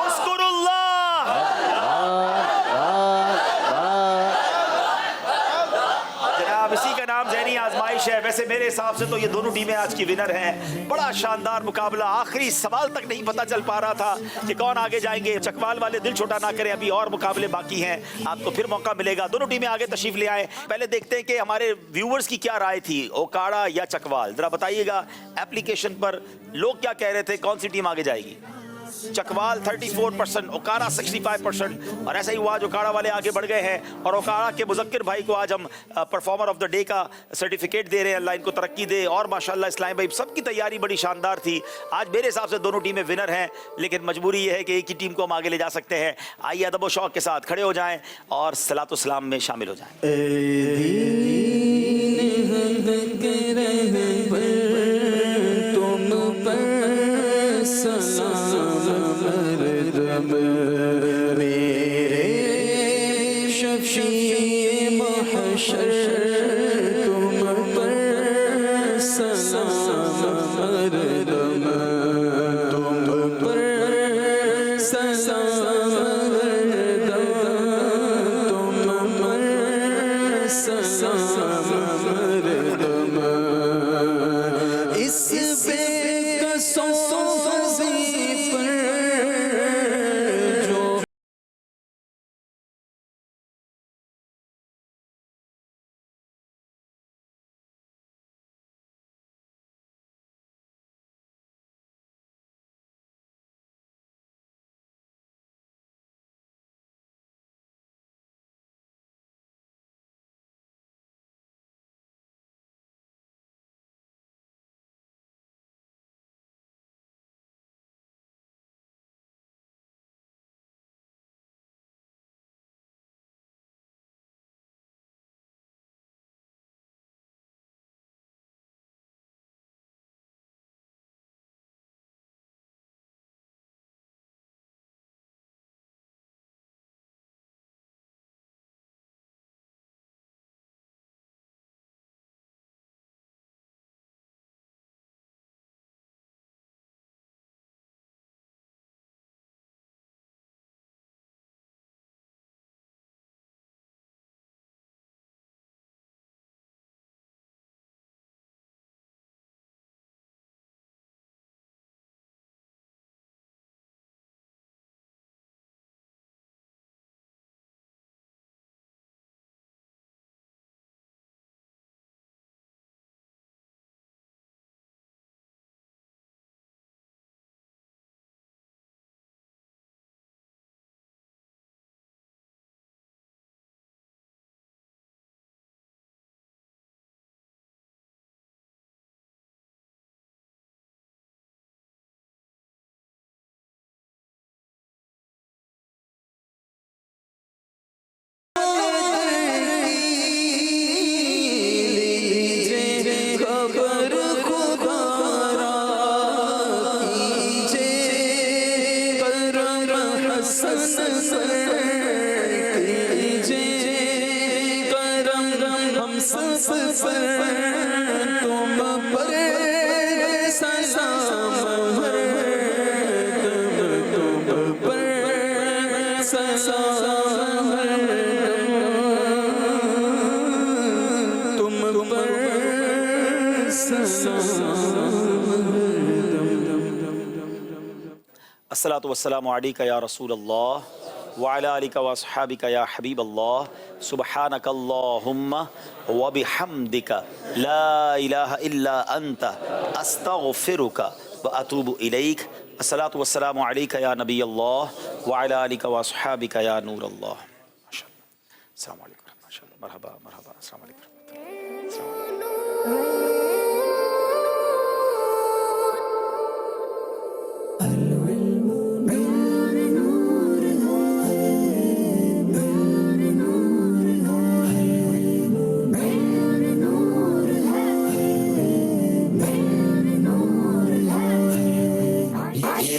B: اذکر اللہ. جناب اسی کا نام ذہنی آزمائش ہے. ویسے میرے حساب سے تو یہ دونوں ٹیمیں آج کی ونر ہیں. بڑا شاندار مقابلہ، آخری سوال تک نہیں پتا چل پا رہا تھا کہ کون آگے جائیں گے. چکوال والے دل چھوٹا نہ کریں، ابھی اور مقابلے باقی ہیں، آپ کو پھر موقع ملے گا. دونوں ٹیمیں آگے تشریف لے آئیں. پہلے دیکھتے ہیں کہ ہمارے ویورز کی کیا رائے تھی، اوکاڑا یا چکوال. ذرا بتائیے گا اپلیکیشن پر لوگ کیا کہہ رہے تھے، کون سی ٹیم آگے جائے گی. چکوال 34%، اوکاڑا 65%. اور ایسا ہی ہوا جو اوکاڑا والے آگے بڑھ گئے ہیں. اور اوکاڑا کے مذکر بھائی کو آج ہم پرفارمر آف دا ڈے کا سرٹیفکیٹ دے رہے ہیں. اللہ ان کو ترقی دے. اور ماشاءاللہ اسلام بھائی سب کی تیاری بڑی شاندار تھی. آج میرے حساب سے دونوں ٹیمیں ونر ہیں، لیکن مجبوری یہ ہے کہ ایک ہی ٹیم کو ہم آگے لے جا سکتے ہیں. آئیے ادب و شوق کے ساتھ کھڑے ہو جائیں اور صلاۃ و سلام میں شامل ہو جائیں.
F: میرے شفیع محشر تم پر سلام مردم، تم پر سلام مردم، تم پر سلام مردم. اس بے قصوں
B: الصلاۃ والسلام علیک یا رسول اللہ وعلی آلک واصحابک یا حبیب اللہ سبحانک اللہم وبحمدک لا الہ الا انت استغفرک واتوب الیک. الصلاۃ والسلام علیک یا نبی اللہ وعلی آلک واصحابک یا نور اللہ. السلام علیکم. مرحبا مرحبا. السلام علیکم.
A: ये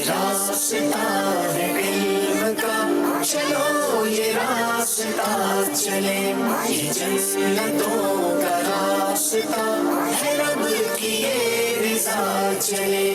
A: रास्ता है इल्म का, चलो ये रास्ता चले, ये जन्नतों का रास्ता है, रब की ये रिज़ा चले।